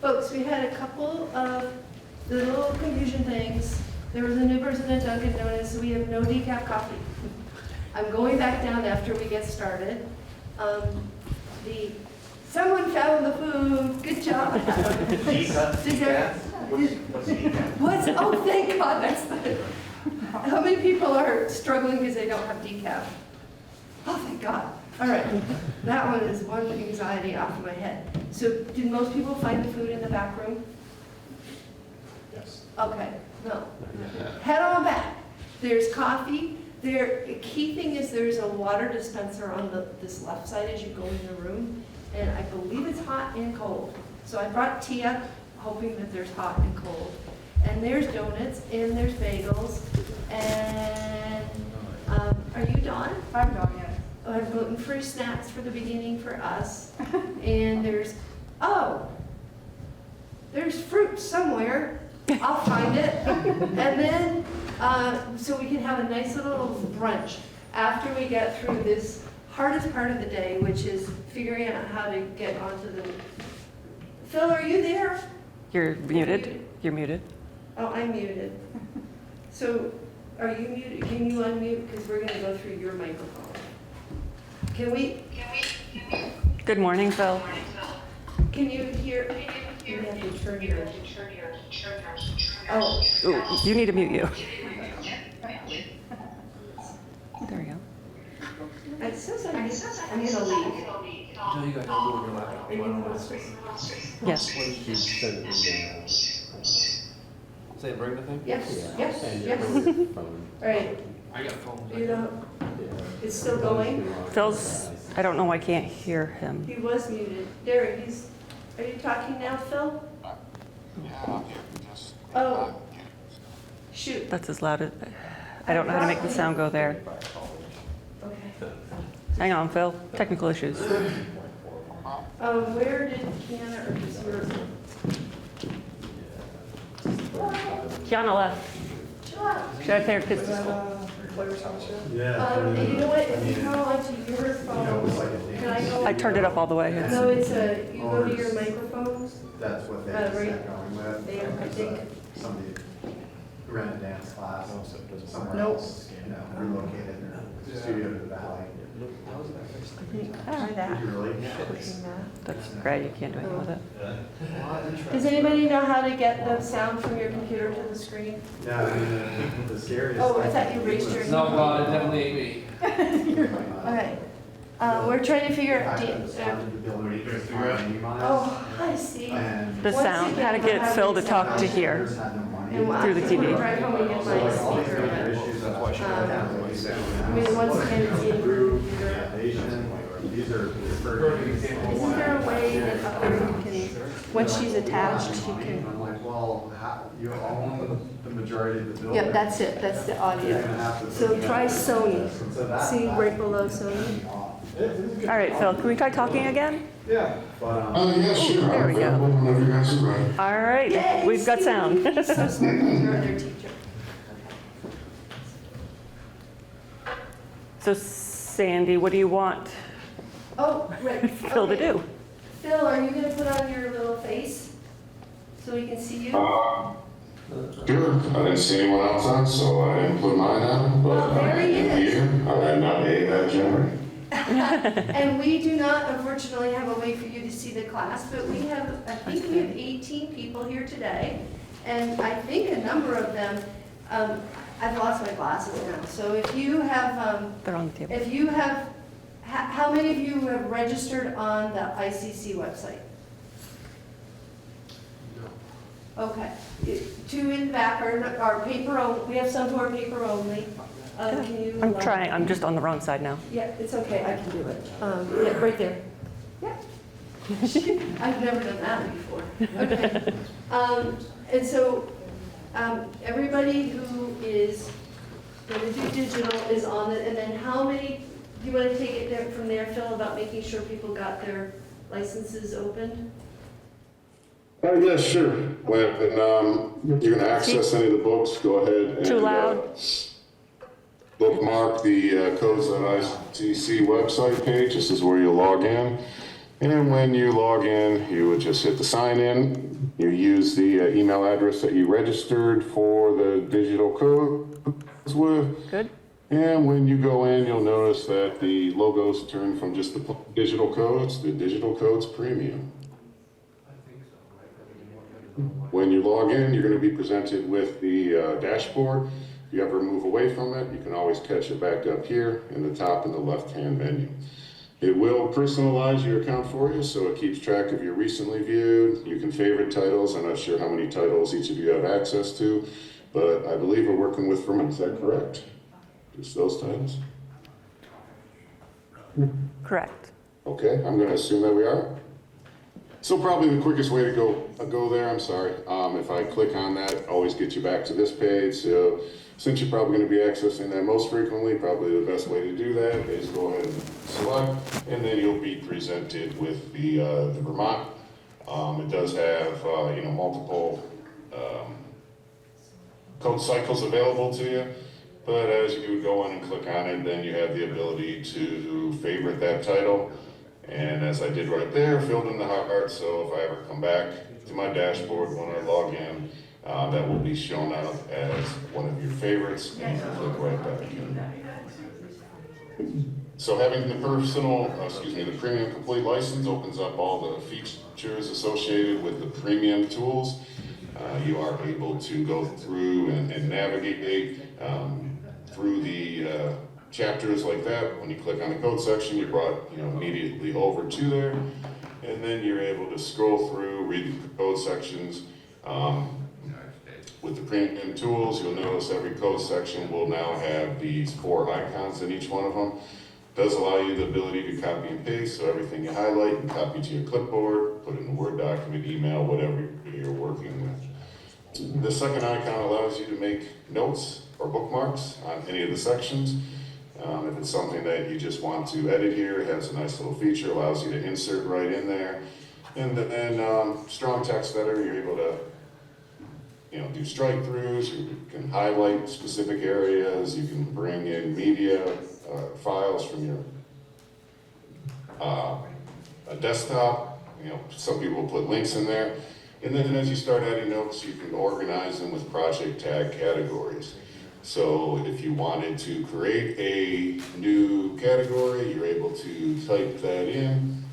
Folks, we had a couple of little confusion things. There was a new person at Dunkin' Donuts, so we have no decaf coffee. I'm going back down after we get started. Someone found the food, good job. Decaf? What's decaf? What's, oh, thank God, that's the, how many people are struggling because they don't have decaf? Oh, thank God. All right, that one is one anxiety off of my head. So did most people find the food in the back room? Yes. Okay, no. Head on back. There's coffee. The key thing is there's a water dispenser on this left side as you go in the room, and I believe it's hot and cold. So I brought tea up, hoping that there's hot and cold. And there's donuts, and there's bagels, and are you Dawn? I'm Dawn, yes. I have gluten-free snacks for the beginning for us. And there's, oh, there's fruit somewhere. I'll find it. And then, so we can have a nice little brunch after we get through this hardest part of the day, which is figuring out how to get onto the, Phil, are you there? You're muted. You're muted. Oh, I'm muted. So are you muted? Can you unmute? Because we're going to go through your microphone. Can we? Good morning, Phil. Can you hear? You have to turn your. Oh. Ooh, you need to mute you. There we go. It says I'm going to leave. No, you guys don't do it in your laptop. Are you in the space? Yes. What did you send it in Say bring the thing? Yes, yes, and yes. your phone? All right. I got phones. You know, Yeah. it's still going? Phil's, I don't know why I can't hear him. He was muted. There, are you talking now, Phil? Oh. Shoot. That's as loud as, I don't know how to make the sound go there. Okay. Hang on, Phil. Technical issues. Where did Kiana or just yours? Kiana left. Should I take her kids to school? Yeah. And you know what, if you go onto your phone, can I go? I turned it up all the way. No, it's you go to your microphones. That's what they Right. got going with. There, I think. Somebody who ran a dance class somewhere Nope. else, relocated their studio to the valley. Try that. Did you really? That's great. You can't do anything with it. Does anybody know how to get the sound from your computer to the screen? Yeah, I mean, the scariest. Oh, I thought you raised your hand. No, God, it definitely ain't me. Okay. We're trying to figure out. Oh, I see. The sound, how to get Phil to talk to here through the TV. Drive home and get my speaker. I mean, once again, it's in your computer. These are. Isn't there a way that upper you can, once she's attached, you can? I'm like, well, you own the majority of the building. Yep, that's it. That's the audio. So try Sony. See right below Sony. All right, Phil, can we try talking again? Yeah. But, Yeah, sure. There we I'm go. available whenever you guys are ready. All right, Yay, we've got sound. So smart. You're their teacher. So Sandy, what do you want Oh, right. Phil to Okay. do? Phil, are you going to put on your little face so we can see you? Sure. I didn't see anyone else on, so I didn't put mine on, but Oh, there he I'm is. here. I'm not that generator. And we do not, unfortunately, have a way for you to see the class, but we have, I think we have 18 people here today. And I think a number of them, I've lost my glasses now. So if you have, They're on the table. if you have, how many of you have registered on the ICC website? Okay. Two in the back are paper only. We have some who are paper only. Can you? I'm trying, I'm just on the wrong side now. Yeah, it's okay, I can do it. Yeah, right there. Yeah. I've never done that before. Okay. And so, everybody who is going to do digital is on it, and then how many, do you want to take it there from there, Phil, about making sure people got their licenses opened? Yeah, sure. When you're gonna access any of the books, go ahead and Too loud. bookmark the codes on ICC website page. This is where you'll log in. And when you log in, you would just hit the sign in. You use the email address that you registered for the digital codes with. Good. And when you go in, you'll notice that the logos turn from just the digital codes to digital codes premium. When you log in, you're going to be presented with the dashboard. If you ever move away from it, you can always catch it back up here in the top in the left-hand menu. It will personalize your account for you, so it keeps track of your recently viewed. You can favorite titles. I'm not sure how many titles each of you have access to, but I believe we're working with Vermont. Is that correct? Just those titles? Correct. Okay, I'm going to assume that we are. So probably the quickest way to go there, I'm sorry, if I click on that, always get you back to this page. So since you're probably going to be accessing that most frequently, probably the best way to do that is go ahead and select, and then you'll be presented with the Vermont. It does have multiple code cycles available to you, but as you go in and click on it, then you have the ability to favorite that title. And as I did right there, filled in the heart, so if I ever come back to my dashboard when I log in, that will be shown out as one of your favorites, and you can click right back in. So having the the premium complete license opens up all the features associated with the premium tools. You are able to go through and navigate through the chapters like that. When you click on the code section, you're brought immediately over to there, and then you're able to scroll through, read the code sections. With the premium tools, you'll notice every code section will now have these 4 icons in each one of them. It does allow you the ability to copy and paste, so everything you highlight and copy to your clipboard, put it in a Word document, email, whatever you're working with. The second icon allows you to make notes or bookmarks on any of the sections. If it's something that you just want to edit here, it has a nice little feature, allows you to insert right in there. And then strong text editor, you're able to do strike-throughs, you can highlight specific areas, you can bring in media files from your desktop. Some people put links in there. And then as you start adding notes, you can organize them with project tag categories. So if you wanted to create a new category, you're able to type that in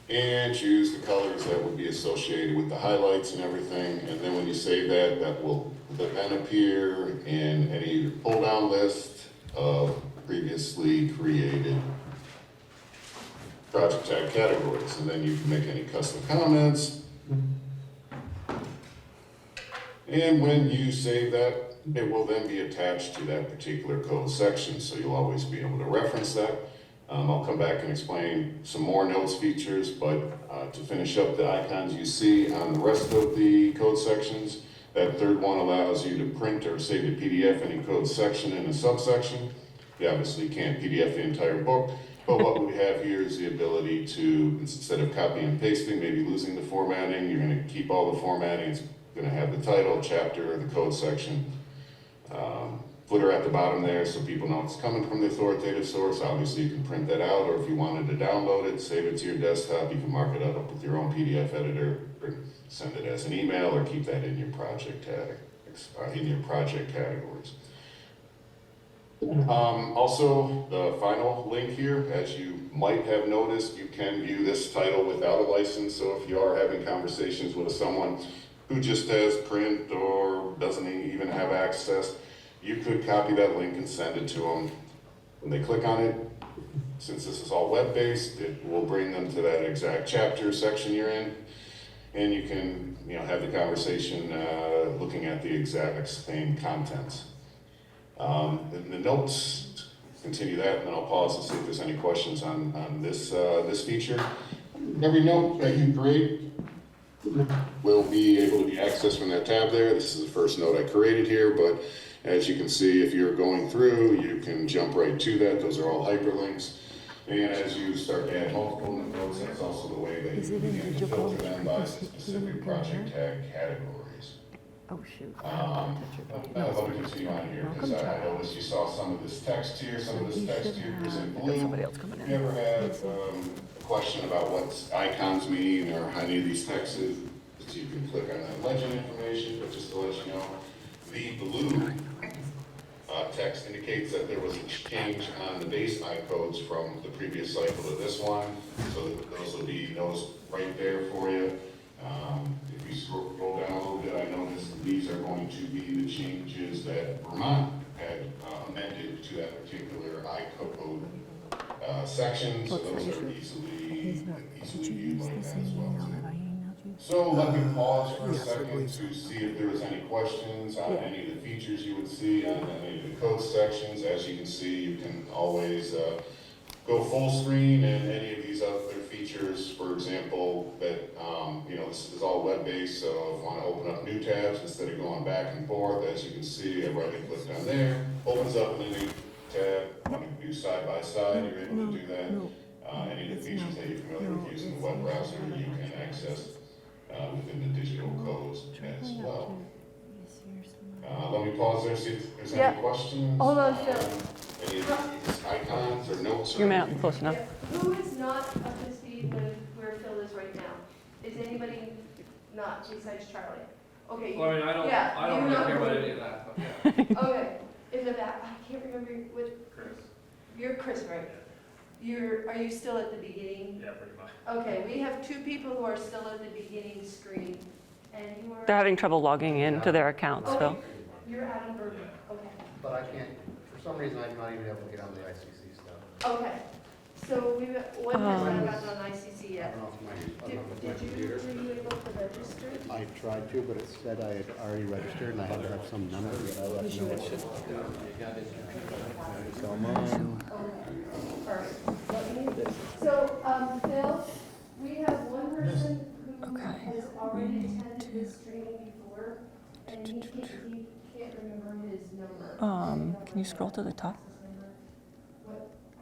and choose the colors that would be associated with the highlights and everything. And then when you save that, that will then appear in any pull-down list of previously created project tag categories. And then you can make any custom comments. And when you save that, it will then be attached to that particular code section, so you'll always be able to reference that. I'll come back and explain some more notes features, but to finish up the icons you see on the rest of the code sections, that third one allows you to print or save to PDF any code section in a subsection. You obviously can't PDF the entire book, but what we have here is the ability to, instead of copying and pasting, maybe losing the formatting, you're going to keep all the formatting. It's going to have the title, chapter, the code section, footer at the bottom there so people know it's coming from the authoritative source. Obviously, you can print that out, or if you wanted to download it, save it to your desktop, you can mark it up with your own PDF editor, or send it as an email, or keep that in your project categories. Also, the final link here, as you might have noticed, you can view this title without a license. So if you are having conversations with someone who just has print or doesn't even have access, you could copy that link and send it to them. When they click on it, since this is all web-based, it will bring them to that exact chapter section you're in, and you can have the conversation looking at the exact same contents. The notes, continue that, and then I'll pause to see if there's any questions on this feature. Every note that you create will be able to be accessed from that tab there. This is the first note I created here, but as you can see, if you're going through, you can jump right to that. Those are all hyperlinks. And as you start to add multiple notes, that's also the way that you begin to filter them by specific project tag categories. Oh, shoot. Let me continue on here, because I noticed you saw some of this text here. Some of this text here is in blue. Somebody else coming If you in. ever have a question about what icons mean or any of these texts, you can click on that legend information, but just to let you know, the blue text indicates that there was a change on the base I codes from the previous cycle to this one, so those will be those right there for you. If you scroll down a little bit, I noticed these are going to be the changes that Vermont had amended to that particular I code section, so those are easily viewed like that as well too. So let me pause for a second to see if there was any questions on any of the features you would see on any of the code sections. As you can see, you can always go full screen, and any of these other features, for example, that this is all web-based, so if you want to open up new tabs instead of going back and forth, as you can see, I right-click on there, opens up in a new tab. Want to do side by side, you're able to do that. Any of the features that you're familiar with using the web browser, you can access within the digital codes as well. Let me pause there, see if there's any questions. Hold on, Phil. Any of these icons or notes? Zoom out close enough. Who is not up to speed with where Phil is right now? Is anybody not besides Charlie? Okay. Well, I mean, I don't really care about any of that, but yeah. Okay. In the back, I can't remember what. Chris. You're Chris, right? Are you still at the beginning? Yeah, pretty much. Okay, we have two people who are still at the beginning screen, and you are. They're having trouble logging into their accounts, Oh, Phil. You're Adam Berger. Okay. But I can't, for some reason, I'm not even able to get on the ICC stuff. Okay. So one has not gotten on ICC I yet. don't know if my, I Did don't know if my you, computer. were you able to register? I tried to, but it said I had already registered and I had to have some number that I left no. Come on. So, Phil, we have one person who has already attended this training before, and he can't remember his number. Can you scroll to the top?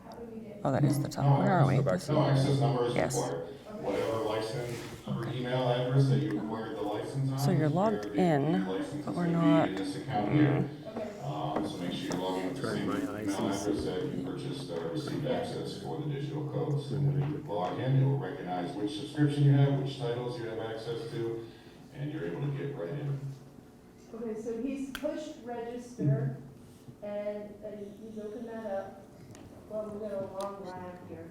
How do we get? Oh, that is the top. Where are we? No access number is Yes. required. Whatever license or email address that you acquired the license on. So you're logged in, but we're not. In this account here. So make sure you log in with the same my email address ICC. that you purchased or received access for the digital codes. And when you log in, it will recognize which subscription you have, which titles you have access to, and you're able to get right in. Okay, so he's pushed register, and he's opened that up. Well, we've got a long line here.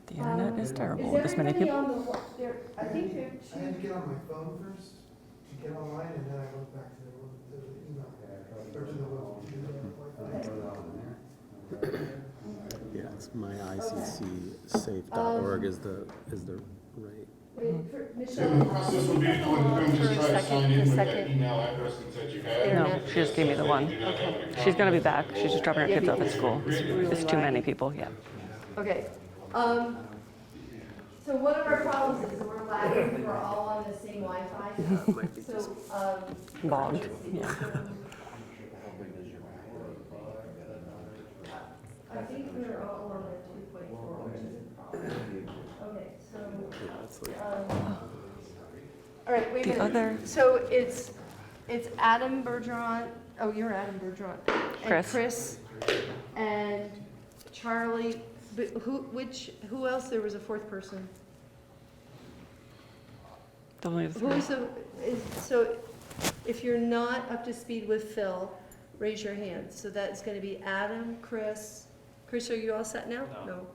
The internet is terrible Is with this many everybody people. on the, there, I think there, I had to get on my phone first to get online, and then I went back to the email, or to the Yeah, it's my ICCsafe.org is the right. wait, for So the Michelle. process would be to go in and just try to sign in with that email address that you have. No, she just gave me the one. She's going to be back. She's just dropping her kids off at school. It's too many people, yeah. Okay, so one of our problems is we're lagging, we're all on the same Wi-Fi, so, Bogged, yeah. I think we're all on the 2.4, which is a problem. Okay, so, all right, wait a The minute. other- So it's Adam Bergeron, oh, you're Adam Bergeron. And Chris. Chris and Charlie, but who else? There was a fourth person. Only the Who's three. so if you're not up to speed with Phil, raise your hand. So that's gonna be Adam, Chris. Chris, are you all set now? No.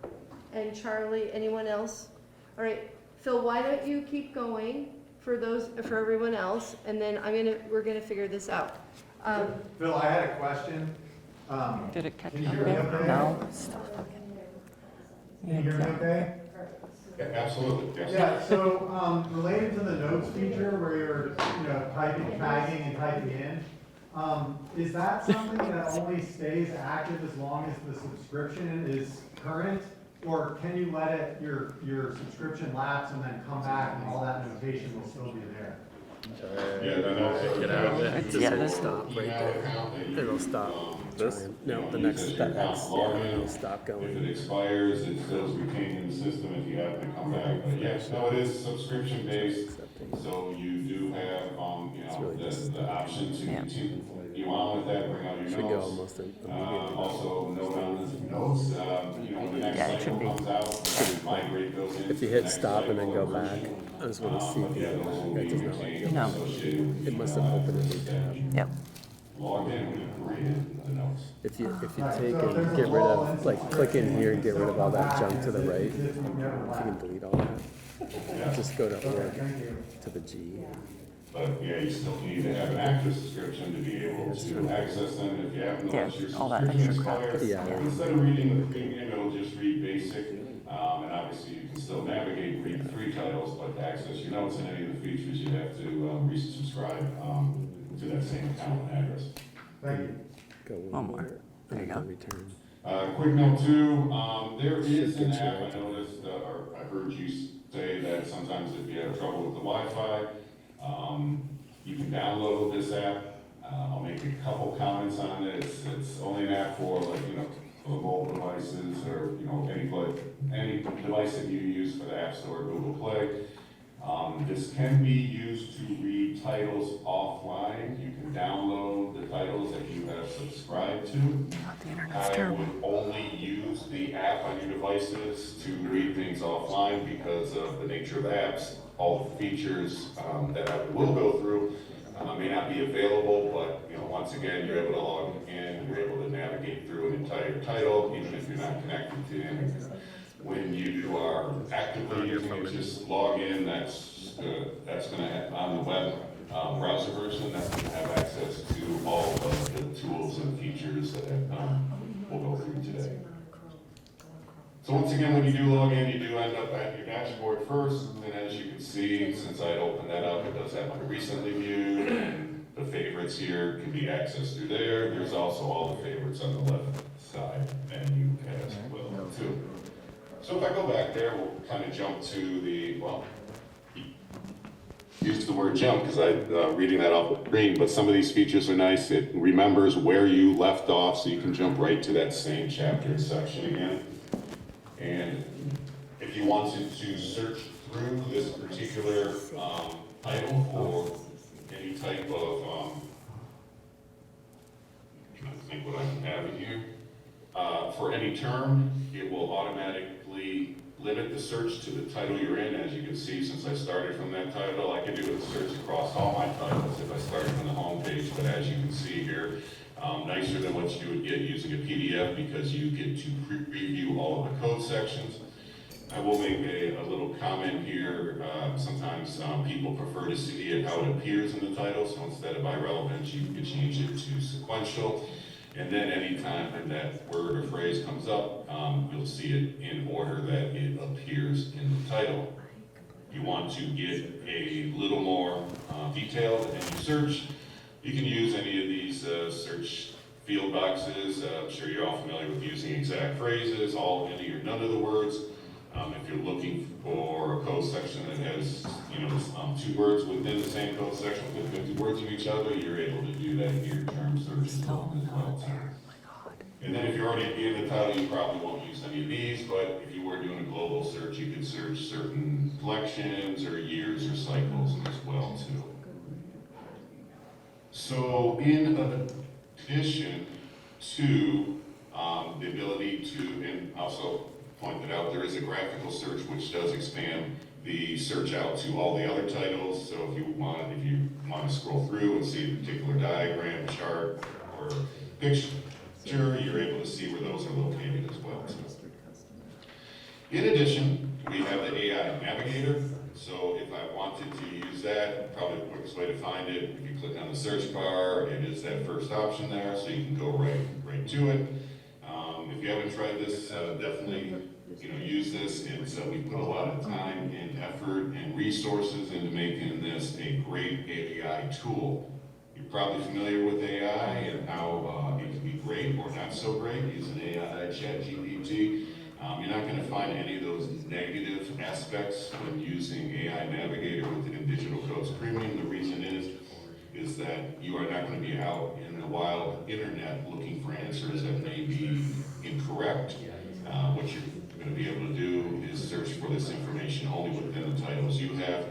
And Charlie, anyone else? All right, Phil, why don't you keep going for everyone else, and then we're gonna figure this out. Phil, I had a question. Did it catch Can you up hear me there? okay? No. Can you hear me okay? Yeah, absolutely, yes. Yeah, so related to the notes feature where you're, tagging and typing in, is that something that only stays active as long as the subscription is current? Or can you let your subscription lapse and then come back and all that notation will still be there? Yeah, then also. Get out of it. It's- Just yeah, hit this- stop right Email there. account that you, It'll stop. This? No, the next, that X, yeah, it'll stop If it going. expires, it stays retained in the system if you happen to come back. But yes, no, it is subscription based, Accepting. so you do have, really just the option to Yeah. continue you on with that, bring out your Should go notes. almost immediately. Also, note on the notes, when the next Yeah, it should cycle be. comes out, migrate those into If you the hit next stop and then cycle go or back, version. I just want to see if Yeah, those will that be does not retained like No. associated with it must the, have opened a new tab. Yep. log in, we created the notes. If you Right, take so if and there's a get rid wall of, in like, click in here and get rid of all that subscription, junk to the right, it's if just never you back. can delete all that, just go to Okay, org thank you. to the G. But yeah, you still need to have an active subscription to be able to access them. If you haven't Yeah, noticed your all that subscription extra crap. expires, Yeah. instead of reading the premium, it'll just read basic. And obviously you can still navigate and read the free titles, but to access your notes and any of the features, you have to resubscribe to that same account and address. Thank you. Go One more. There you and go. then return. Quick note too, there is Should an get you app, right I noticed, or I heard you say that sometimes if you have trouble with the Wi-Fi, you can download this app. I'll make a couple comments on it. It's only an app for like, for mobile devices or, any device that you use for the App Store, Google Play. This can be used to read titles offline. You can download the titles that you have subscribed to. The internet's I terrible. would only use the app on your devices to read things offline because of the nature of apps. All the features that I will go through may not be available, but once again, you're able to log in, you're able to navigate through an entire title, even if you're not connected to it. When you are actively using it, just log in. That's going to have on the web browser version. That's going to have access to all of the tools and features that we'll go through today. So once again, when you do log in, you do end up at your dashboard first, and as you can see, since I opened that up, it does have my recently viewed, and the favorites here can be accessed through there. There's also all the favorites on the left side menu as well too. So if I go back there, we'll kind of jump to the, use the word jump because I'm reading that off the screen, but some of these features are nice. It remembers where you left off, so you can jump right to that same chapter and section again. And if you wanted to search through this particular title for any type of, I'm trying to think what I can have in here. For any term, it will automatically limit the search to the title you're in. As you can see, since I started from that title, I can do a search across all my titles if I started from the home page. But as you can see here, nicer than what you would get using a PDF because you get to preview all of the code sections. I will make a little comment here. Sometimes people prefer to see it how it appears in the title. So instead of by relevance, you can change it to sequential. And then anytime that word or phrase comes up, you'll see it in order that it appears in the title. You want to get a little more detailed in your search, you can use any of these search field boxes. I'm sure you're all familiar with using exact phrases, all, any or none of the words. If you're looking for a code section that has, two words within the same code section within 50 words of each other, you're able to do that here, term search as well. And then if you're already in the title, you probably won't use any of these, but if you were doing a global search, you could search certain collections or years or cycles as well too. So in addition to the ability to, and also pointed out, there is a graphical search which does expand the search out to all the other titles. So if you want to scroll through and see a particular diagram, chart, or picture, you're able to see where those are located as well too. In addition, we have the AI Navigator. So if I wanted to use that, probably the quickest way to find it, if you click on the search bar, it is that first option there, so you can go right to it. If you haven't tried this, definitely use this. We put a lot of time and effort and resources into making this a great AI tool. You're probably familiar with AI and how it can be great or not so great using AI, ChatGPT. You're not going to find any of those negative aspects when using AI Navigator within Digital Codes Premium. The reason is that you are not going to be out in the wild internet looking for answers that may be incorrect. What you're going to be able to do is search for this information only within the titles you have.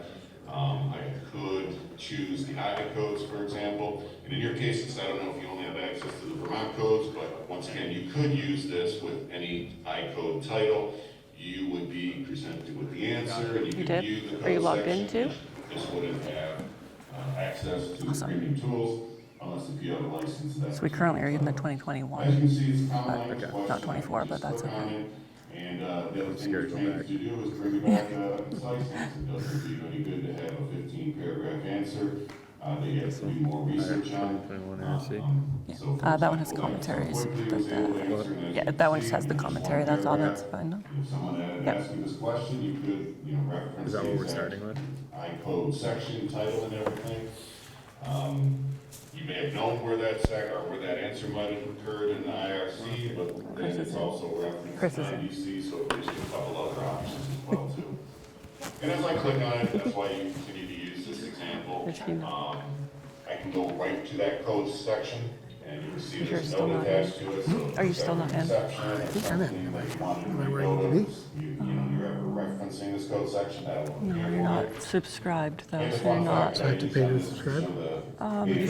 I could choose the I codes, for example. And in your cases, I don't know if you only have access to the Vermont codes, but once again, you could use this with any I code title. You would be presented with the answer, and you You could did? view the code Are you logged section. in too? Just wouldn't have access to the Awesome. premium tools unless if you have a license. So we currently are in the As you 2021. can see, it's a common language Okay. question. Not 24, but Just that's click on okay. it, and the other thing scared we're to go trained back. to do is bring you back a license. It doesn't do you any good to have a 15-paragraph answer. They have to do more research on. 2021 RC. Yeah. So, for That one has example, commentaries, quickly but, was able to answer, and as yeah, you that one can just see, has the just one commentary, that's all, paragraph. that's fine. If someone had Yep. asked you this question, you could, reference. Is that what the we're exact starting with? I-code section, title and everything. You may have known where where that answer might have occurred in the IRC, but then it's also referenced in IDC, so it gives you a couple other options as well too. And as I click on it, that's why you continue to use this example. There's Hina. I can go right to that code section, and you can see You're there's still note not in. attached to it. So Are you still not in? You're ever referencing this code section, that will No, appear you're not here. subscribed though, And the so you're fun not. fact, I to pay to subscribe? You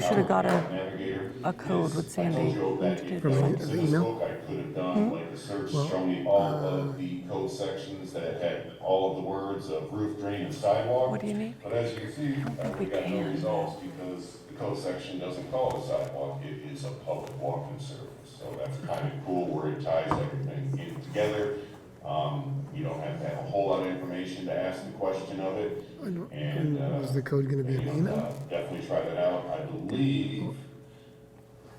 should have got a code with Sandy. From the email? I could have done like a search showing me all of the code sections that had all of the words of roof, drain, and sidewalk. What do you need? But as you can see, we we got no can. results because the code section doesn't call it a sidewalk, it is a public walking surface. So that's kind of cool where it ties everything in together. You don't have to have a whole lot of information to ask the question of it. And, Is the code gonna be an email? Definitely try that out, I believe.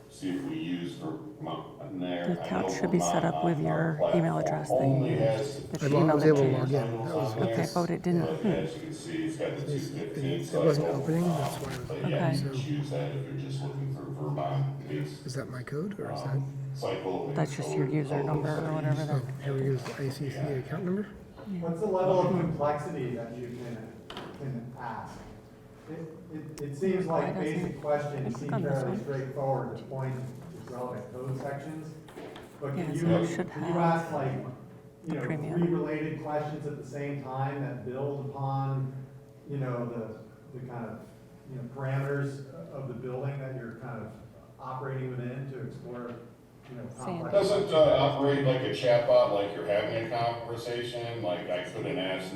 See if we use Vermont in there. The I account know should be set Vermont up with on your our email platform address that you only use. has That I you was emailed able it to to. log in. That was Okay, but it didn't. But as you can see, it's got the 215 It wasn't cycle. opening, that's why I was. But yeah, Okay. you can choose that if you're just looking for Vermont-based Is that my code or is that? cycle. and That's just your code user number or whatever Oh, that. here we use ICC account number? What's the level of complexity that you can ask? It seems Why like doesn't- basic questions click seem on this fairly one. straightforward to point to relevant code sections. But Yeah, can so you, it should can you have ask like, the premium. 3 related questions at the same time that build upon, the kind of, parameters of the building that you're kind of operating within to explore, complex. Doesn't operate like a chatbot, like you're having a conversation, like I couldn't ask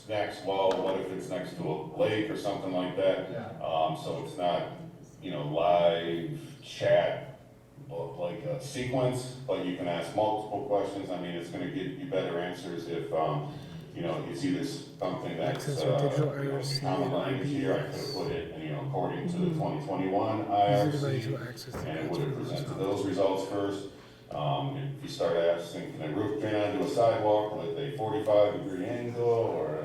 next, well, what if it's next to a lake or something like that? Yeah. So it's not, live chat, like a sequence, but you can ask multiple questions. I mean, it's gonna give you better answers if, it's either something that's, Access or digital IRC common and language here, I could have put it, according to the 2021 User device IRC. will access the And it would have presented transfer. those results first. If you start asking, can a roof drain onto a sidewalk with a 45-degree angle or,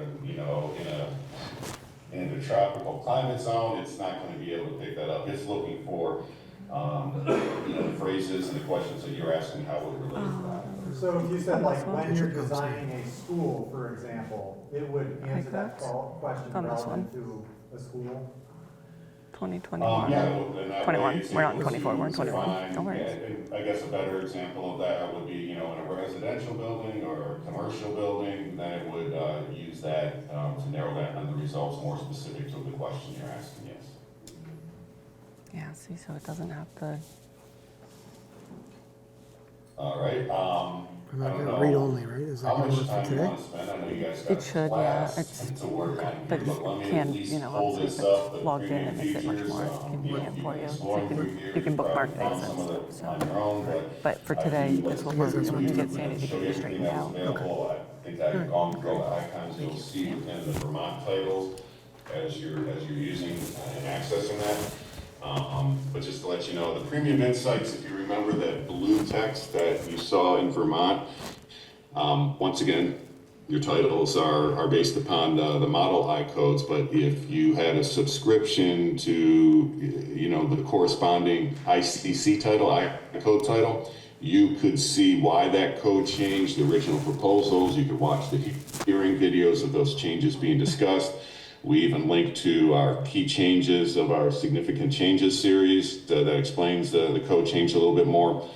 in a tropical climate zone, it's not going to be able to pick that up. It's looking for, the phrases and the questions that you're asking, how would it relate to that? So if you said like when you're designing a school, for example, it would answer that question On this relevant to a school? 2021. Yeah, well, in that 21. way, it's We're not in able 24, we're in to 21. define- No worries. yeah, and I guess a better example of that would be, in a residential building or a commercial building, then it would use that to narrow down on the results more specific to the question you're asking, yes. Yeah, see, so it doesn't have the. All right, I'm I not don't gonna know read only, right? Is that how gonna much work for time you today? want to spend. I know you guys got It should, yeah, class it's- to work on. But here, let me can, at least hold obviously this if up, it's the logged in, premium it makes it much features, more you know, convenient for you. can So explore you through can, here, you can bookmark find things some of and it stuff. on your own, But for I today, do like this will to work. that's You what want to you get do. Sandy to show get you you everything straightened that's out. available. I think I've gone through all the icons you'll see within the Vermont titles as you're using and accessing that. But just to let you know, the premium insights, if you remember that blue text that you saw in Vermont, once again, your titles are based upon the model I codes, but if you had a subscription to, the corresponding ICC title, I code title, you could see why that code changed, the original proposals. You could watch the hearing videos of those changes being discussed. We even link to our key changes of our significant changes series that explains the code change a little bit more.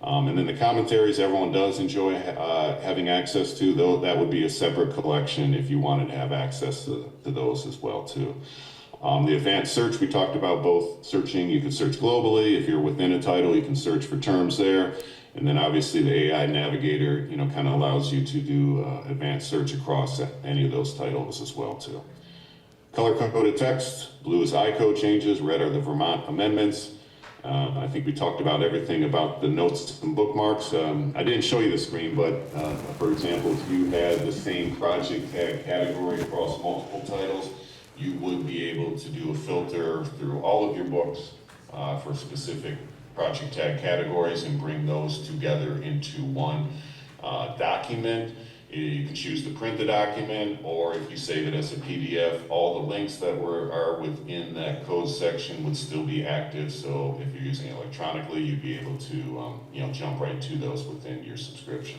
And then the commentaries everyone does enjoy having access to, though that would be a separate collection if you wanted to have access to those as well too. The advanced search, we talked about both searching, you can search globally. If you're within a title, you can search for terms there. And then obviously the AI navigator, kind of allows you to do advanced search across any of those titles as well too. Color-coded text, blue is ICO changes, red are the Vermont amendments. I think we talked about everything about the notes and bookmarks. I didn't show you the screen, but for example, if you had the same project tag category across multiple titles, you would be able to do a filter through all of your books for specific project tag categories and bring those together into one document. You can choose to print the document, or if you save it as a PDF, all the links that are within that code section would still be active. So if you're using it electronically, you'd be able to jump right to those within your subscription.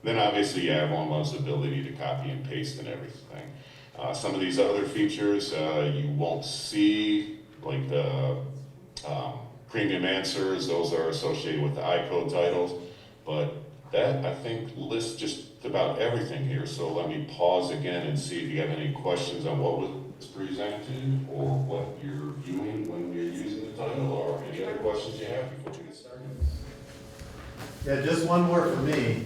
Then obviously everyone loves the ability to copy and paste and everything. Some of these other features you won't see, like the premium answers, those are associated with the iCode titles, but that I think lists just about everything here. So let me pause again and see if you have any questions on what was presented or what you're viewing when you're using the title, or any other questions you have before we get started. Yeah, just one more for me.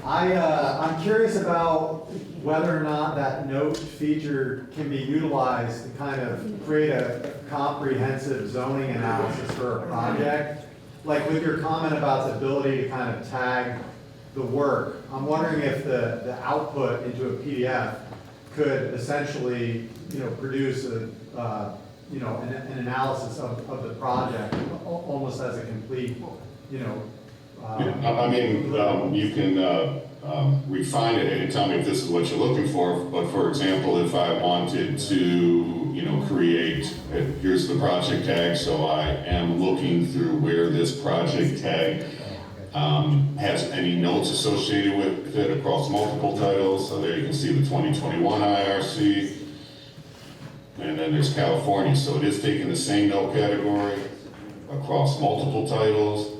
I'm curious about whether or not that note feature can be utilized to kind of create a comprehensive zoning analysis for a project. Like with your comment about the ability to kind of tag the work, I'm wondering if the output into a PDF could essentially, produce an analysis of the project almost as a complete, you can refine it and tell me if this is what you're looking for. But for example, if I wanted to, create, here's the project tag, so I am looking through where this project tag has any notes associated with it across multiple titles. So there you can see the 2021 IRC, and then there's California. So it is taking the same note category across multiple titles.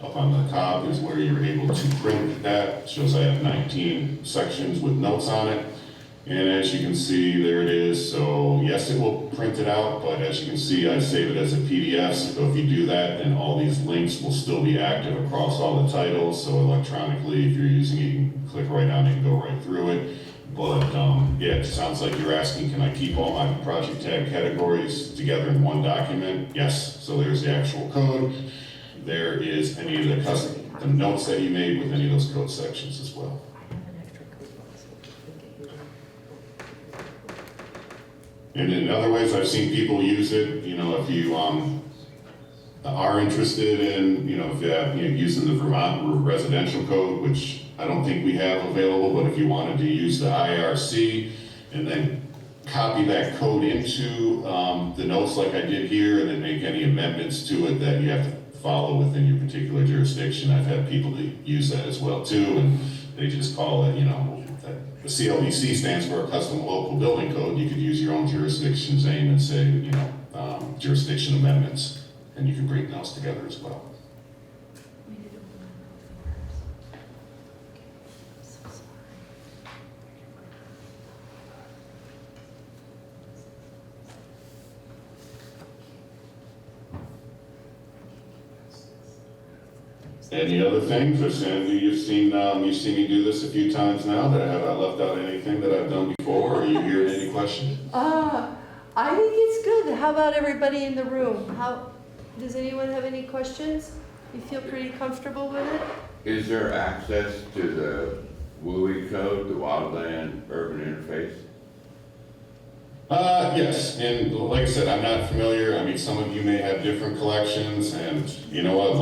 Up on the top is where you're able to print that. It shows I have 19 sections with notes on it. And as you can see, there it is. So yes, it will print it out, but as you can see, I save it as a PDF. So if you do that, then all these links will still be active across all the titles. So electronically, if you're using it, you can click right on it and go right through it. But it sounds like you're asking, can I keep all my project tag categories together in one document? Yes. So there's the actual code. There is any of the notes that you made with any of those code sections as well. And in other ways, I've seen people use it. If you are interested in, if you have, using the Vermont residential code, which I don't think we have available, but if you wanted to use the IRC and then copy that code into the notes like I did here, and then make any amendments to it that you have to follow within your particular jurisdiction. I've had people to use that as well too, and they just call it, the CLBC stands for a custom local building code. You could use your own jurisdiction's name and say, jurisdiction amendments, and you can bring those together as well. Any other things, or Sandy, you've seen me do this a few times now. Have I left out anything that I've done before, or are you hearing any questions? I think it's good. How about everybody in the room? Does anyone have any questions? You feel pretty comfortable with it? Is there access to the WUI code, the Wildland Urban Interface? Yes, and like I said, I'm not familiar. I mean, some of you may have different collections, and you know what,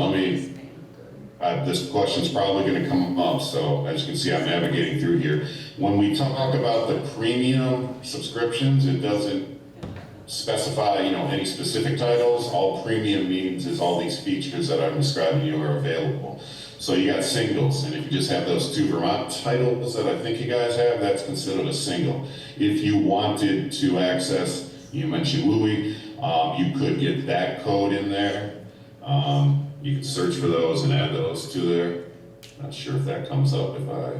this question's probably going to come up, so as you can see, I'm navigating through here. When we talk about the premium subscriptions, it doesn't specify, any specific titles. All premium means is all these features that I'm describing you are available. So you got singles, and if you just have those 2 Vermont titles that I think you guys have, that's considered a single. If you wanted to access, you mentioned WUI, you could get that code in there. You can search for those and add those to there. Not sure if that comes up if I,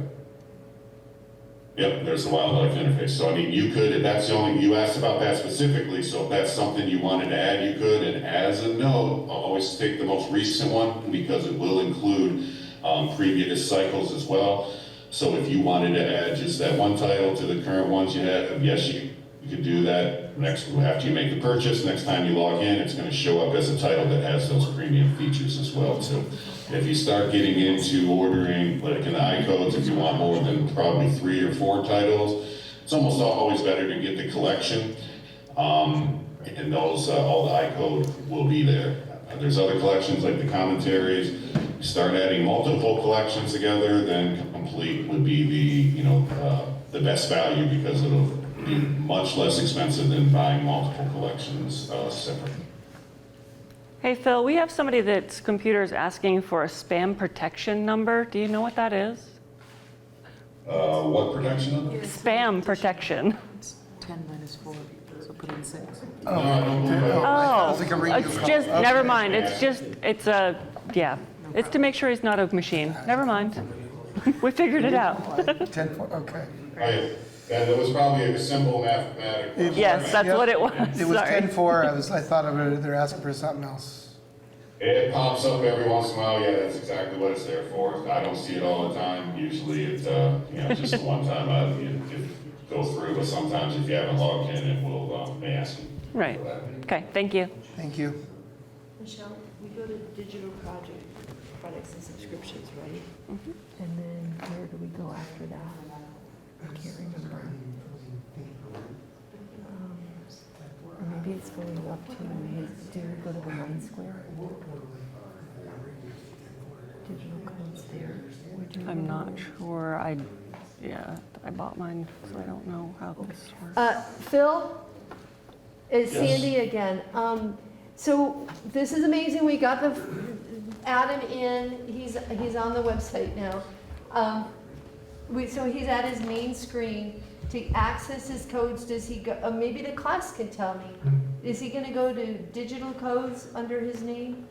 yep, there's the wildlife interface. So I mean, you could, if that's the only, you asked about that specifically, so if that's something you wanted to add, you could. And as a note, I'll always take the most recent one because it will include previous cycles as well. So if you wanted to add just that one title to the current ones you have, yes, you could do that. Next, after you make the purchase, next time you log in, it's going to show up as a title that has those premium features as well. So if you start getting into ordering, like in the iCodes, if you want more than probably 3 or 4 titles, it's almost always better to get the collection. And those, all the iCode will be there. There's other collections like the commentaries. You start adding multiple collections together, then complete would be the, the best value because it'll be much less expensive than buying multiple collections separately. Hey, Phil, we have somebody that's computer is asking for a spam protection number. Do you know what that is? What protection number? Spam protection. 10 minus 4, so put in 6. No, I don't believe that. Oh, it's just, never mind. It's just, it's a, yeah. It's to make sure he's not a machine. Never mind. We figured it out. 10, okay. Right. Yeah, that was probably a simple mathematical. Yes, that's what it was. It was Sorry. 10-4, I thought of it, they're asking for something else. It pops up every once in a while. Yeah, that's exactly what it's there for. I don't see it all the time. Usually it's, just the one time you go through, but sometimes if you haven't logged in, it will, may ask you. Right. Okay, thank you. Thank you. Michelle, we go to digital products and subscriptions, right? And then where do we go after that? I can't remember. Or maybe it's going up to, do we go to the 9 square? Digital codes there. I'm not sure. I bought mine, so I don't know how this works. Phil, it's Yes. Sandy again. So this is amazing. We got Adam in. He's on the website now. So he's at his main screen. To access his codes, does he go? Maybe the class can tell me. Is he going to go to digital codes under his name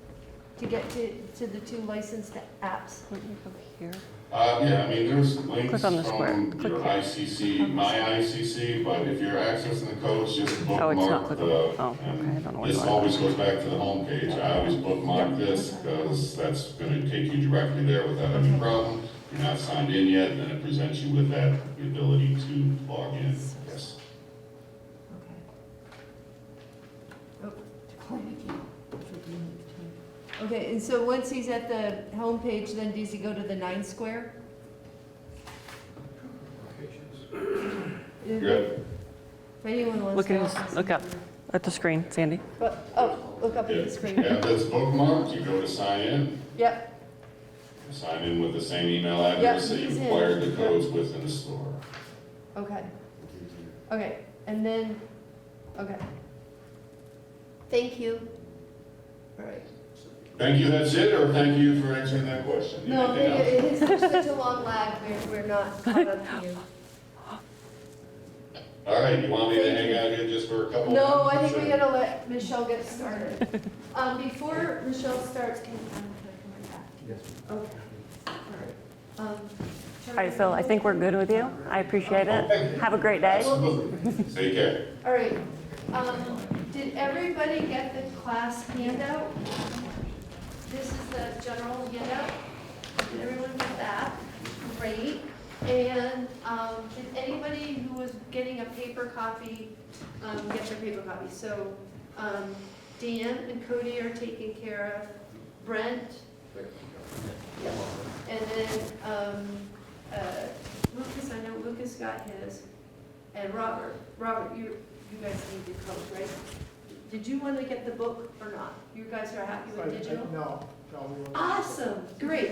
to get to the 2 licensed apps? Let me go here. Yeah, I mean, there's links Click on the square. from Click your here. ICC, my ICC, but if you're accessing the codes, just Oh, it's not bookmark clickable. the, Oh, okay. I don't know what this it was. always goes back to the home page. I always bookmark this because that's going to take you directly there without any problem. If you're not signed in yet, then it presents you with that the ability to log in. Yes. Okay, and so once he's at the home page, then does he go to the 9 square? Good. If anyone wants Look to at help us. look up at the screen, Sandy. Look up at the screen. Yeah, that's bookmarked. You go to sign in. Yep. Sign in with the same email address that you he's in. acquired the codes with in the store. Okay. Okay, and then, okay. Thank you. All right. Thank you, that's it, or thank you for answering that question? No, Anything else? it is such a long lag, we're not caught up to you. All right, you want me to Thank hang you. out here just for a couple No, minutes? I think we gotta let Michelle get started. Before Michelle starts, can I come right back? Yes. Okay. All right. All right, Phil, I think we're good with you. I appreciate it. Have a great day. Absolutely. Take care. All right. Did everybody get the class handout? This is the general handout. Did everyone get that? Great. And did anybody who was getting a paper copy get their paper copy? So Dan and Cody are taken care of. Brent. Yep. And then Lucas, I know Lucas got his. And Robert, you guys need your code, right? Did you want to get the book or not? You guys are happy with digital? No. Awesome, great.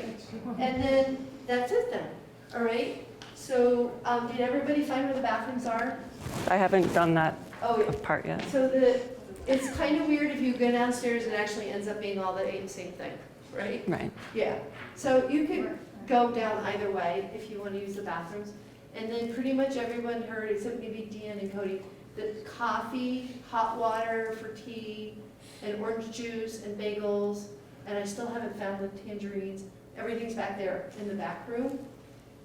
And then, that's it then, all right? So, did everybody find where the bathrooms are? I haven't done that Oh, yeah. part yet. So it's kind of weird if you go downstairs, it actually ends up being all the same thing, right? Right. Yeah, so you could go down either way if you want to use the bathrooms. And then pretty much everyone heard, except maybe Deanne and Cody, that coffee, hot water for tea, and orange juice, and bagels, and I still haven't found the tangerines. Everything's back there in the back room.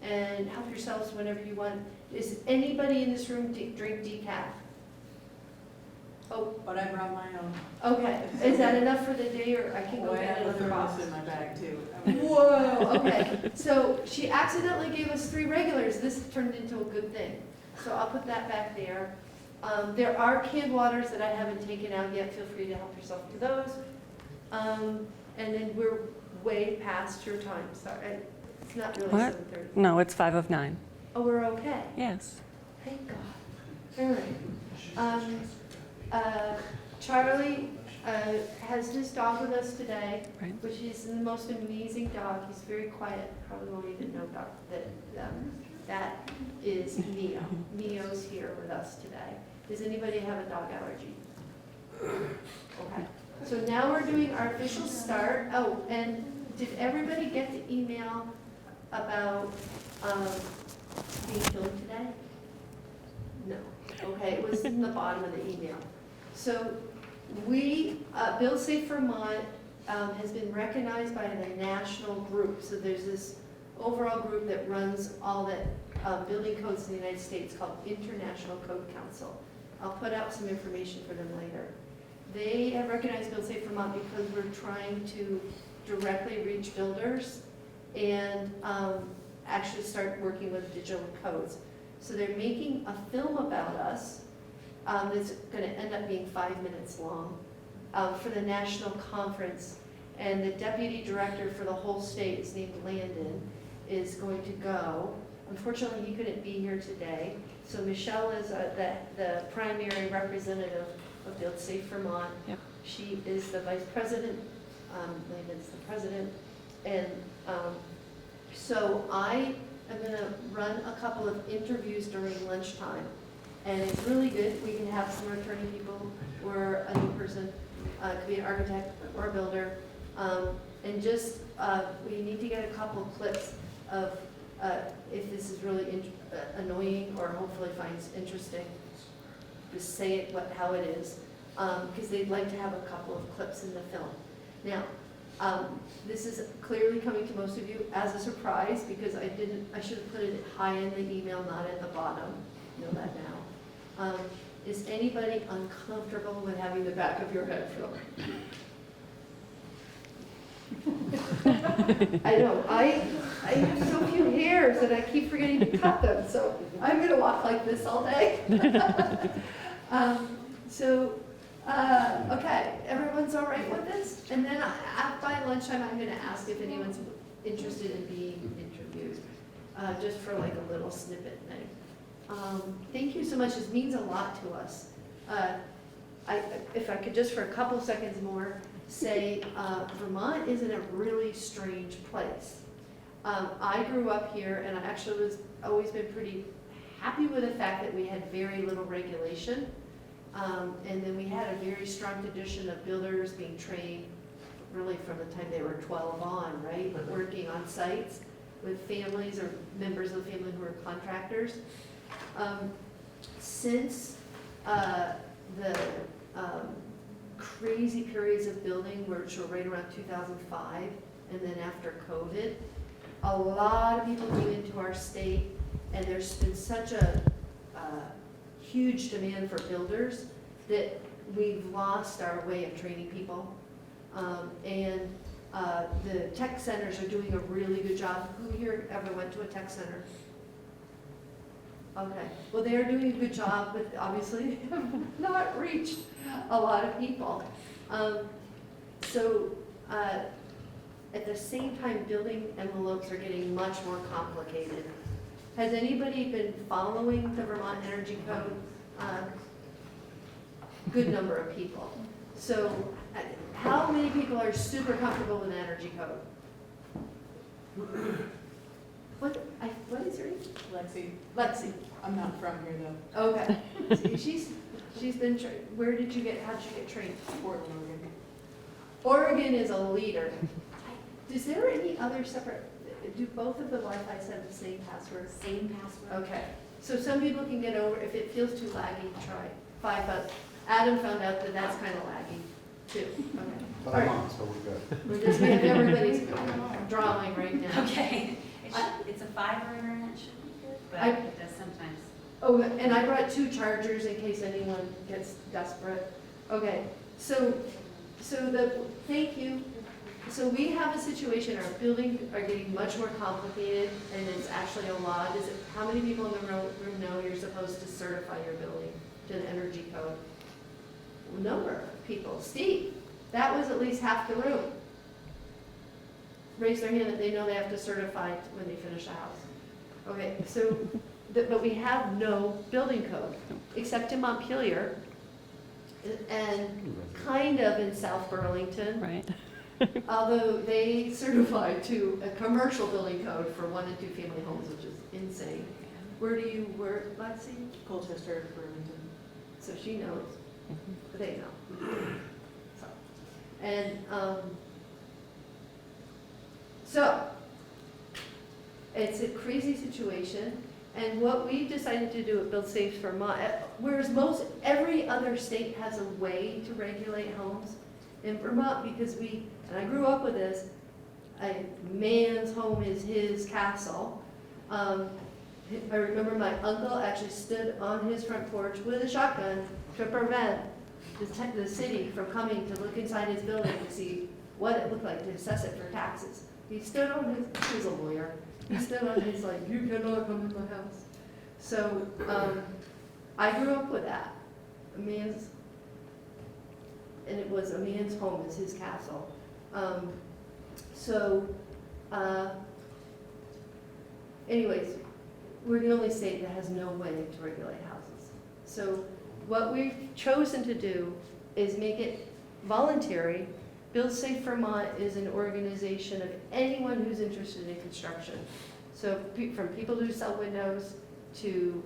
And help yourselves whenever you want. Does anybody in this room drink decaf? Oh, But I brought my own. okay. Is that enough for the day, or I can Oh, go I get have a another box? thermos in my bag too. Whoa, okay. So she accidentally gave us 3 regulars. This turned into a good thing. So I'll put that back there. There are canned waters that I haven't taken out yet. Feel free to help yourself to those. And then we're way past your time. Sorry, it's not really What? 7:30. No, it's 5 of 9. Oh, we're okay. Yes. Thank God. All right. Charlie has his dog with us today, Right. which is the most amazing dog. He's very quiet. Probably won't even know that is Mio. Mio's here with us today. Does anybody have a dog allergy? Okay. So now we're doing our official start. Oh, and did everybody get the email about being filmed today? No. Okay, it was in the bottom of the email. So we, Build Safe Vermont has been recognized by the national group. So there's this overall group that runs all the building codes in the United States called International Code Council. I'll put out some information for them later. They have recognized Build Safe Vermont because we're trying to directly reach builders and actually start working with digital codes. So they're making a film about us that's going to end up being 5 minutes long for the national conference. And the deputy director for the whole state is named Landon, is going to go. Unfortunately, he couldn't be here today. So Michelle is the primary representative of Build Safe Vermont. Yep. She is the vice president, Landon's the president. And so I am going to run a couple of interviews during lunchtime. And it's really good. We can have some returning people or a new person, could be an architect or a builder. And just, we need to get a couple of clips of if this is really annoying or hopefully finds interesting. Just say it how it is, because they'd like to have a couple of clips in the film. Now, this is clearly coming to most of you as a surprise because I should have put it high in the email, not at the bottom. You know that now. Is anybody uncomfortable with having the back of your head filmed? I know, I have so few hairs and I keep forgetting to cut them, so I'm gonna walk like this all day. Okay, everyone's all right with this? And then by lunchtime, I'm gonna ask if anyone's interested in being interviewed, just for like a little snippet thing. Thank you so much, this means a lot to us. If I could just for a couple seconds more, say Vermont is in a really strange place. I grew up here and I actually was always been pretty happy with the fact that we had very little regulation. And then we had a very strong tradition of builders being trained really from the time they were 12 on, right? Working on sites with families or members of the family who were contractors. Since the crazy periods of building, which were right around 2005, and then after COVID, a lot of people came into our state, and there's been such a huge demand for builders that we've lost our way of training people. The tech centers are doing a really good job. Who here ever went to a tech center? Okay, well, they're doing a good job, but obviously have not reached a lot of people. At the same time, building envelopes are getting much more complicated. Has anybody been following the Vermont Energy Code? Good number of people. So how many people are super comfortable with the energy code? What is your name? Lexi. Lexi. I'm not from here though. Okay. She's been trained. How'd you get trained? Portland, Oregon. Oregon is a leader. Is there any other separate, do both of the Wi-Fi's have the same password? Same password. Okay. So some people can get over, if it feels too laggy, try 5 bucks. Adam found out that that's kind of laggy. 2, okay. All 5 right. months, so we're good. We have everybody's drawing right now. Okay. It's a fiber internet, should be good, but I- it does sometimes. Oh, and I brought 2 chargers in case anyone gets desperate. Okay, so thank you. So we have a situation, our buildings are getting much more complicated, and it's actually a law. How many people in the room know you're supposed to certify your building to the energy code? Number of people. Steve, that was at least half the room. Raise their hand that they know they have to certify when they finish a house. Okay, so, but we have no building code, except in Montpelier, and kind of in South Burlington. Right. Although they certify to a commercial building code for 1 and 2 family homes, which is insane. Where do you work, Lexi? Colchester, Burlington. So she knows, they know. So, and, so, it's a crazy situation, and what we've decided to do at Build Safe Vermont, whereas every other state has a way to regulate homes, in Vermont, because and I grew up with this, a man's home is his castle. I remember my uncle actually stood on his front porch with a shotgun to prevent the city from coming to look inside his building to see what it looked like to assess it for taxes. He stood on he was a lawyer, he stood on his like, you cannot come in my house. So I grew up with that. And it was a man's home is his castle. Anyways, we're the only state that has no way to regulate houses. So what we've chosen to do is make it voluntary. Build Safe Vermont is an organization of anyone who's interested in construction. So from people who sell windows to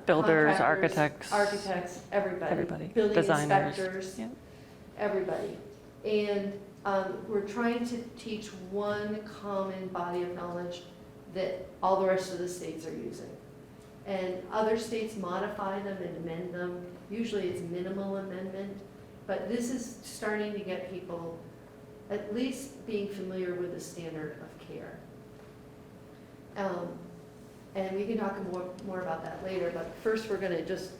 Builders, contractors, architects, everybody. Building designers. inspectors, Yep. everybody. And we're trying to teach one common body of knowledge that all the rest of the states are using. And other states modify them and amend them. Usually it's minimal amendment, but this is starting to get people at least being familiar with the standard of care. And we can talk more about that later, but first we're going to just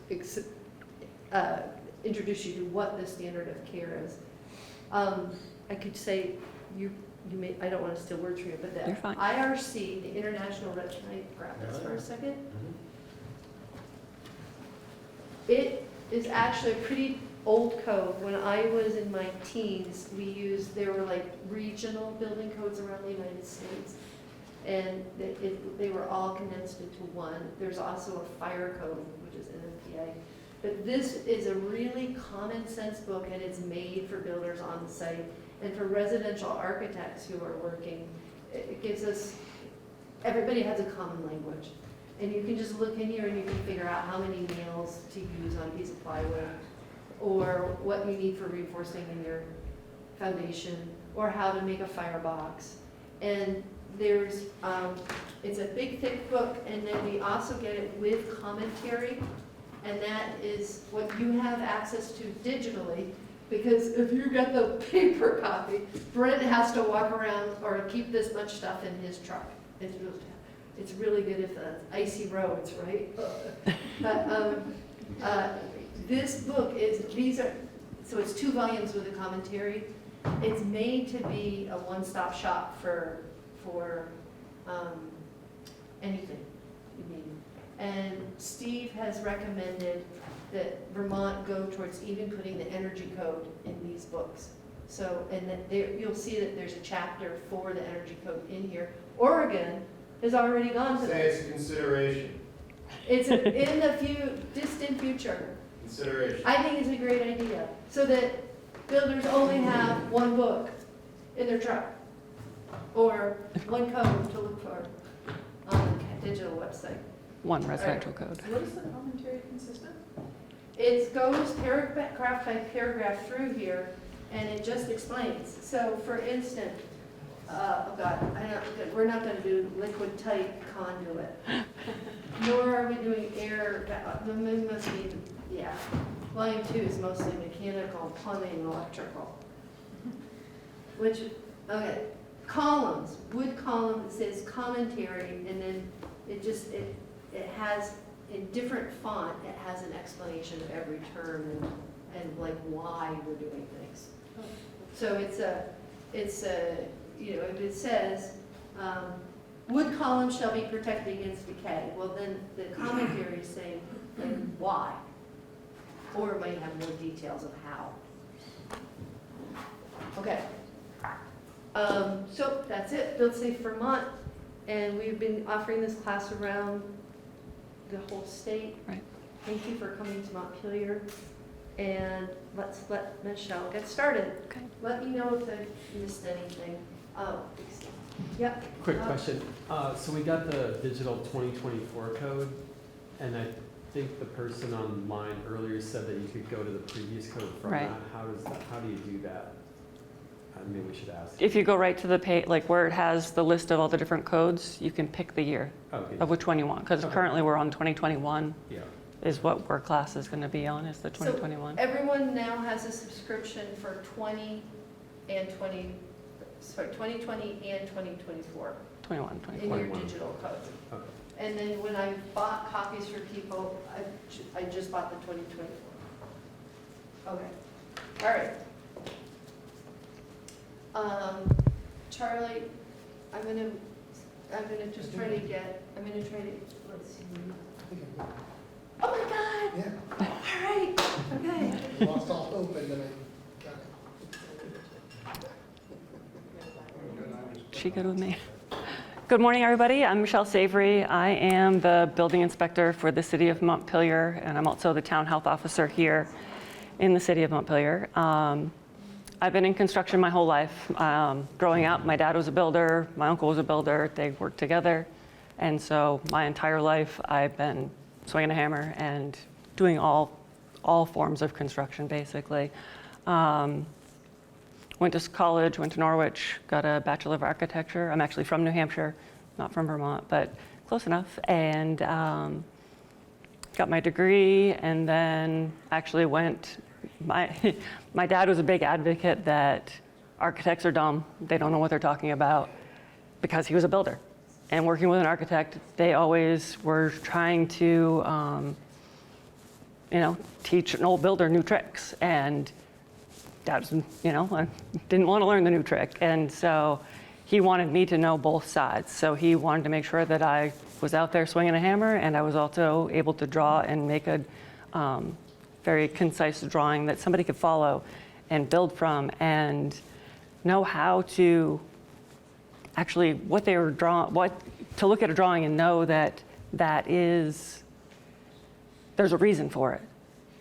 introduce you to what the standard of care is. I could say, you may, I don't want to steal words from you, but the You're fine. IRC, the International, can I grab this for a second? It is actually a pretty old code. When I was in my teens, there were like regional building codes around the United States. And they were all condensed into one. There's also a fire code, which is NFPA. But this is a really common sense book, and it's made for builders on site and for residential architects who are working. It gives us, everybody has a common language. And you can just look in here and you can figure out how many nails to use on a piece of plywood, or what you need for reinforcing in your foundation, or how to make a firebox. And there's, it's a big thick book, and then we also get it with commentary, and that is what you have access to digitally, because if you get the paper copy, Brent has to walk around or keep this much stuff in his truck. It's really good if it's icy roads, right? But this book is, so it's 2 volumes with a commentary. It's made to be a one-stop shop for anything you need. And Steve has recommended that Vermont go towards even putting the energy code in these books. So, and that you'll see that there's a chapter for the energy code in here. Oregon has already gone to Say this. it's a consideration. It's in the distant future. Consideration. I think it's a great idea, so that builders only have one book in their truck, or one code to look for on the digital website. One residential code. What is the commentary consist of? It goes paragraph by paragraph through here, and it just explains. So, for instance, oh God, we're not going to do liquid tight conduit. Nor are we doing air, the must be, yeah. Volume 2 is mostly mechanical, plumbing, electrical. Which, okay, columns, wood column, it says commentary, and then it just, it has, in different font, it has an explanation of every term and like why we're doing things. So it's a, you know, if it says, wood columns shall be protected against decay, well then the commentary is saying, like, why? Or it might have more details of how. Okay. So that's it, Build Safe Vermont, and we've been offering this class around the whole state. Right. Thank you for coming to Montpelier, and let's let Michelle get started. Okay. Let me know if I missed anything. Oh, yep. Quick question. So we got the digital 2024 code, and I think the person online earlier said that you could go to the previous code from Right. that. How do you do that? Maybe we should ask. If you go right to the page, like where it has the list of all the different codes, you can pick the year Okay. of which one you want. Because Okay. currently we're on 2021 Yeah. is what our class is going to be on, is the 2021. So everyone now has a subscription for 2020 and 2024 21, in your 21. digital codes. Okay. And then when I bought copies for people, I just bought the 2024. Okay, all right. Charlie, I'm gonna just try to let's see. Oh my God! Yeah, All right, okay. I lost all hope and then I got it. She good with me? Good morning, everybody. I'm Michelle Savory. I am the building inspector for the city of Montpelier, and I'm also the town health officer here in the city of Montpelier. I've been in construction my whole life. Growing up, my dad was a builder, my uncle was a builder, they worked together. And so my entire life, I've been swinging a hammer and doing all forms of construction, basically. Went to college, went to Norwich, got a Bachelor of Architecture. I'm actually from New Hampshire, not from Vermont, but close enough. And got my degree, and then actually went, my dad was a big advocate that architects are dumb. They don't know what they're talking about, because he was a builder. And working with an architect, they always were trying to, teach an old builder new tricks. And Dad, I didn't want to learn the new trick. And so he wanted me to know both sides. So he wanted to make sure that I was out there swinging a hammer, and I was also able to draw and make a very concise drawing that somebody could follow and build from, and know how to actually what they were drawing, to look at a drawing and know that there's a reason for it.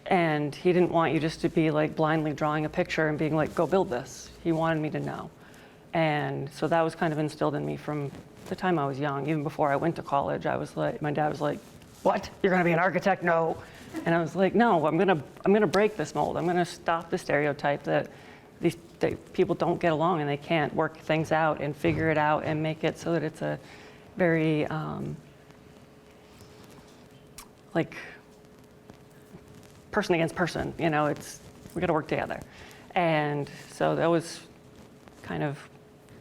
And he didn't want you just to be like blindly drawing a picture and being like, go build this. He wanted me to know. And so that was kind of instilled in me from the time I was young. Even before I went to college, I was like, my dad was like, what? You're gonna be an architect? No. And I was like, no, I'm gonna break this mold. I'm gonna stop the stereotype that people don't get along and they can't work things out and figure it out and make it so that it's a very, like, person against person, we gotta work together. And so that was kind of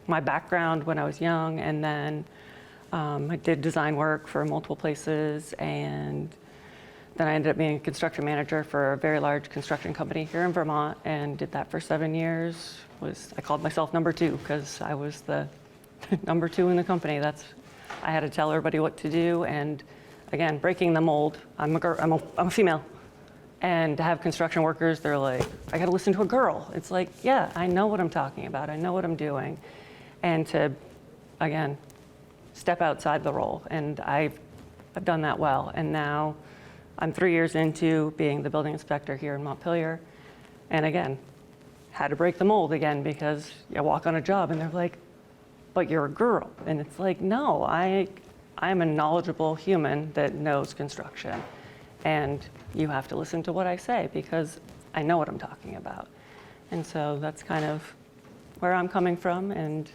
my background when I was young. And then I did design work for multiple places, and then I ended up being a construction manager for a very large construction company here in Vermont, and did that for 7 years. I called myself number 2 because I was the number 2 in the company. I had to tell everybody what to do, and again, breaking the mold. I'm a female. And to have construction workers, they're like, I got to listen to a girl. It's like, yeah, I know what I'm talking about. I know what I'm doing. And to, again, step outside the role. And I've done that well. And now I'm 3 years into being the building inspector here in Montpelier. And again, had to break the mold again, because I walk on a job and they're like, but you're a girl. And it's like, no, I'm a knowledgeable human that knows construction. And you have to listen to what I say, because I know what I'm talking about. And so that's kind of where I'm coming from. And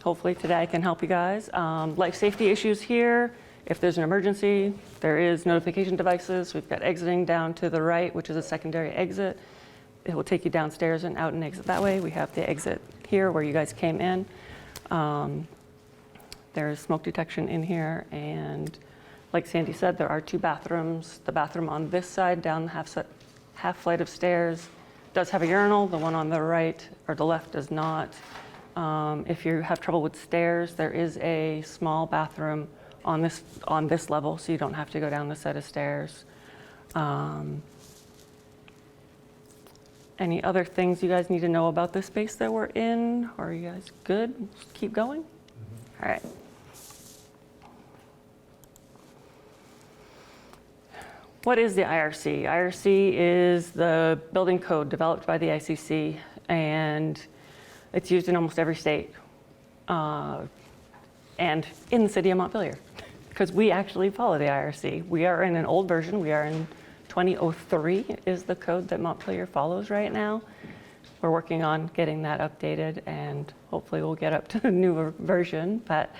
hopefully today I can help you guys. Life safety issues here. If there's an emergency, there is notification devices. We've got exiting down to the right, which is a secondary exit. It will take you downstairs and out and exit that way. We have the exit here where you guys came in. There's smoke detection in here, and like Sandy said, there are 2 bathrooms. The bathroom on this side down the half flight of stairs does have a urinal. The one on the right or the left does not. If you have trouble with stairs, there is a small bathroom on this level, so you don't have to go down the set of stairs. Any other things you guys need to know about the space that we're in? Are you guys good? Just keep going? All right. What is the IRC? IRC is the building code developed by the ICC, and it's used in almost every state and in the city of Montpelier, because we actually follow the IRC. We are in an old version. We are in 2003 is the code that Montpelier follows right now. We're working on getting that updated, and hopefully we'll get up to the newer version. But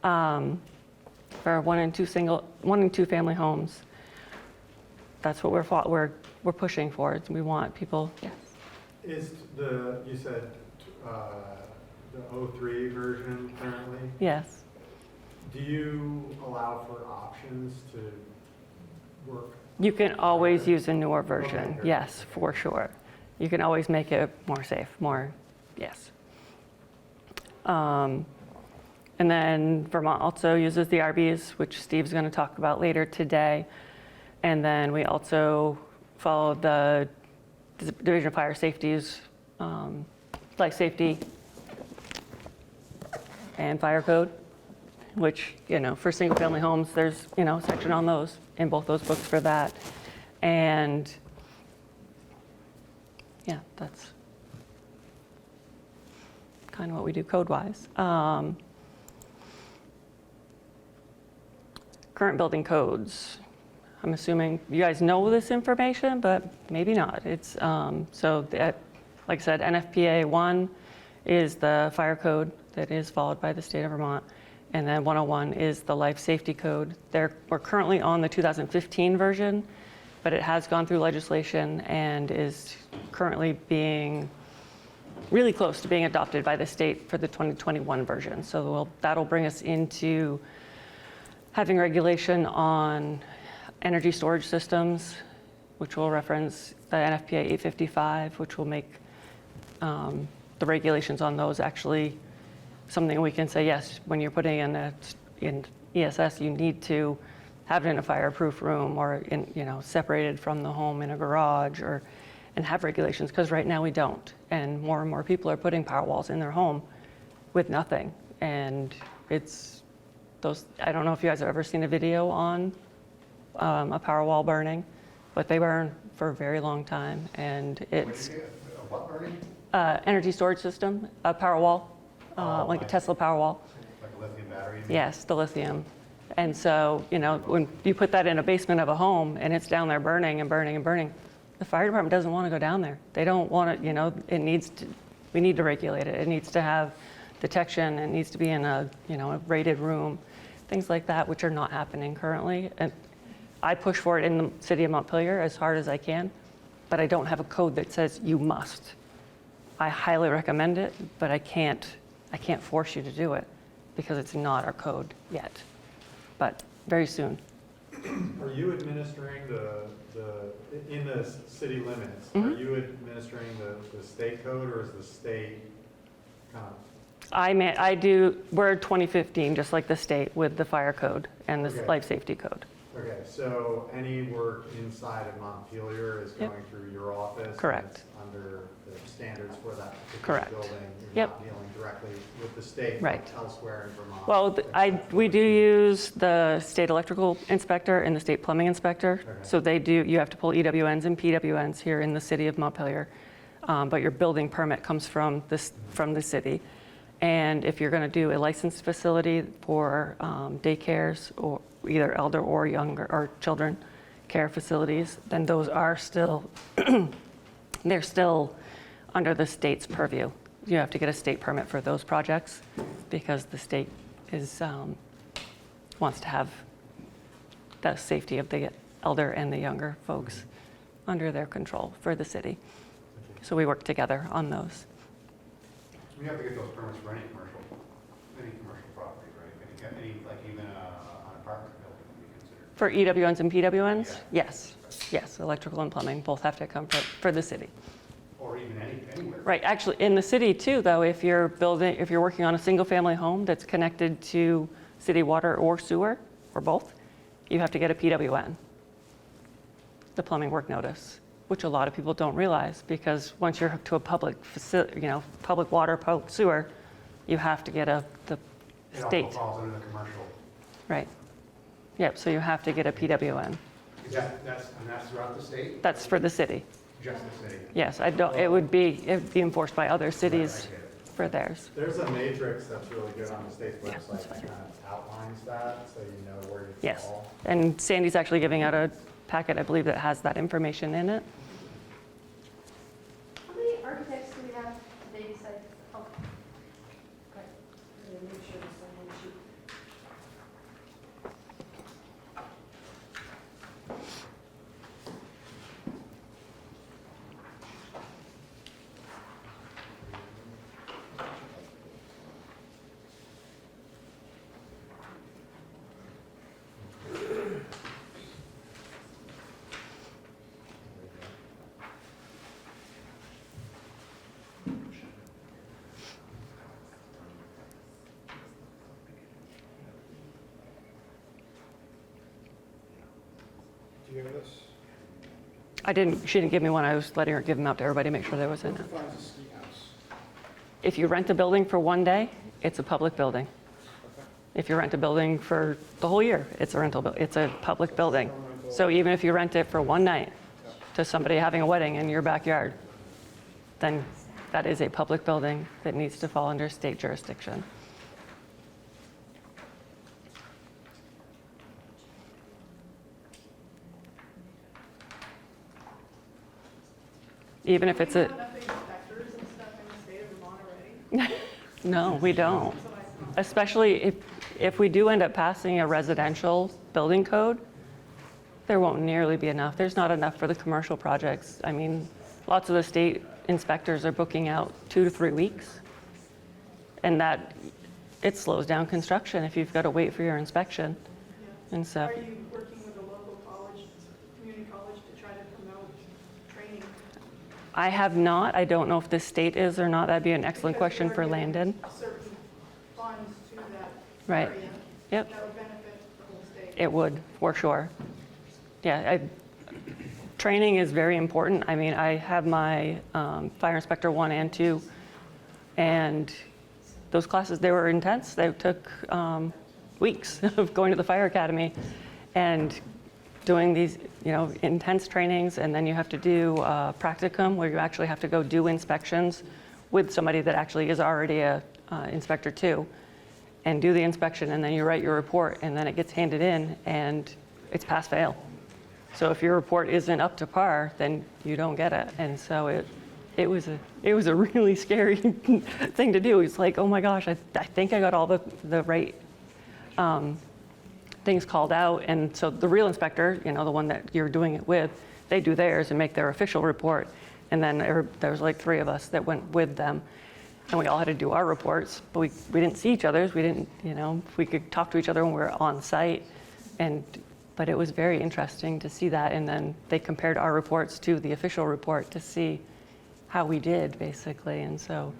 for 1 and 2 family homes, that's what we're pushing for. We want people. Yes. Is you said the 03 version currently? Yes. Do you allow for options to work? You can always use a newer version. Okay, yes, for sure. You can always make it more safe, yes. And then Vermont also uses the RBES, which Steve's going to talk about later today. And then we also follow the Division of Fire Safety's life safety and fire code, which, for single family homes, there's, a section on those in both those books for that. And yeah, that's kind of what we do code-wise. Current building codes. I'm assuming you guys know this information, but maybe not. It's like I said, NFPA 1 is the fire code that is followed by the state of Vermont, and then 101 is the life safety code. We're currently on the 2015 version, but it has gone through legislation and is currently being really close to being adopted by the state for the 2021 version. So that'll bring us into having regulation on energy storage systems, which will reference the NFPA 855, which will make the regulations on those actually something we can say, yes, when you're putting in ESS, you need to have it in a fireproof room or separated from the home in a garage, and have regulations, because right now we don't. And more people are putting power walls in their home with nothing. And it's those, I don't know if you guys have ever seen a video on a power wall burning, but they burn for a very long time. And it's What burning? Energy storage system, a power wall, like a Tesla power wall. Like a lithium battery? Yes, the lithium. And so, when you put that in a basement of a home and it's down there burning and burning and burning, the fire department doesn't want to go down there. They don't want it, we need to regulate it. It needs to have detection. It needs to be in a rated room, things like that, which are not happening currently. And I push for it in the city of Montpelier as hard as I can, but I don't have a code that says you must. I highly recommend it, but I can't force you to do it because it's not our code yet, but very soon. Are you administering in the city limits, Mm-hmm. are you administering the state code, or is the state kind of? We're 2015, just like the state, with the fire code and the Okay. life safety code. Okay, so any work inside of Montpelier is Yep. going through your office? Correct. And it's under the standards for that particular Correct. building? You're Yep. not dealing directly with the state, Right. but elsewhere in Vermont? Well, we do use the state electrical inspector and the state plumbing inspector. Okay. So you have to pull EWNs and PWNs here in the city of Montpelier. But your building permit comes from the city. And if you're going to do a licensed facility for daycares or either elder or younger or children care facilities, then those are still, they're still under the state's purview. you have to get a state permit for those projects because the state is, wants to have the safety of the elder and the younger folks under their control for the city. So we work together on those. We have to get those permits for any commercial property, right? Any like even an apartment building would be considered. For EWNs and PWNs? Yes. Yes, electrical and plumbing both have to come for the city. Or even anywhere. Right, actually, in the city too, though, if you're working on a single-family home that's connected to city water or sewer, or both, you have to get a PWN, the plumbing work notice, which a lot of people don't realize, because once you're hooked to a public facility, public water, public sewer, you have to get the state. It also falls under the commercial. Right. Yep, so you have to get a PWN. That's throughout the state? That's for the city. Just the city? Yes, it would be enforced by other cities for theirs. There's a matrix that's really good on the state's website that kind of outlines that, so you know where you Yes, fall. and Sandy's actually giving out a packet, I believe, that has that information in it. How many architects do we have today besides? Oh, okay. I'm gonna make sure this one sheet. Do you have this? She didn't give me one. I was letting her give them out to everybody, make sure there was in it. What defines a ski house? If you rent a building for one day, it's a public building. If you rent a building for the whole year, it's a public building. So even if you rent it for one night to somebody having a wedding in your backyard, then that is a public building that needs to fall under state jurisdiction. Even if it's Do we a, have enough inspectors and stuff in the state of Vermont already? no, we don't. That's what I thought. Especially if we do end up passing a residential building code, there won't nearly be enough. There's not enough for the commercial projects. I mean, lots of the state inspectors are booking out 2 to 3 weeks. And it slows down construction if you've got to wait for your inspection and stuff. Are you working with a local college, community college, to try to promote training? I have not. I don't know if the state is or not. That'd be an excellent Because question we're for giving Landon. Certain funds to that Right. area. Yep. That would benefit the whole state. It would, for sure. Yeah, training is very important. I mean, I have my fire inspector 1 and 2, and those classes, they were intense. They took weeks of going to the fire academy and doing these, intense trainings, and then you have to do practicum, where you actually have to go do inspections with somebody that actually is already a inspector 2, and do the inspection, and then you write your report, and then it gets handed in, and it's pass-fail. So if your report isn't up to par, then you don't get it. And so it was a really scary thing to do. It's like, oh my gosh, I think I got all the right things called out. And so the real inspector, the one that you're doing it with, they do theirs and make their official report. And then there was like 3 of us that went with them. And we all had to do our reports, but we didn't see each other's. We didn't, we could talk to each other when we were on site. But it was very interesting to see that. And then they compared our reports to the official report to see how we did, basically. And so,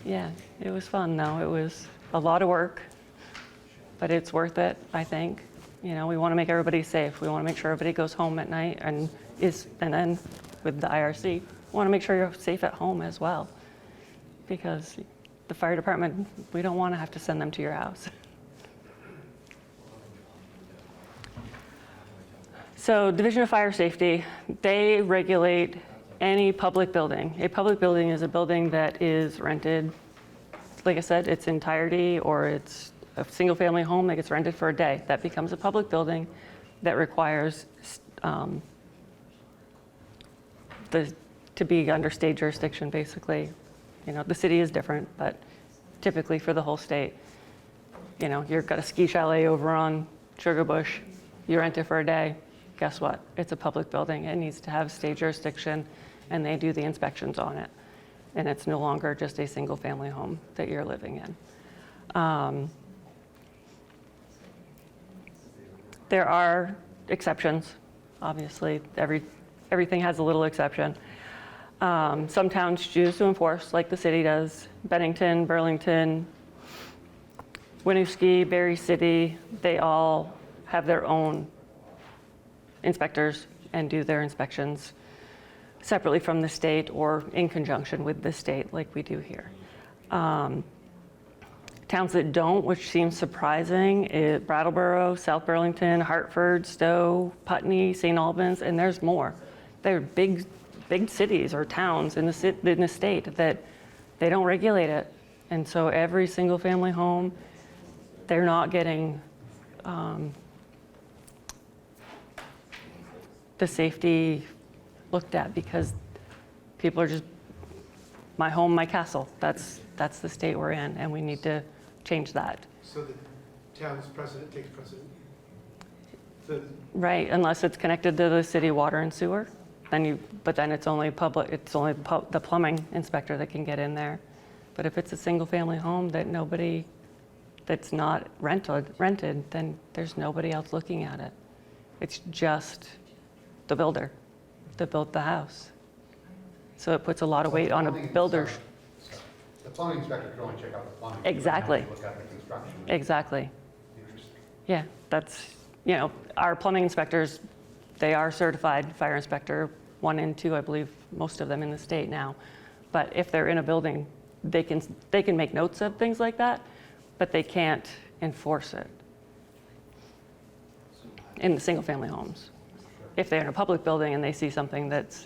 yeah, it was fun, though. It was a lot of work, but it's worth it, I think. We want to make everybody safe. We want to make sure everybody goes home at night and then with the IRC, we want to make sure you're safe at home as well. Because the fire department, we don't want to have to send them to your house. So Division of Fire Safety, they regulate any public building. A public building is a building that is rented, like I said, its entirety, or it's a single family home that gets rented for a day. That becomes a public building that requires to be under state jurisdiction, basically, The city is different, but typically for the whole state, you've got a ski chalet over on Sugar Bush, you rent it for a day, guess what? It's a public building, it needs to have state jurisdiction, and they do the inspections on it. And it's no longer just a single-family home that you're living in. There are exceptions, obviously. Everything has a little exception. Some towns choose to enforce, like the city does. Bennington, Burlington, Winooski, Berry City, they all have their own inspectors and do their inspections separately from the state or in conjunction with the state like we do here. Towns that don't, which seems surprising, is Brattleboro, South Burlington, Hartford, Stowe, Putney, St. Albans, and there's more. They're big cities or towns in the state that they don't regulate it. And so every single family home, they're not getting the safety looked at because people are just, my home, my castle. That's the state we're in, and we need to change that. So the town's precedent takes precedent? Right, unless it's connected to the city water and sewer, but then it's only the plumbing inspector that can get in there. But if it's a single family home that's not rented, then there's nobody else looking at it. It's just the builder that built the house. So it puts a lot of weight on a builder. The plumbing inspector can only check out the plumbing. Exactly. Look at the construction. Exactly. Yeah, that's, our plumbing inspectors, they are certified fire inspector 1 and 2, I believe, most of them in the state now. But if they're in a building, they can make notes of things like that, but they can't enforce it in the single family homes. If they're in a public building and they see something that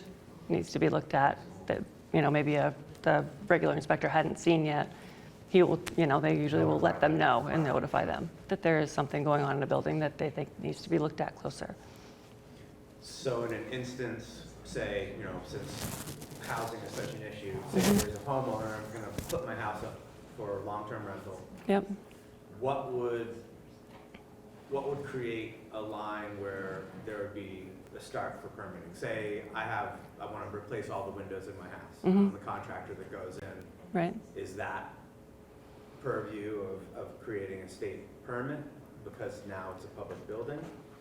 needs to be looked at, that maybe the regular inspector hadn't seen yet, he will, they usually will let them know and notify them that there is something going on in a building that they think needs to be looked at closer. So in an instance, say, since housing is such an issue, say there's a homeowner, I'm gonna put my house up for long-term rental. Yep. What would create a line where there would be a start for permitting? Say I want to replace all the windows in my house. I'm the contractor that goes in. Right. Is that purview of creating a state permit because now it's a public building?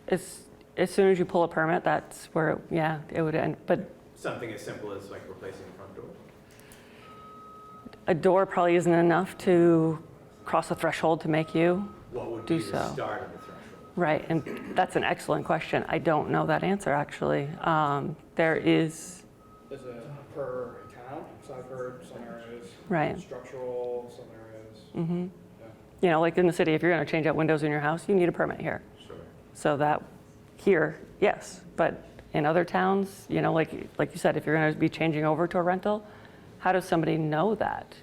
As soon as you pull a permit, that's where, it would end. But Something as simple as like replacing the front door? a door probably isn't enough to cross a threshold to make you What would do be the so. start of the threshold? Right, and that's an excellent question. I don't know that answer, actually. There is... Is it per town? So I've heard some areas. Right. Structural, some areas. Mm-hmm. Yeah. Like in the city, if you're going to change out windows in your house, you need a permit here. Sure. So that here, yes, but in other towns, like you said, if you're going to be changing over to a rental, how does somebody know that?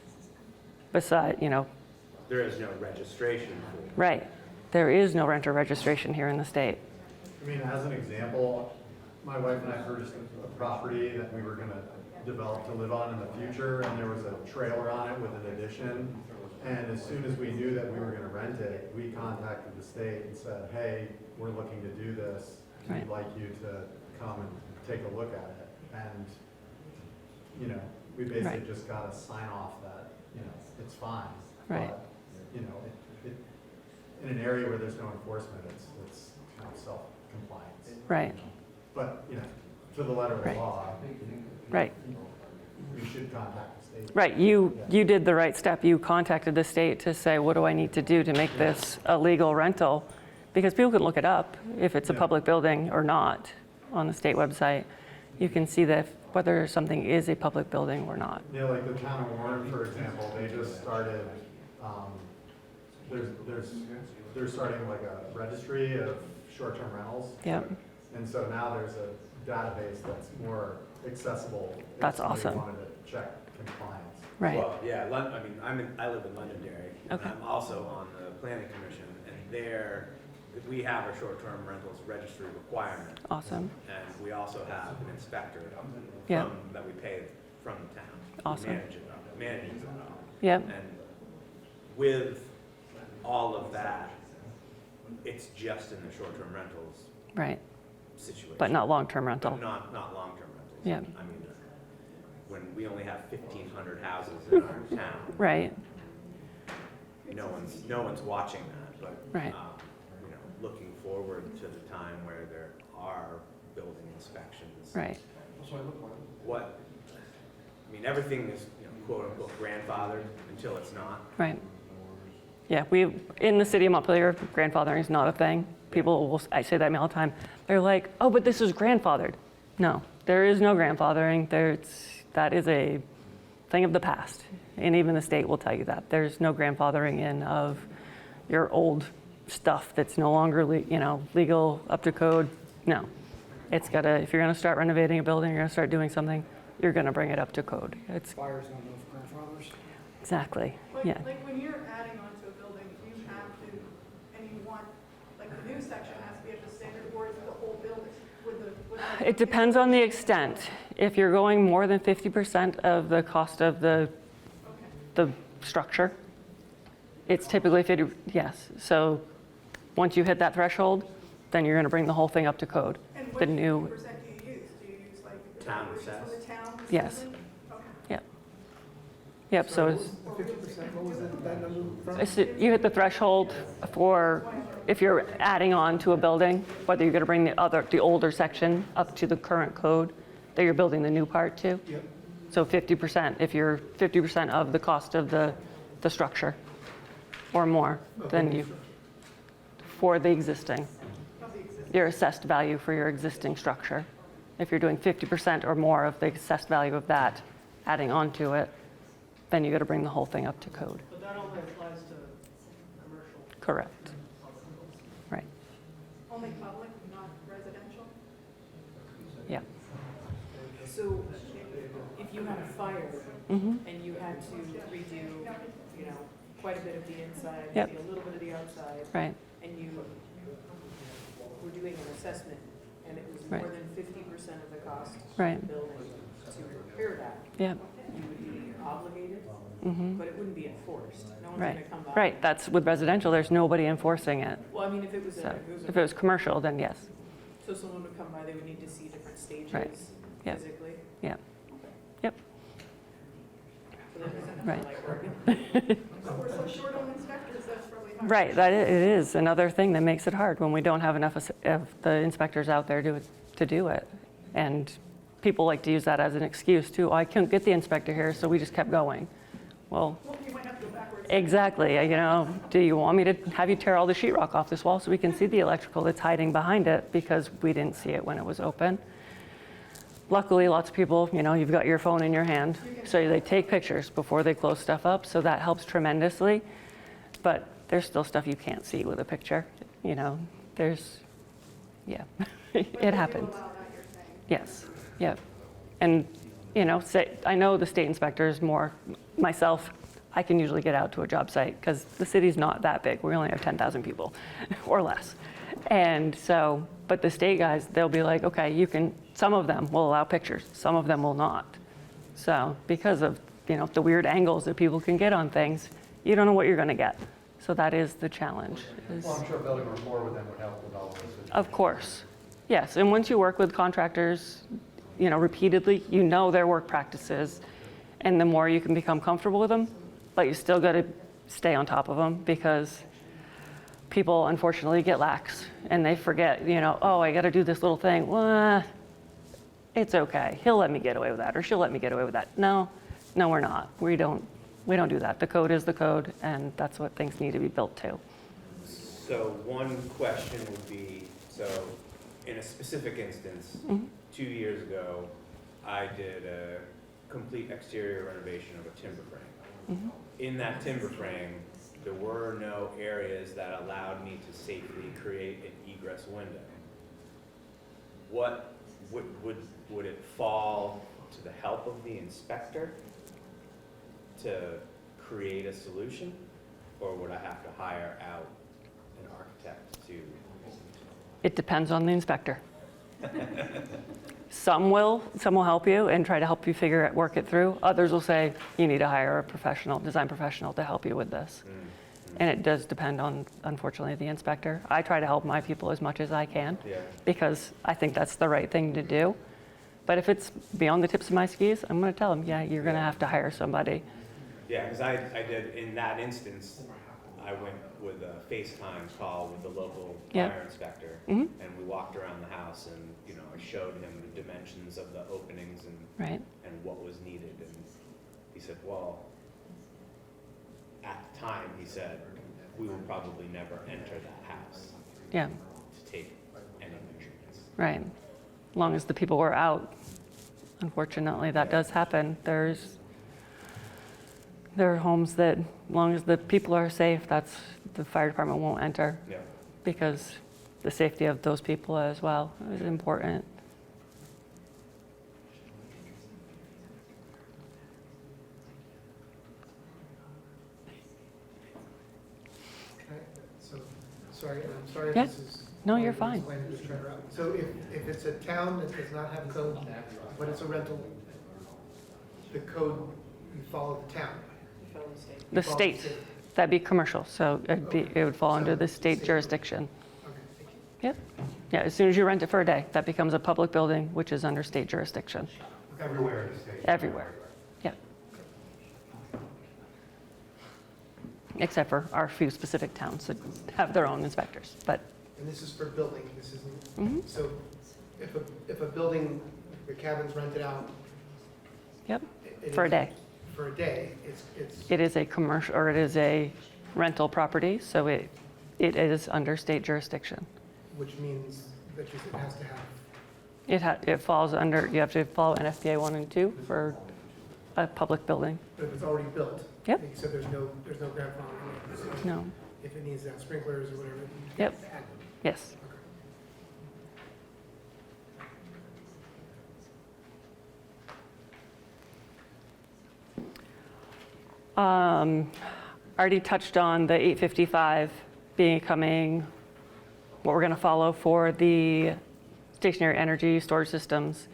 Besides, There is no registration. right. There is no renter registration here in the state. I mean, as an example, my wife and I purchased a property that we were gonna develop to live on in the future, and there was a trailer on it with an addition. And as soon as we knew that we were gonna rent it, we contacted the state and said, hey, we're looking to do this. We'd like you to come and take a look at it. And, we basically just got a sign off that, it's fine. Right. But, in an area where there's no enforcement, it's kind of self-compliance. Right. But, to the letter of the law, Right. you should contact the state. Right, you did the right step. You contacted the state to say, what do I need to do to make this a legal rental? Because people can look it up if it's a public building or not on the state website. You can see that whether something is a public building or not. Like the town of Warren, for example, they just started, they're starting like a registry of short-term rentals. Yep. And so now there's a database that's more accessible. That's if somebody awesome. wanted to check compliance. Right. Well, yeah, I live in Londonderry. Okay. And I'm also on the planning commission, and there, we have a short-term rentals registry requirement. Awesome. And we also have an inspector Yeah. that we pay from the town. Awesome. Manages it all. Yep. And with all of that, it's just in the short-term rentals Right. situation. But not long-term rental. But not long-term rentals. Yeah. I mean, when we only have 1,500 houses in our town, Right. no one's watching that, but, Right. you know, looking forward to the time where there are building inspections. Right. What, I mean, everything is, you know, quote unquote grandfathered until it's not. Right. Yeah, in the city of Montpelier, grandfathering is not a thing. People will, I say that to me all the time. They're like, oh, but this is grandfathered. No, there is no grandfathering. That is a thing of the past. And even the state will tell you that. There's no grandfathering in of your old stuff that's no longer legal, up to code. No. It's got to, if you're going to start renovating a building, you're going to start doing something, you're going to bring it up to code. It's Fires don't know if grandfathers. exactly, yeah. Like when you're adding onto a building, you have to, and you want, like the new section has to be at the standard, or is it the whole building? It depends on the extent. If you're going more than 50% of the cost of the structure, it's typically 50, yes. So once you hit that threshold, then you're going to bring the whole thing up to code. And The what new, 50% do you use? Do you use like the Town valuations from assessed? the town? Yes. assessment? Okay. yep. Yep, so it's, 50%, what was that number from? you hit the threshold for if you're adding on to a building, whether you're going to bring the older section up to the current code that you're building the new part to. Yep. So 50%, if you're 50% of the cost of the structure or more, then you, for the existing, your assessed value for your existing structure. If you're doing 50% or more of the assessed value of that, adding on to it, then you got to bring the whole thing up to code. But that only applies to commercial. Correct. Right. Only public, not residential? Yeah. So if you had a fire Mm-hmm. and you had to redo, you know, quite a bit of the inside, Yep. maybe a little bit of the outside, Right. and you were doing an assessment and it was Right. more than 50% of the cost Right. of the building to repair that, Yeah. you would be obligated, Mm-hmm. but it wouldn't be enforced. No one's Right. going to come by. Right. That's with residential. There's nobody enforcing it. Well, I mean, if it was So a if it was commercial, then yes. so someone would come by, they would need to see different stages Right. Yep. physically. Yeah. Yep. So that doesn't Right. like working. So we're so short on inspectors, that's really hard. Right. It is another thing that makes it hard when we don't have enough of the inspectors out there to do it. And people like to use that as an excuse too. Oh, I couldn't get the inspector here, so we just kept going. Well, You might have to go backwards. exactly. Do you want me to have you tear all the sheetrock off this wall so we can see the electrical that's hiding behind it because we didn't see it when it was open? Luckily, lots of people, you've got your phone in your hand, so they take pictures before they close stuff up, so that helps tremendously. But there's still stuff you can't see with a picture. It happens. Yes, yep. And, I know the state inspectors more. Myself, I can usually get out to a job site because the city's not that big. We only have 10,000 people or less. And so, but the state guys, they'll be like, okay, some of them will allow pictures, some of them will not. So because of, the weird angles that people can get on things, you don't know what you're going to get. So that is the challenge. Well, I'm sure building rapport with them would help with all of this. Of course. Yes, and once you work with contractors, repeatedly, their work practices, and the more you can become comfortable with them, but you still got to stay on top of them because people unfortunately get lax and they forget, oh, I got to do this little thing. Well, it's okay. He'll let me get away with that, or she'll let me get away with that. No, we're not. We don't do that. The code is the code, and that's what things need to be built to. So one question would be, so in a specific instance, 2 years ago, I did a complete exterior renovation of a timber frame. In that timber frame, there were no areas that allowed me to safely create an egress window. What would it fall to the help of the inspector to create a solution, or would I have to hire out an architect to? It depends on the inspector. some will help you and try to help you work it through. Others will say, you need to hire a professional, design professional to help you with this. And it does depend on, unfortunately, the inspector. I try to help my people as much as I can because I think that's the right thing to do. But if it's beyond the tips of my skis, I'm going to tell them, yeah, you're going to have to hire somebody. Yeah, because I did, in that instance, I went with a FaceTime call with the local fire inspector, and we walked around the house, and I showed him the dimensions of the openings and what was needed, and he said, well, at the time, he said, we will probably never enter that house to take any measurements. Right. As long as the people were out. Unfortunately, that does happen. There are homes that, as long as the people are safe, the fire department won't enter because the safety of those people as well is important. I'm sorry Yeah. if this is. No, you're fine. So if it's a town that does not have code, but it's a rental, the code, you follow the town. The state, that'd be commercial, so it would fall under the state jurisdiction. Yep. Yeah, as soon as you rent it for a day, that becomes a public building, which is under state jurisdiction. Everywhere in the state. Everywhere. Yep. Except for our few specific towns that have their own inspectors, but. And this is for building, this isn't, so if a building, the cabin's rented out. Yep, for a day. For a day, It is a commercial, or it is a rental property, so it is under state jurisdiction. which means that it has to have. It falls under, you have to follow NFPA 1 and 2 for a public building. But if it's already built. Yep. So there's no grandfathering. So No. if it needs to have sprinklers or whatever. Yep. Yes. Already touched on the 855 becoming what we're going to follow for the stationary energy storage systems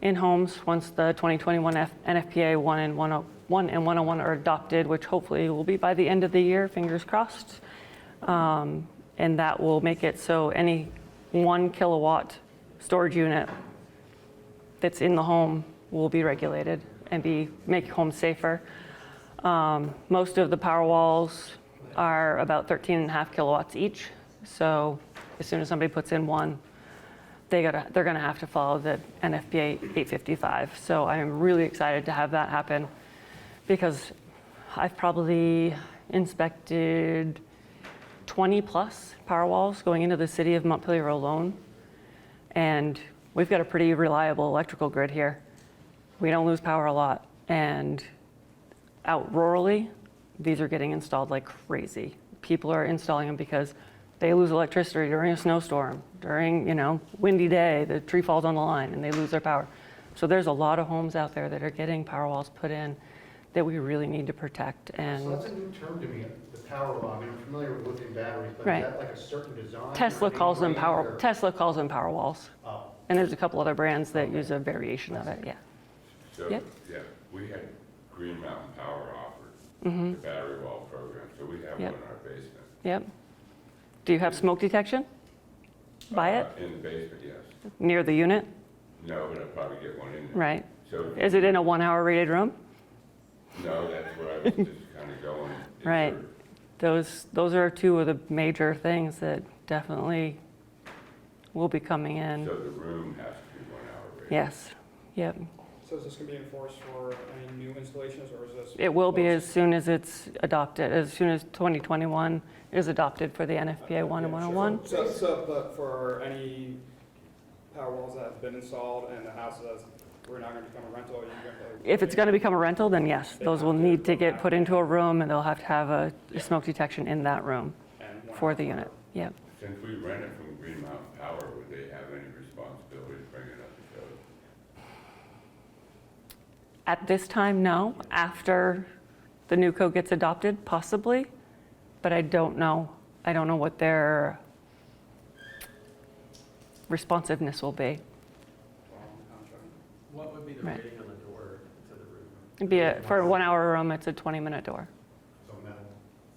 in homes once the 2021 NFPA 1 and 101 are adopted, which hopefully will be by the end of the year, fingers crossed. And that will make it so any 1 kilowatt storage unit that's in the home will be regulated and make homes safer. Most of the power walls are about 13.5 kilowatts each. So as soon as somebody puts in one, they're going to have to follow the NFPA 855. So I am really excited to have that happen because I've probably inspected 20 plus power walls going into the city of Montpelier alone. And we've got a pretty reliable electrical grid here. We don't lose power a lot. And out rurally, these are getting installed like crazy. People are installing them because they lose electricity during a snowstorm, during, windy day, the tree falls on the line and they lose their power. So there's a lot of homes out there that are getting power walls put in that we really need to protect. And so that's a new term to me, the power wall. I mean, I'm familiar with lithium batteries, but right. Is that like a certain design? Tesla calls them power walls. Oh. And there's a couple other brands that use a variation of it, yeah. So, Yep. yeah, we had Green Mountain Power offered the battery wall program, so we have one in our basement. Yep. Do you have smoke detection? By it? In the basement, yes. Near the unit? No, but I'll probably get one in there. Right. So Is it in a 1 hour rated room? No, that's where I was just kind of going. Right. Those are two of the major things that definitely will be coming in. So the room has to be 1 hour rated. Yes. Yep. So is this going to be enforced for any new installations, or is this? It will be as soon as it's adopted, as soon as 2021 is adopted for the NFPA 1 and 101. So, but for any power walls that have been installed and the house that's, we're not going to become a rental, are you going to? If it's going to become a rental, then yes, those will need to get put into a room and they'll have to have a smoke detection in that room for the unit. Yep. Since we rent it from Green Mountain Power, would they have any responsibility to bring it up to code? At this time, no. After the new code gets adopted, possibly, but I don't know. I don't know what their responsiveness will be. What would be the Right. rating on the door to the room? It'd be for a 1 hour room, it's a 20-minute door. So metal.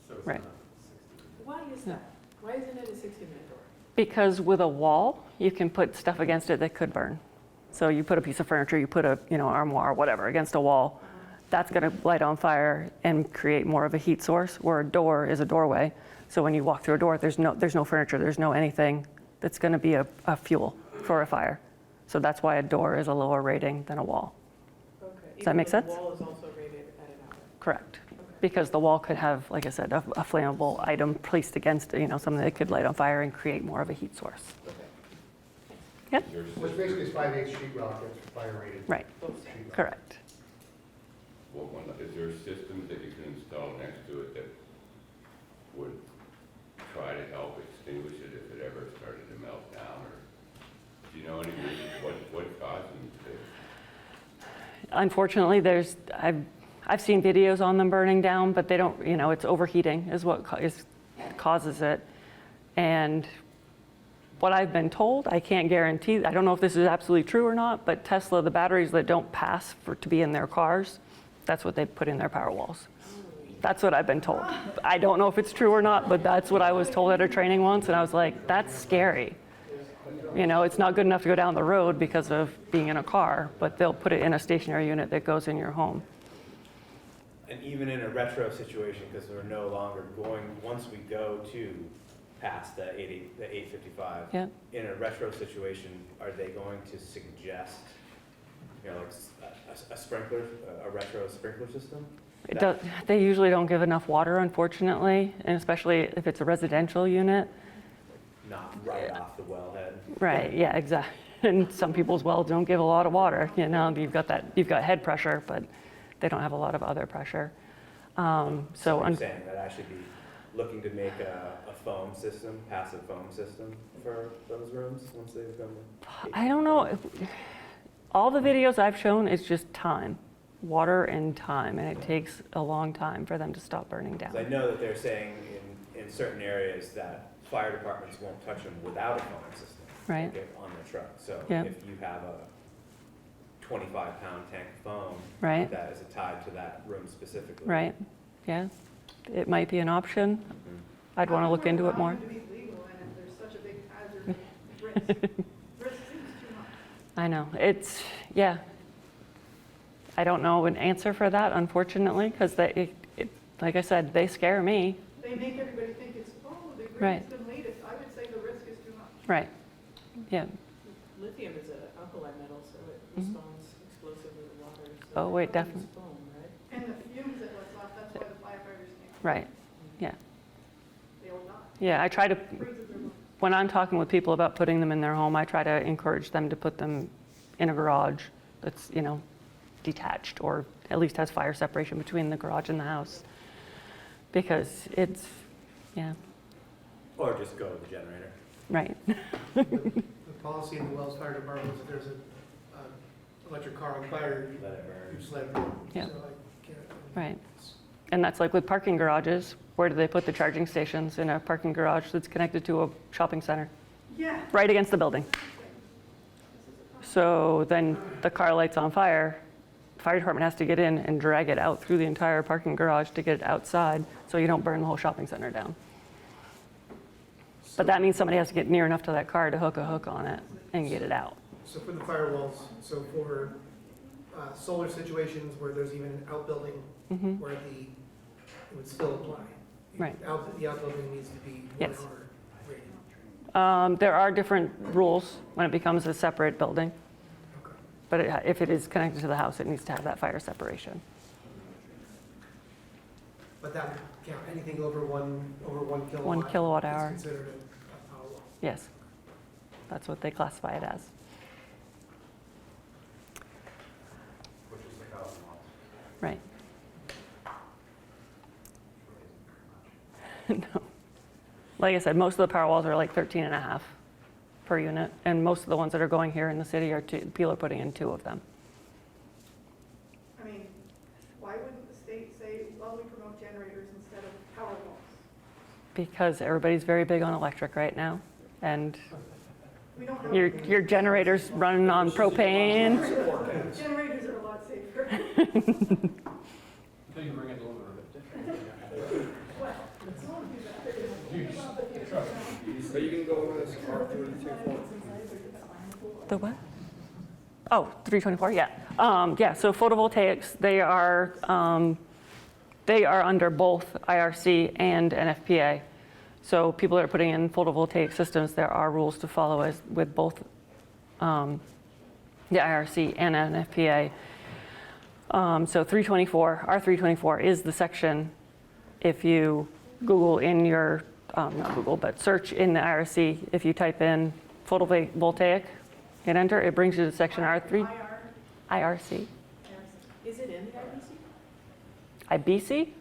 So it's Right. not 60. Why is Yeah. that? Why isn't it a 60-minute door? Because with a wall, you can put stuff against it that could burn. So you put a piece of furniture, you put a armoire, whatever, against a wall, that's going to light on fire and create more of a heat source. Where a door is a doorway, so when you walk through a door, there's no furniture, there's no anything that's going to be a fuel for a fire. So that's why a door is a lower rating than a wall. Okay. Does that make sense? The wall is also rated at an hour. Correct. Because the wall could have, like I said, a flammable item placed against it, something that could light on fire and create more of a heat source. Yep. Which basically is 5/8 sheetrock, that's fire rated. Right. Sheetrock. Correct. Well, is there systems that you can install next to it that would try to help extinguish it if it ever started to melt down? Or do you know any reason what caused them to? Unfortunately, I've seen videos on them burning down, but they don't, it's overheating is what causes it. And what I've been told, I can't guarantee, I don't know if this is absolutely true or not, but Tesla, the batteries that don't pass to be in their cars, that's what they put in their power walls. That's what I've been told. I don't know if it's true or not, but that's what I was told at a training once, and I was like, that's scary. It's not good enough to go down the road because of being in a car, but they'll put it in a stationary unit that goes in your home. And even in a retro situation, because we're no longer going, once we go to past the 855, Yeah. in a retro situation, are they going to suggest, like a sprinkler, a retro sprinkler system? They usually don't give enough water, unfortunately, and especially if it's a residential unit. Not right off the wellhead. Right, yeah, exactly. And some people's wells don't give a lot of water, you've got head pressure, but they don't have a lot of other pressure. So you're saying that I should be looking to make a foam system, passive foam system for those rooms once they become? I don't know. All the videos I've shown is just time, water and time, and it takes a long time for them to stop burning down. 'Cause I know that they're saying in certain areas that fire departments won't touch them without a foam system. Right. On their truck. So Yeah. if you have a 25-pound tank of foam. Right. That is tied to that room specifically. Right, yeah. It might be an option. I'd want to look into it more. To be legal, and if there's such a big hazard, risk seems too much. I know, yeah. I don't know an answer for that, unfortunately, because like I said, they scare me. They make everybody think it's, the Right. green's the latest. I would say the risk is too much. Right, yeah. Lithium is an alkali metal, so it responds explosively to water. So Oh, wait, they probably definitely. use foam, right? And the fumes that lets off, that's why the firefighters can't. Right, yeah. They will not. Yeah, I try to, Freezes their lungs. when I'm talking with people about putting them in their home, I try to encourage them to put them in a garage that's, detached, or at least has fire separation between the garage and the house. Because yeah, Or just go with the generator. right. The policy in the Wells Fire Department is if there's an electric car on fire, you Let it burn. just let it burn. Yeah. So I can't. Right. And that's like with parking garages. Where do they put the charging stations? In a parking garage that's connected to a shopping center, Yeah. right against the building. So then the car lights on fire, the fire department has to get in and drag it out through the entire parking garage to get it outside so you don't burn the whole shopping center down. But that means somebody has to get near enough to that car to hook a hook on it and get it out. So for the firewalls, so for solar situations where there's even an outbuilding where it would still apply. Right. The outbuilding needs to be 1 Yes. hour rated. There are different rules when it becomes a separate building. Okay. But if it is connected to the house, it needs to have that fire separation. But that would count, anything over 1 kilowatt. 1 kilowatt hour. Is considered a power wall. Yes. That's what they classify it as. Which is 1,000 watts. Right. No. Like I said, most of the power walls are like 13.5 per unit, and most of the ones that are going here in the city people are putting in 2 of them. I mean, why wouldn't the state say, well, we promote generators instead of power walls? Because everybody's very big on electric right now, and We don't have. Your generator's running on propane. Generators are a lot safer. You can bring it a little bit. Well, it's not too bad. So you can go over this R32. The what? Oh, 324, yeah. Yeah, so photovoltaics, they are under both IRC and NFPA. So people that are putting in photovoltaic systems, there are rules to follow as with both the IRC and NFPA. So 324, R324 is the section, if you Google in your, not Google, but search in the IRC, if you type in photovoltaic and enter, it brings you to section R3. IRC. Is it in the IBC? IBC?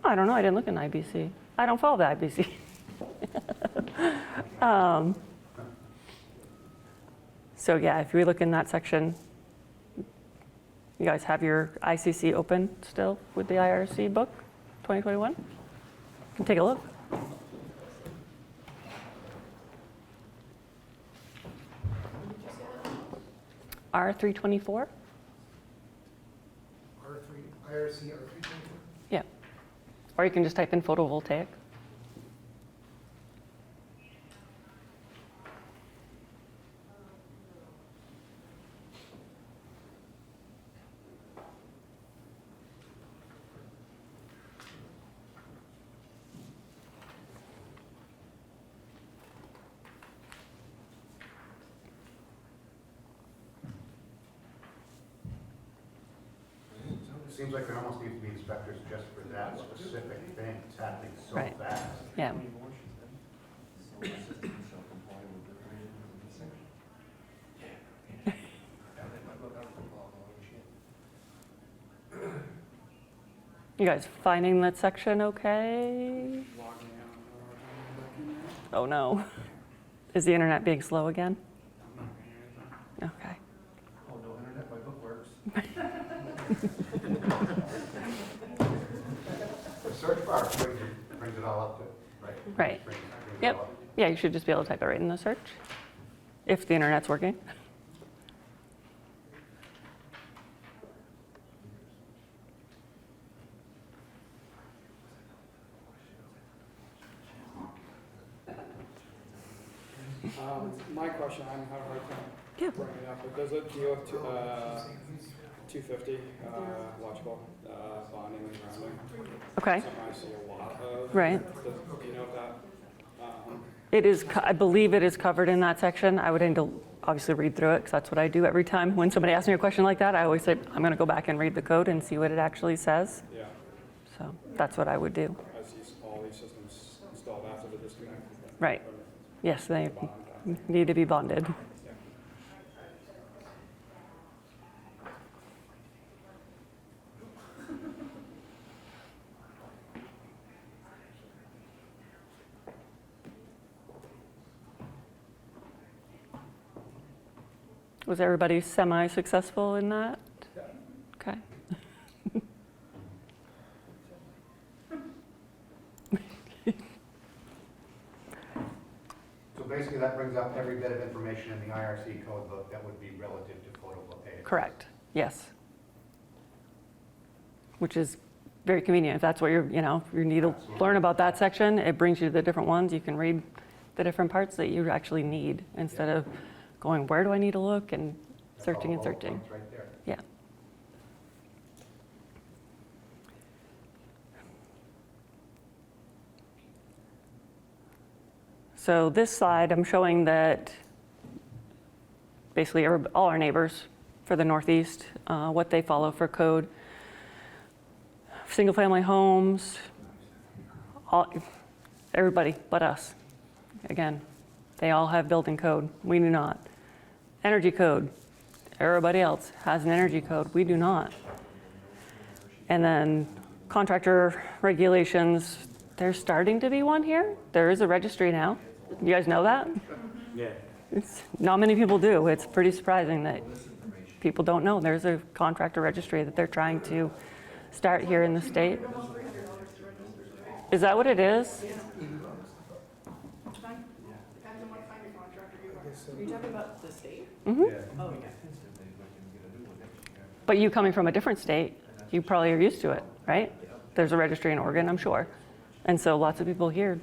I don't know, I didn't look in IBC. I don't follow the IBC. So yeah, if we look in that section, you guys have your ICC open still with the IRC book, 2021? You can take a look. R324? IRC R324? Yeah. Or you can just type in photovoltaic. It seems like there almost needs to be inspectors just for that specific thing. It's happening so Right. fast. Yeah. You guys finding that section okay? Oh no. Is the internet being slow again? Okay. Oh, no internet, my book works. The search bar brings it all up to, right? Right. Brings it Yep. all up. Yeah, you should just be able to type it right in the search, if the internet's working. My question, I'm having a hard time Yeah. bringing it up, but does it deal with 250 electrical bonding and grounding? Okay. Something I see a lot of. Right. Do you know if that? It is, I believe it is covered in that section. I would need to obviously read through it, because that's what I do every time. When somebody asks me a question like that, I always say, I'm going to go back and read the code and see what it actually says. Yeah. So that's what I would do. I see all these systems installed after the disconnect. Right. Yes, they need to be bonded. Was everybody semi-successful in that? Okay. So basically that brings up every bit of information in the IRC code book that would be relative to photovoltaics. Correct. Yes. Which is very convenient. If that's what you're, if you need to learn about that section, it brings you to the different ones. You can read the different parts that you actually need instead of going, where do I need to look, and searching and searching. Right there. Yeah. So this slide, I'm showing that basically all our neighbors for the Northeast, what they follow for code. Single-family homes, everybody but us. Again, they all have building code. We do not. Energy code. Everybody else has an energy code. We do not. And then contractor regulations, there's starting to be one here. There is a registry now. You guys know that? Yeah. Not many people do. It's pretty surprising that people don't know. There's a contractor registry that they're trying to start here in the state. Is that what it is? contractor you I are. guess so. Are you talking about the state? Mhm. Yeah. Oh, yeah. But you coming from a different state, you probably are used to it, right? There's a registry in Oregon, I'm sure. And so lots of people here,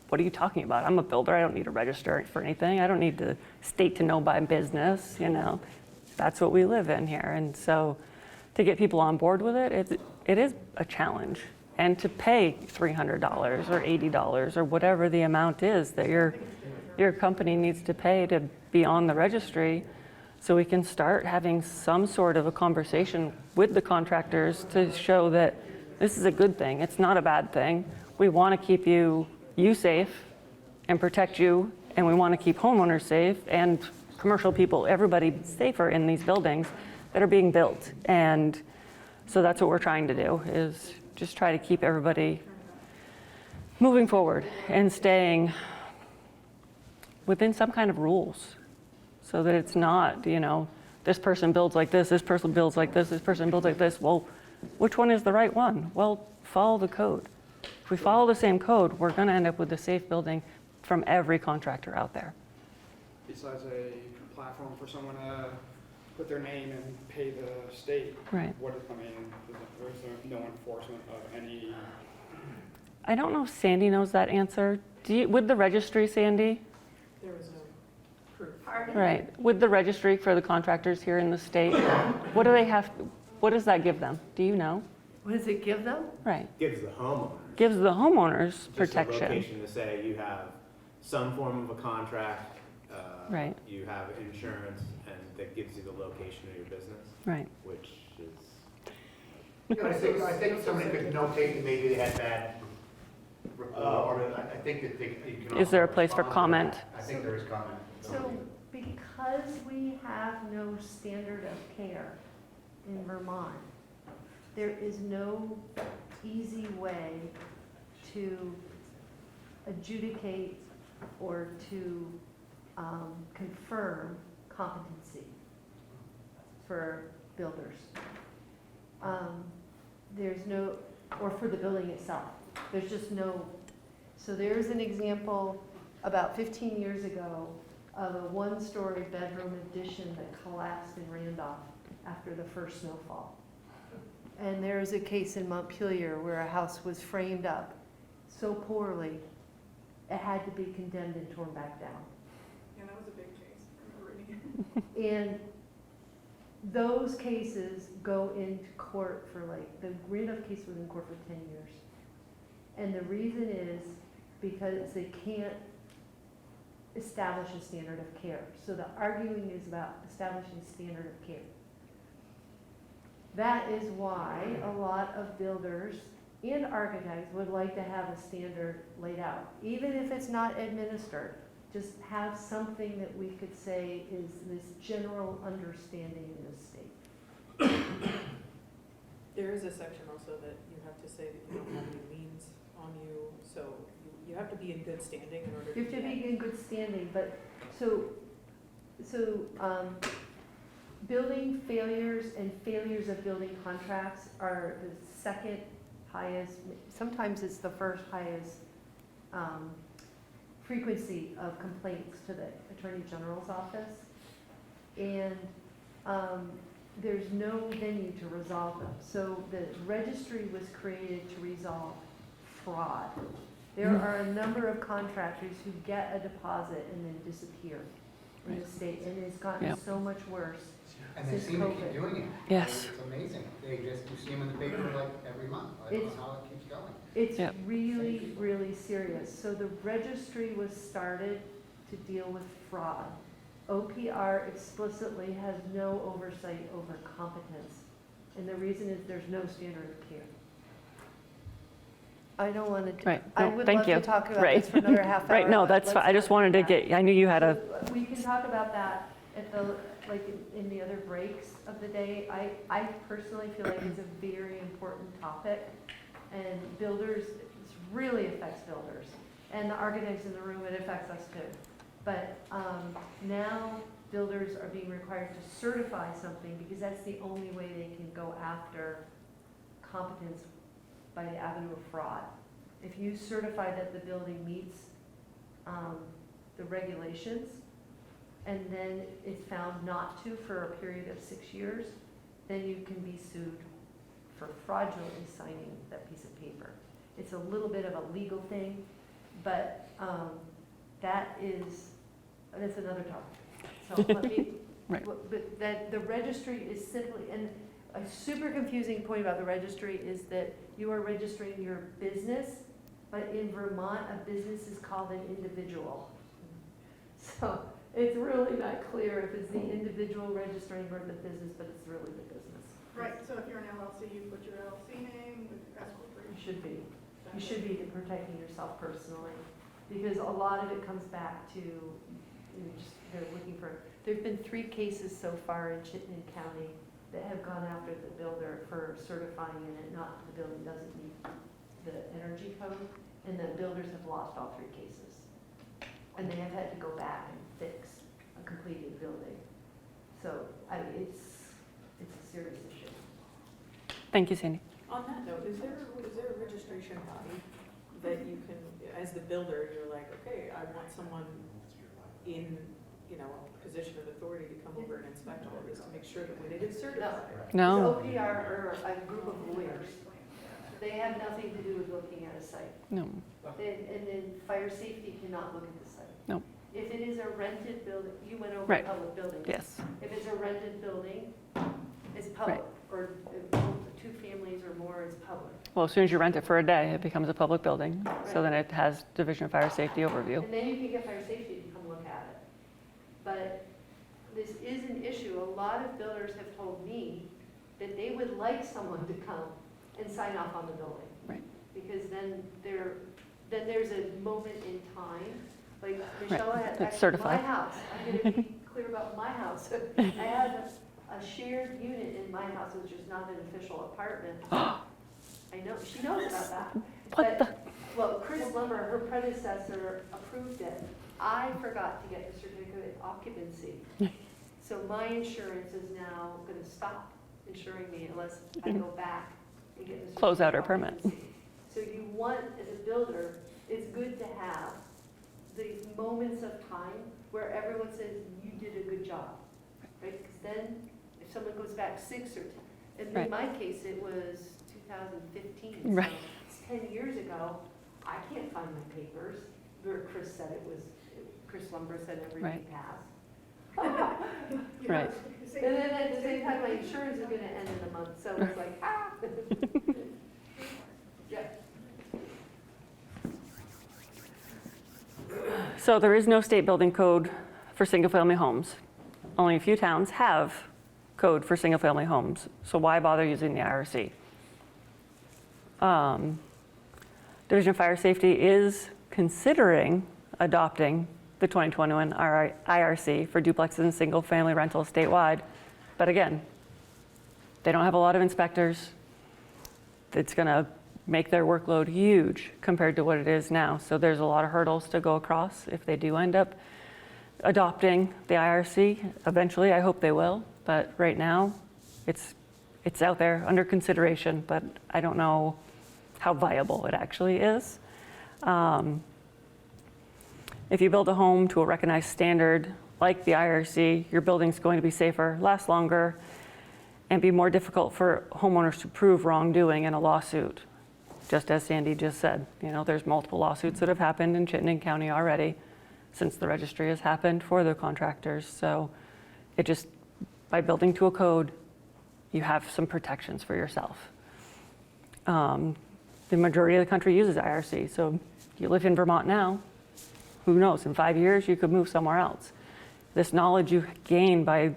what are you talking about? I'm a builder, I don't need to register for anything. I don't need the state to know my business, you know? That's what we live in here. And so to get people on board with it, it is a challenge. And to pay $300 or $80 or whatever the amount is that your company needs to pay to be on the registry, so we can start having some sort of a conversation with the contractors to show that this is a good thing. It's not a bad thing. We want to keep you safe and protect you, and we want to keep homeowners safe and commercial people, everybody safer in these buildings that are being built. And so that's what we're trying to do, is just try to keep everybody moving forward and staying within some kind of rules, so that it's not, you know, this person builds like this person builds like this person builds like this. Well, which one is the right one? Well, follow the code. If we follow the same code, we're going to end up with a safe building from every contractor out there. Besides a platform for someone to put their name and pay the state. Right. There's no enforcement of any. I don't know if Sandy knows that answer. With the registry, Sandy? There was no proof. Right. With the registry for the contractors here in the state, what do they have? What does that give them? Do you know? What does it give them? Right. Gives the homeowner. Gives the homeowners Just a protection. location to say you have some form of a contract. Right. You have insurance, and that gives you the location of your business. Right. Which is. I think somebody could notate that maybe they had bad, or I think that you can. Is there a also place for respond to comment? that. I think there is comment. So because we have no standard of care in Vermont, there is no easy way to adjudicate or to confirm competency for builders. There's no, or for the building itself. There's just no, so there's an example about 15 years ago of a one-story bedroom addition that collapsed in Randolph after the first snowfall. And there is a case in Montpelier where a house was framed up so poorly, it had to be condemned and torn back down. Yeah, that was a big case. I remember reading it. And those cases go into court for the Randolph case was in court for 10 years. And the reason is because they can't establish a standard of care. So the arguing is about establishing standard of care. That is why a lot of builders and architects would like to have a standard laid out, even if it's not administered. Just have something that we could say is this general understanding in the state. There is a section also that you have to say that you don't have any liens on you, so you have to be in good standing in order to. You have to be in good standing, but building failures and failures of building contracts are the second highest, sometimes it's the first highest frequency of complaints to the Attorney General's office. And there's no venue to resolve them. So the registry was created to resolve fraud. There are a number of contractors who get a deposit and then disappear in the state, and it's gotten so much worse And they since seem to keep COVID. doing it. Yes. It's amazing. You see them in the paper like every month. I don't know how it keeps going. It's really, really serious. So the registry was started to deal with fraud. OPR explicitly has no oversight over competence. And the reason is there's no standard of care. I don't want to, Right. I No, would thank love you. to talk about Right. this for another half hour. Right, no, but that's let's fine. I just not wanted do to that. get, I knew you had a, We can talk about that at the, in the other breaks of the day. I personally feel like it's a very important topic, and builders, it really affects builders. And the architects in the room, it affects us too. But now builders are being required to certify something because that's the only way they can go after competence by the avenue of fraud. If you certify that the building meets the regulations, and then it's found not to for a period of 6 years, then you can be sued for fraudulently signing that piece of paper. It's a little bit of a legal thing, but that's another topic. So let me, Right. but that the registry is simply, and a super confusing point about the registry is that you are registering your business, but in Vermont, a business is called an individual. So it's really not clear if it's the individual registering or the business, but it's really the business. Right, so if you're an LLC, you put your LLC name with S corporation. You should be. You should be protecting yourself personally, because a lot of it comes back to, they're looking for, there've been 3 cases so far in Chittenden County that have gone after the builder for certifying it, not, the building doesn't meet the energy code, and the builders have lost all 3 cases. And they have had to go back and fix a completed building. So, I mean, it's a serious issue. Thank you, Sandy. On that note, is there a registration body that you can, as the builder, you're like, okay, I want someone in, a position of authority to come over and inspect all of this to make sure that when it is certified. No. It's OPR or a group of lawyers. They have nothing to do with looking at a site. No. And then fire safety cannot look at the site. No. If it is a rented building, you went over Right. public buildings. Yes. If it's a rented building, it's public, Right. or if 2 families or more is public. Well, as soon as you rent it for a day, it becomes a public building. So then it has Division of Fire Safety overview. And then you can get fire safety to come look at it. But this is an issue. A lot of builders have told me that they would like someone to come and sign off on the building. Right. Because then there's a moment in time, like Michelle had, That's actually, certified. my house, I'm gonna be clear about my house. I have a shared unit in my house, which is not an official apartment. I know, she knows about that. What the? Well, Chris Lumber, her predecessor, approved it. I forgot to get the certificate of occupancy. So my insurance is now gonna stop insuring me unless I go back and get the Close out her certificate of permit. occupancy. So you want, as a builder, it's good to have the moments of time where everyone says, you did a good job, right? Because then, if someone goes back 6 or 10, and Right. in my case, it was 2015. Right. So it's 10 years ago, I can't find my papers, where Chris said it was, Chris Lumber said everything Right. passed. Right. And then at the same time, my insurance is gonna end in a month, so it's like, Yeah. So there is no state building code for single-family homes. Only a few towns have code for single-family homes. So why bother using the IRC? Division of Fire Safety is considering adopting the 2021 IRC for duplexes and single-family rentals statewide. But again, they don't have a lot of inspectors. It's going to make their workload huge compared to what it is now. So there's a lot of hurdles to go across if they do end up adopting the IRC. Eventually, I hope they will. But right now, it's out there under consideration, but I don't know how viable it actually is. If you build a home to a recognized standard like the IRC, your building's going to be safer, last longer, and be more difficult for homeowners to prove wrongdoing in a lawsuit. Just as Sandy just said, there's multiple lawsuits that have happened in Chittenden County already since the registry has happened for the contractors. So it just, by building to a code, you have some protections for yourself. The majority of the country uses IRC. So you live in Vermont now, who knows, in 5 years you could move somewhere else. This knowledge you gain by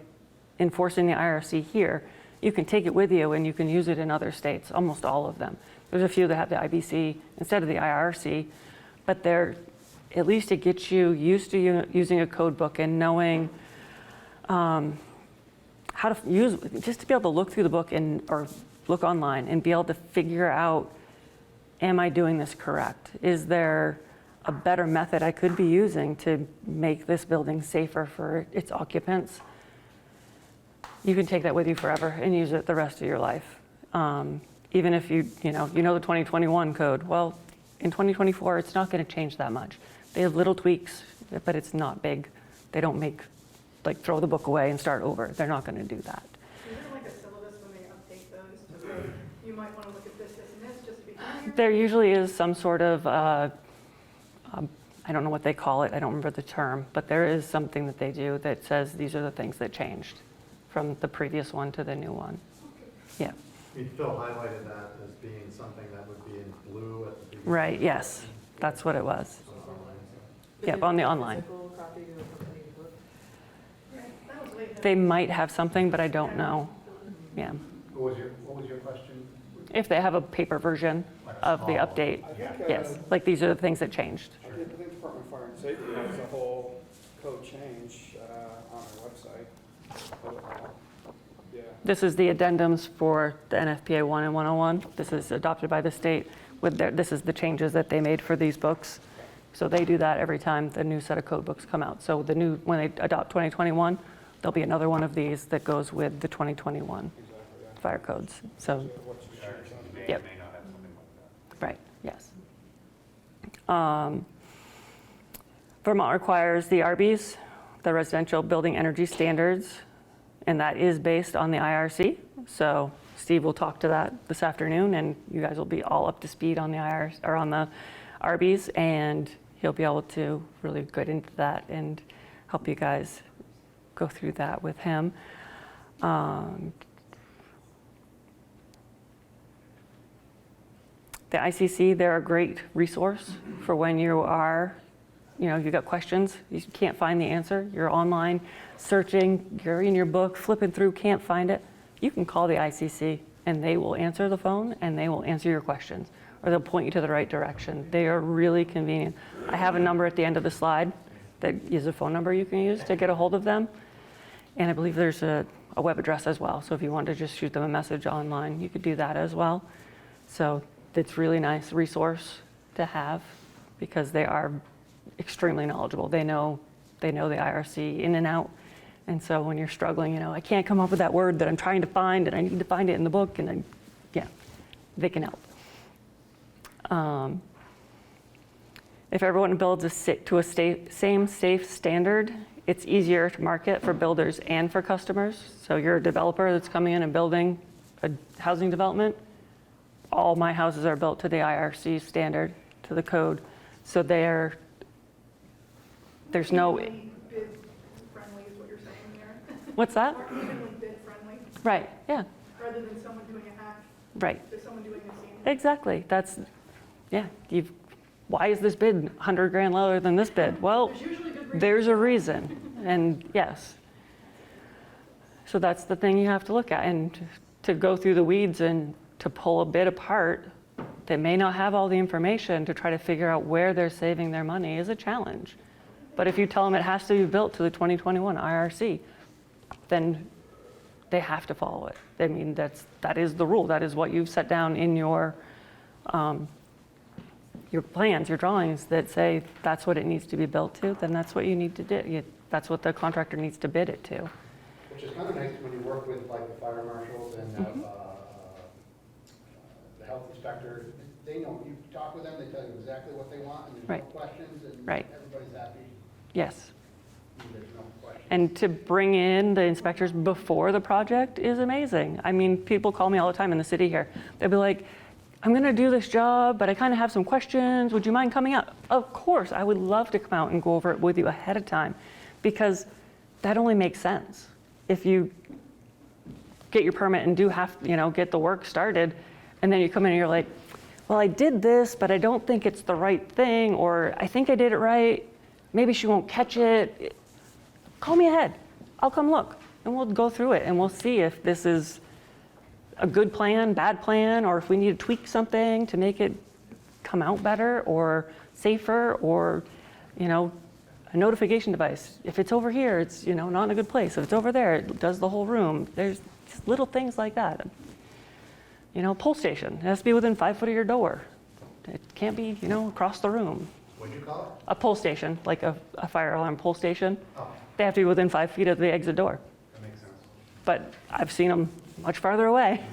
enforcing the IRC here, you can take it with you and you can use it in other states, almost all of them. There's a few that have the IBC instead of the IRC, but at least it gets you used to using a code book and knowing how to use, just to be able to look through the book or look online and be able to figure out, am I doing this correct? Is there a better method I could be using to make this building safer for its occupants? You can take that with you forever and use it the rest of your life. Even if you know the 2021 code, well, in 2024, it's not going to change that much. They have little tweaks but it's not big. They don't make, like, throw the book away and start over. They're not going to do that. Is there like a syllabus when they update those to say, you might want to look at this, this, and this, just to be clear? There usually is some sort of, I don't know what they call it, I don't remember the term, but there is something that they do that says these are the things that changed from the previous one to the new one. Yeah. Phil highlighted that as being something that would be in blue at the beginning. Right, yes, that's what it was. But Yep, is on the it a online. physical copy to accompany the book? Yeah, that was way ahead. They might have something, but I don't know. Yeah. What was your question? If they have a paper version of the update, I think, yes. Like, these are the things that changed. I think Department of Fire and Safety has a whole code change on their website. Yeah. This is the addendums for the NFPA 1 and 101. This is adopted by the state. This is the changes that they made for these books. So they do that every time the new set of code books come out. So when they adopt 2021, there'll be another one of these that goes with the 2021 fire codes. So, yep. Right, yes. Vermont requires the RBES, the Residential Building Energy Standards, and that is based on the IRC. So Steve will talk to that this afternoon, and you guys will be all up to speed on the RBES, and he'll be able to really get into that and help you guys go through that with him. The ICC, they're a great resource for when you are, you've got questions, you can't find the answer, you're online searching, you're in your book, flipping through, can't find it. You can call the ICC and they will answer the phone and they will answer your questions, or they'll point you to the right direction. They are really convenient. I have a number at the end of the slide that is a phone number you can use to get a hold of them. And I believe there's a web address as well. So if you want to just shoot them a message online, you could do that as well. So it's really nice resource to have because they are extremely knowledgeable. They know the IRC in and out. And so when you're struggling, I can't come up with that word that I'm trying to find and I need to find it in the book, and then, yeah, they can help. If everyone builds to a same safe standard, it's easier to market for builders and for customers. So you're a developer that's coming in and building a housing development. All my houses are built to the IRC standard, to the code. So there's no... Evenly bid friendly is what you're saying there. What's that? More evenly bid friendly, Right, yeah, rather than someone doing a half, right. there's someone doing the same. Exactly, why is this bid 100 grand lower than this bid? Well, There's usually good reasons. there's a reason, and yes. So that's the thing you have to look at, and to go through the weeds and to pull a bid apart that may not have all the information to try to figure out where they're saving their money is a challenge. But if you tell them it has to be built to the 2021 IRC, then they have to follow it. I mean, that is the rule. That is what you've set down in your plans, your drawings that say that's what it needs to be built to, then that's what you need to do. That's what the contractor needs to bid it to. Which is kind of nice when you work with like the fire marshals and the health inspector. They know, you talk with them, they tell you exactly what they want, and there's Right. no questions, and Right. everybody's happy. Yes. There's no questions. And to bring in the inspectors before the project is amazing. I mean, people call me all the time in the city here. They'll be like, I'm gonna do this job, but I kind of have some questions. Would you mind coming out? Of course, I would love to come out and go over it with you ahead of time, because that only makes sense. If you get your permit and get the work started, and then you come in and you're like, well, I did this, but I don't think it's the right thing, or I think I did it right. Maybe she won't catch it. Call me ahead. I'll come look, and we'll go through it, and we'll see if this is a good plan, bad plan, or if we need to tweak something to make it come out better or safer, or, a notification device. If it's over here, it's, not in a good place. If it's over there, it does the whole room. There's just little things like that. Pull station, it has to be within 5 foot of your door. It can't be, across the room. What'd you call it? A pull station, like a fire alarm pull station. Oh, They have to be within 5 feet of the exit door. that makes sense. But I've seen them much farther away.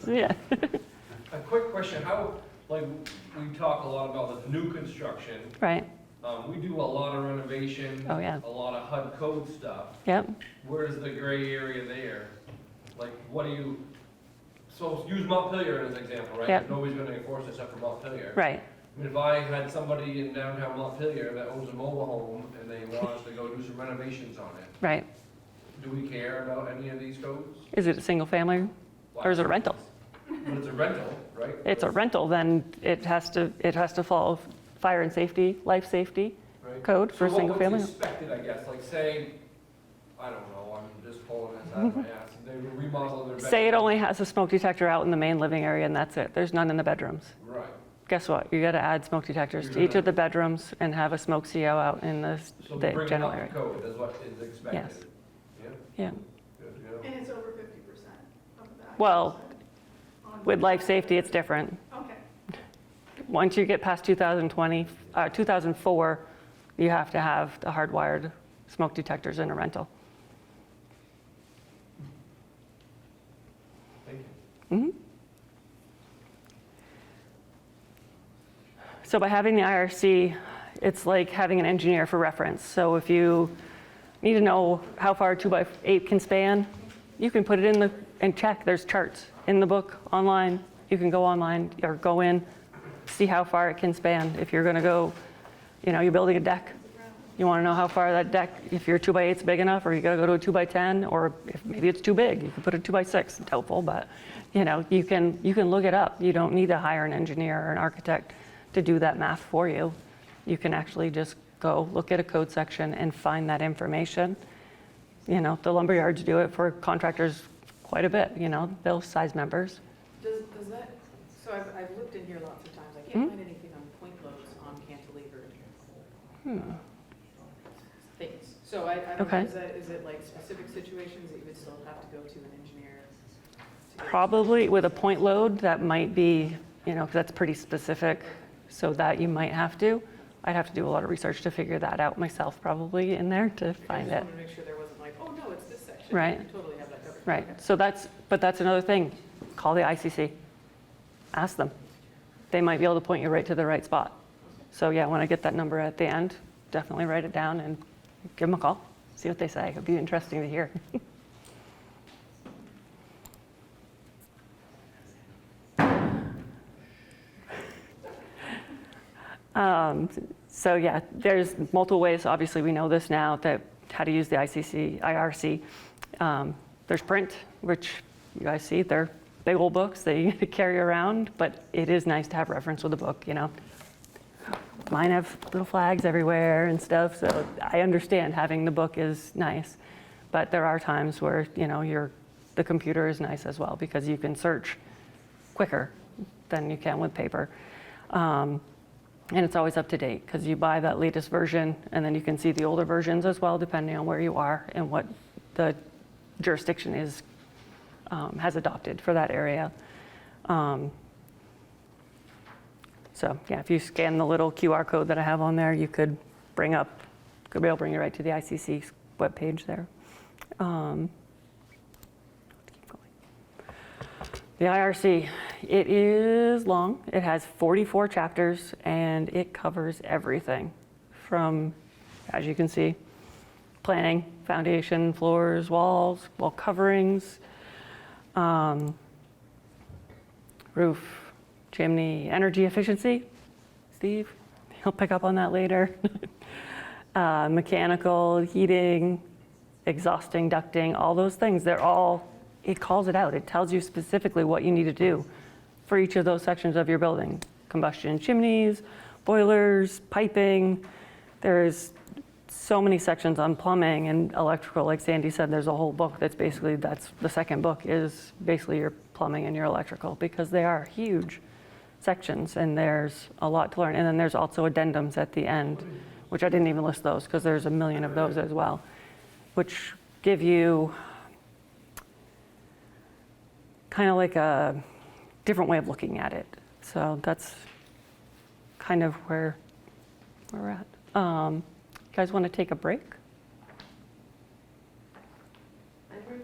Yeah. A quick question, we talk a lot about the new construction. Right. We do a lot of renovation. Oh, yeah. A lot of HUD code stuff. Yep. Where's the gray area there? Like, what do you, so use Montpelier as an example, right? Yep. Nobody's gonna enforce this stuff for Montpelier. Right. I mean, if I had somebody in downtown Montpelier that owns a mobile home and they want us to go do some renovations on it, Right. do we care about any of these codes? Is it a single family or is it a rental? But it's a rental, right? It's a rental, then it has to follow fire and safety, life safety Right. code for a So single family. what's expected, I guess, like say, I don't know, I'm just pulling this out of my ass, they remodel their bedroom. Say it only has a smoke detector out in the main living area and that's it. There's none in the bedrooms. Right. Guess what? You got to add smoke detectors to each of the bedrooms and have a smoke CO out in the So the bring it general up to area. code is what is expected. Yes. Yeah? Yeah. Good to know. And it's over 50% of that. Well, on- with life safety, it's different. Okay. Once you get past 2004, you have to have the hardwired smoke detectors in a rental. Thank you. Mhm. So by having the IRC, it's like having an engineer for reference. So if you need to know how far a 2x8 can span, you can put it in and check. There's charts in the book online. You can go online or go in, see how far it can span. If you're going to go, you're building a deck. You want to know how far that deck, if your 2x8 is big enough, or you got to go to a 2x10, or if maybe it's too big, you can put a 2x6. It's helpful, but you can look it up. You don't need to hire an engineer or an architect to do that math for you. You can actually just go look at a code section and find that information. The lumberyards do it for contractors quite a bit. They'll size members. Does that, so I've looked in here lots of times, I can't find anything on point loads on cantilever things. So I don't know, Okay. is it like specific situations that you would still have to go to an engineer? to get- Probably with a point load, that might be, because that's pretty specific, so that you might have to. I'd have to do a lot of research to figure that out myself, probably in there to find I it. just wanted to make sure there wasn't like, oh no, it's this section. Right. You totally have that covered. Right. So that's another thing. Call the ICC. Ask them. They might be able to point you right to the right spot. So yeah, when I get that number at the end, definitely write it down and give them a call. See what they say. It'd be interesting to hear. So yeah, there's multiple ways. Obviously, we know this now, that how to use the IRC. There's print, which you guys see. They're big old books that you carry around, but it is nice to have reference with a book. Mine have little flags everywhere and stuff, so I understand having the book is nice. But there are times where the computer is nice as well, because you can search quicker than you can with paper. And it's always up to date, because you buy that latest version and then you can see the older versions as well, depending on where you are and what the jurisdiction is has adopted for that area. So yeah, if you scan the little QR code that I have on there, you could be able to bring you right to the ICC webpage there. Keep going. The IRC, it is long. It has 44 chapters and it covers everything from, as you can see, planning, foundation, floors, walls, wall coverings, roof, chimney, energy efficiency. Steve, he'll pick up on that later. Mechanical, heating, exhausting, ducting, all those things, it calls it out. It tells you specifically what you need to do for each of those sections of your building. Combustion chimneys, boilers, piping. There's so many sections on plumbing and electrical. Like Sandy said, there's a whole book that's the second book is basically your plumbing and your electrical, because they are huge sections and there's a lot to learn. And then there's also addendums at the end, which I didn't even list those because there's a million of those as well, which give you kind of like a different way of looking at it. So that's kind of where we're at. You guys want to take a break?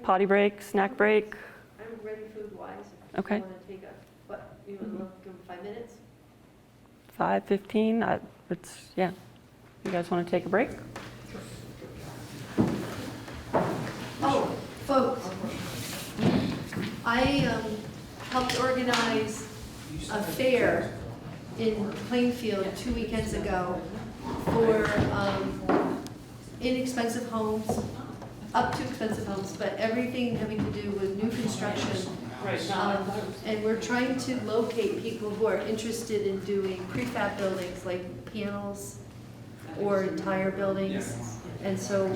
Potty break, snack break? I'm ready food-wise. Okay. You want to take you want to give them 5 minutes? 5, 15, yeah. You guys want to take a break? Oh, folks, I helped organize a fair in Plainfield 2 weekends ago for inexpensive homes, up to expensive homes, but everything having to do with new construction. And we're trying to locate people who are interested in doing prefab buildings like panels or entire buildings. And so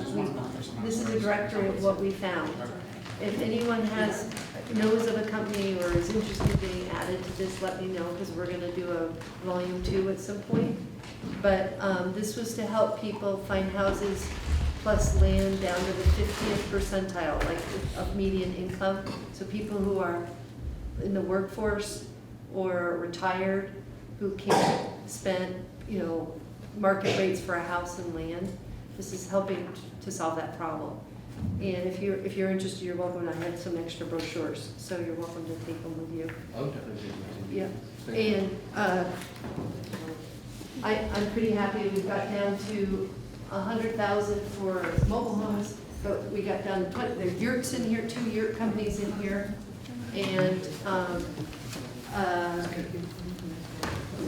this is a directory of what we found. If anyone knows of a company or is interested in being added to this, let me know, because we're gonna do a volume 2 at some point. But this was to help people find houses plus land down to the 50th percentile, like of median income. So people who are in the workforce or retired, who can't spend, market rates for a house and land. This is helping to solve that problem. And if you're interested, you're welcome. I had some extra brochures, so you're welcome to take them with you. Oh, definitely. Yeah. And I'm pretty happy we got down to 100,000 for mobile homes, but we got down to 20. There are yurts in here, 2 yurt companies in here, and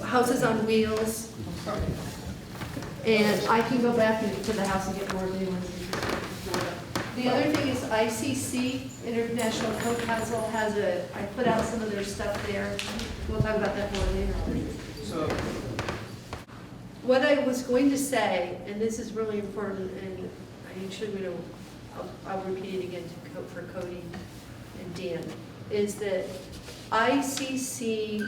houses on wheels. And I can go back to the house and get more new ones. The other thing is ICC, International Code Council, I put out some of their stuff there. We'll talk about that more later. So, What I was going to say, and this is really important, and I'll repeat it again for Cody and Dan, is that ICC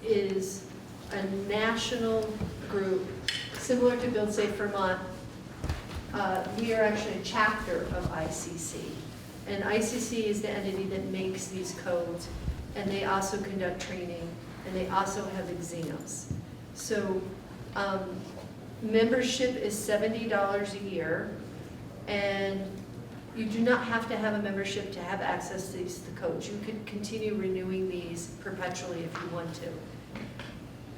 is a national group similar to Build Safe Vermont. We are actually a chapter of ICC, and ICC is the entity that makes these codes, and they also conduct training, and they also have exams. So membership is $70 a year, and you do not have to have a membership to have access to these codes. You could continue renewing these perpetually if you want to.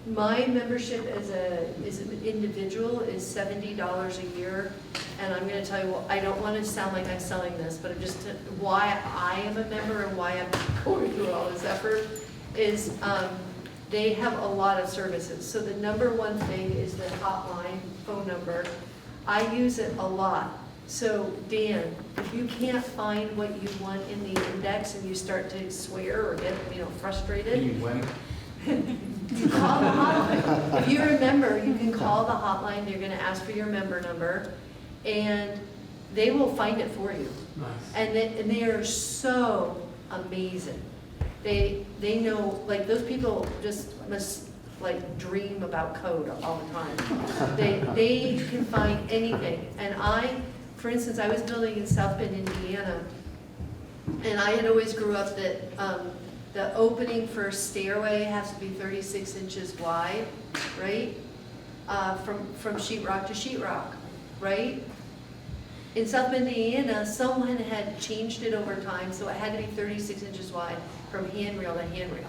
My membership as an individual is $70 a year, and I'm going to tell you, well, I don't want to sound like I'm selling this, but why I am a member and why I'm going through all this effort is they have a lot of services. So the number one thing is the hotline phone number. I use it a lot. So Dan, if you can't find what you want in the index and you start to swear or get frustrated, you call the hotline. If you remember, you can call the hotline. They're going to ask for your member number, and they will find it for you. Nice. And they are so amazing. They know, like, those people just must dream about code all the time. They can find anything. And for instance, I was building in South Bend, Indiana, and I had always grew up that the opening for a stairway has to be 36 inches wide, right? From sheetrock to sheetrock, right? In South Bend, Indiana, someone had changed it over time, so it had to be 36 inches wide from handrail to handrail.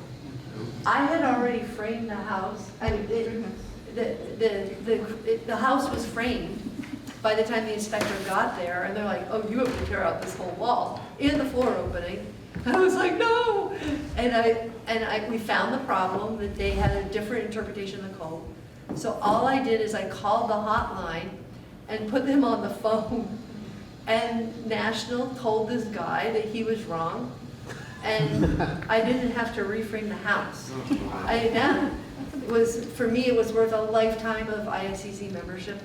I had already framed the house. The house was framed by the time the inspector got there, and they're like, "Oh, you have to tear out this whole wall and the floor opening." I was like, "No!" And we found the problem that they had a different interpretation of the code. So all I did is I called the hotline and put them on the phone. And National told this guy that he was wrong, and I didn't have to reframe the house. For me, it was worth a lifetime of ICC membership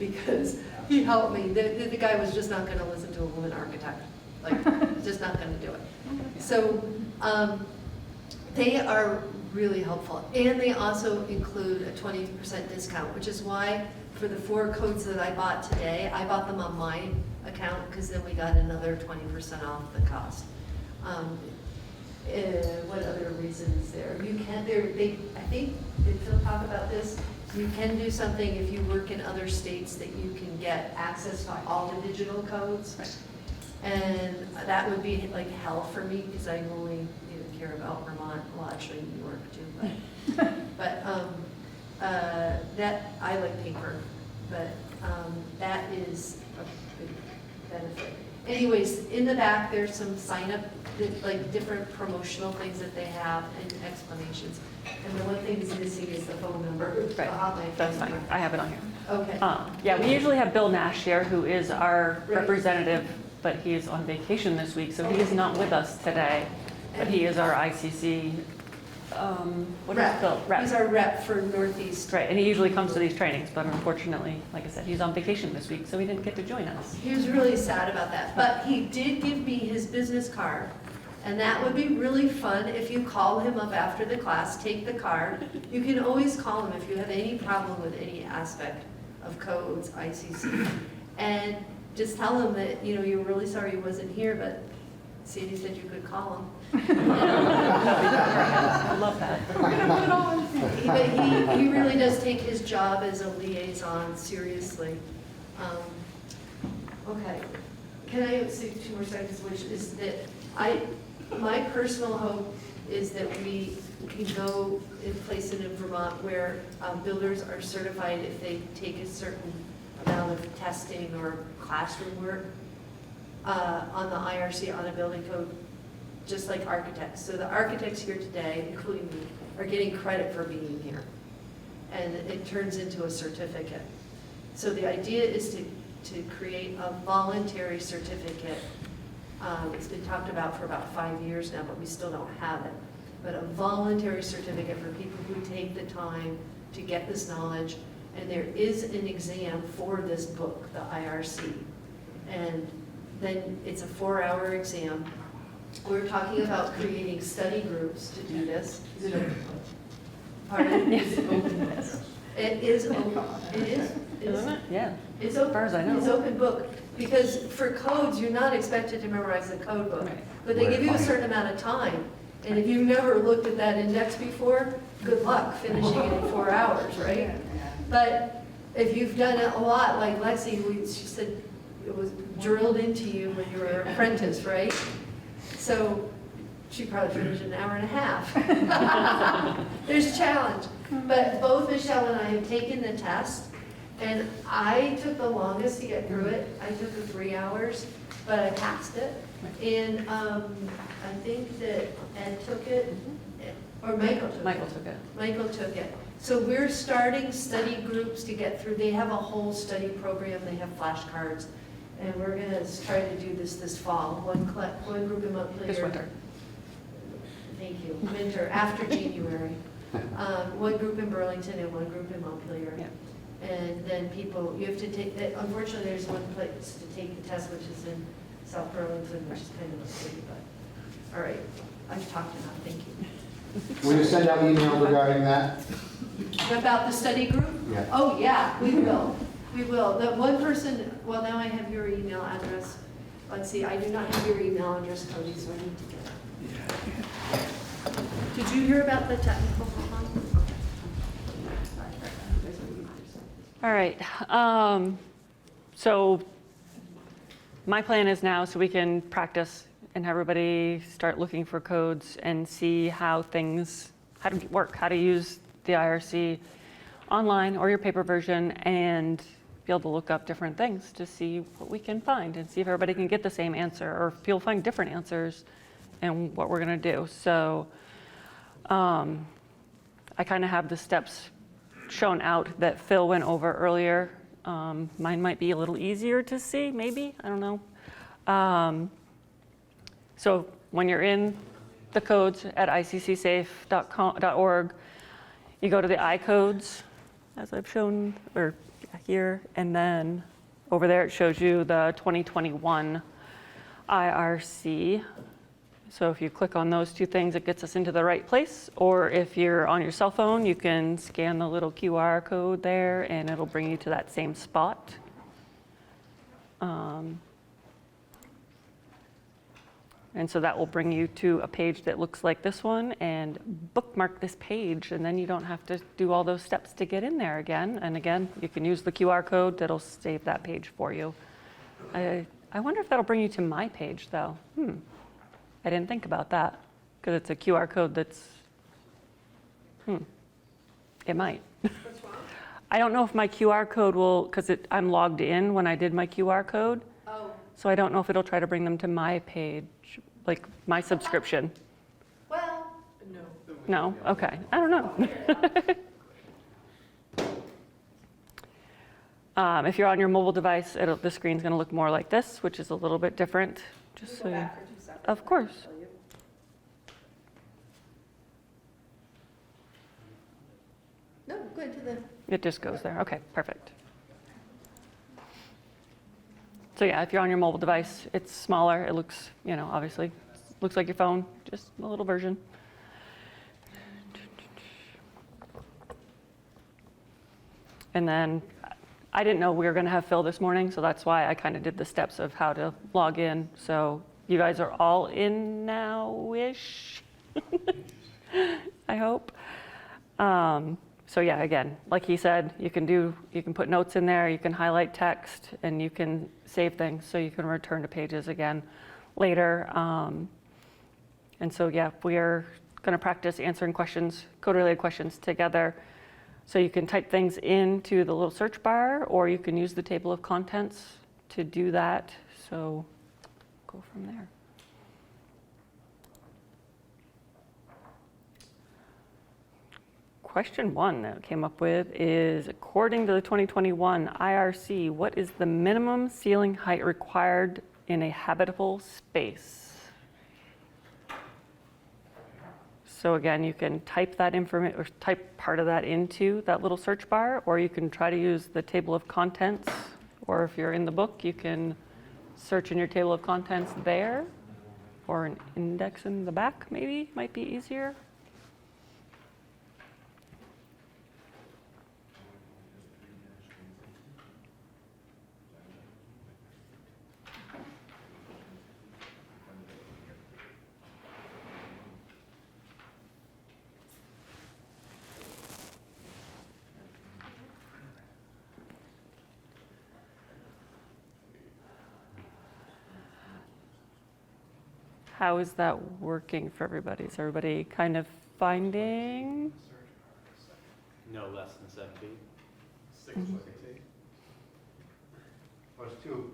because he helped me. The guy was just not going to listen to a woman architect, just not going to do it. So they are really helpful, and they also include a 20% discount, which is why for the 4 codes that I bought today, I bought them on my account because then we got another 20% off the cost. What other reasons there? You can, I think, did Phil talk about this? You can do something if you work in other states that you can get access to all the digital codes. And that would be like hell for me because I only care about Vermont, well actually New York too, but that I like paper. but that is a big benefit. Anyways, in the back, there's some sign up, like different promotional things that they have and explanations. And the one thing that's missing is the phone number, the hotline. That's fine. I have it on here. Okay. Yeah, we usually have Bill Nash here, who is our Right. representative, but he is on vacation this week, so he is not with us today. But he is our ICC, what is Rep. Bill? Rep. He's our rep for Northeast. Right, and he usually comes to these trainings, but unfortunately, like I said, he's on vacation this week, so he didn't get to join us. He was really sad about that, but he did give me his business card. And that would be really fun if you call him up after the class, take the card. You can always call him if you have any problem with any aspect of codes, ICC. And just tell him that, you know, you're really sorry he wasn't here, but Sandy said you could call him. I love that. But he really does take his job as a liaison seriously. Okay, can I say 2 more seconds, which is that my personal hope is that we can go in place in Vermont where builders are certified if they take a certain amount of testing or classroom work on the IRC, on a building code, just like architects. So the architects here today, including me, are getting credit for being here. And it turns into a certificate. So the idea is to create a voluntary certificate. It's been talked about for about 5 years now, but we still don't have it. But a voluntary certificate for people who take the time to get this knowledge. And there is an exam for this book, the IRC. And then it's a 4-hour exam. We're talking about creating study groups to do this. Is it open? Pardon? Is it open? It is open. It is. Isn't it? Yeah. It's open. As far as I know. It's open book. Because for codes, you're not expected to memorize the code book. But they give you a certain amount of time. And if you've never looked at that index before, good luck finishing it in 4 hours, right? But if you've done it a lot, like Lexi, she said it was drilled into you when you were an apprentice, right? So she probably finished in an hour and a half. There's a challenge. But both Michelle and I have taken the test, and I took the longest to get through it. I took the 3 hours, but I passed it. And I think that Ed took it, or Michael took it. Michael took it. So we're starting study groups to get through. They have a whole study program. They have flashcards. And we're going to try to do this fall. One group in Montpelier. This winter. Thank you. Winter, after January. One group in Burlington and one group in Montpelier. Yeah. And then people, you have to take, unfortunately, there's one place to take the test, which is in South Burlington, which is kind of a city, but, all right. I've talked enough. Thank you. Will you send out email regarding that? About the study group? Yeah. Oh, yeah, we will. We will. The one person, well, now I have your email address. Let's see, I do not have your email address, Cody, so I need to get it. Did you hear about the technical problem? All right. So my plan is now so we can practice and have everybody start looking for codes and see how to work, how to use the IRC online or your paper version, and be able to look up different things to see what we can find and see if everybody can get the same answer or if people find different answers and what we're going to do. So I kind of have the steps shown out that Phil went over earlier. Mine might be a little easier to see, maybe, I don't know. So when you're in the codes at iccsafe.org, you go to the iCodes, as I've shown, or here, and then over there it shows you the 2021 IRC. So if you click on those two things, it gets us into the right place. Or if you're on your cell phone, you can scan the little QR code there and it'll bring you to that same spot. And so that will bring you to a page that looks like this one, and bookmark this page, and then you don't have to do all those steps to get in there again. And again, you can use the QR code that'll save that page for you. I wonder if that'll bring you to my page though. I didn't think about that, because it's a QR code that's, it might. What's I don't know if my QR code will, because I'm logged in when I did my QR code, Oh, so I don't know if it'll try to bring them to my page, like my subscription. well, No. No? Okay. I don't know. If you're on your mobile device, the screen's going to look more like this, which is a little bit different. Just so you, of course. no, good to the, It just goes there. Okay, perfect. So yeah, if you're on your mobile device, it's smaller. It looks, obviously, looks like your phone, just a little version. And then I didn't know we were going to have Phil this morning, so that's why I kind of did the steps of how to log in. So you guys are all in now-ish, I hope. So yeah, again, like he said, you can put notes in there, you can highlight text, and you can save things so you can return to pages again later. And so yeah, we are going to practice answering questions, code-related questions together. So you can type things into the little search bar, or you can use the table of contents to do that. So go from there. Question 1 that I came up with is, according to the 2021 IRC, what is the minimum ceiling height required in a habitable space? So again, you can type that information or type part of that into that little search bar, or you can try to use the table of contents, or if you're in the book, you can search in your table of contents there, or an index in the back maybe might be easier. How is that working for everybody? Is everybody kind of finding? No less than 7 feet. 6 feet. There's two.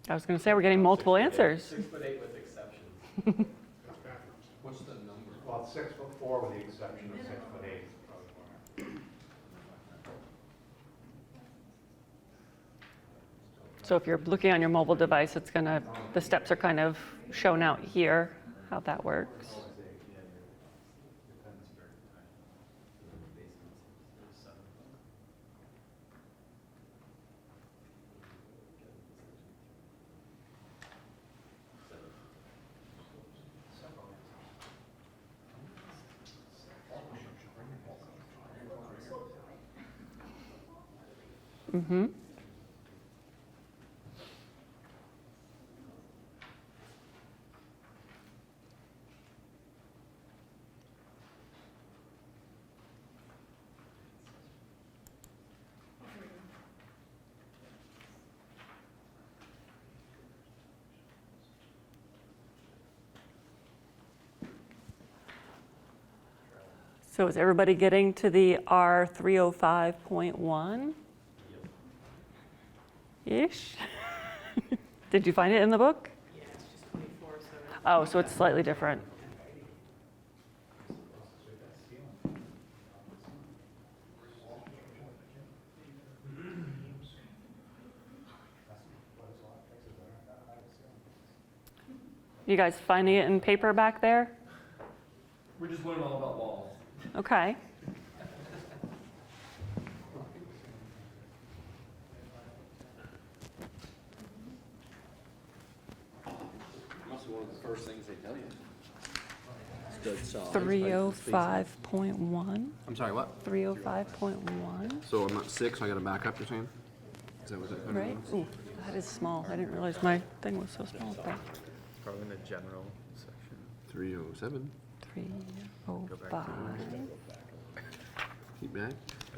I was going to say we're getting multiple answers. 6'8" with exceptions. What's the number? Well, 6'4" with the exception of 6'8". So if you're looking on your mobile device, the steps are kind of shown out here, how that works. Mm-hmm. So is everybody getting to the R305.1? Ish? Did you find it in the book? Yeah, it's just 24, so. Oh, so it's slightly different. You guys finding it in paper back there? We're just learning all about walls. Okay. Must be one of the first things they tell you. 305.1. I'm sorry, what? 305.1. So I'm at 6, I gotta back up, you're saying? Is that what that Right? Ooh, that is small. I didn't realize my thing was so small. There. Probably in the general section. 307. 305. Keep back.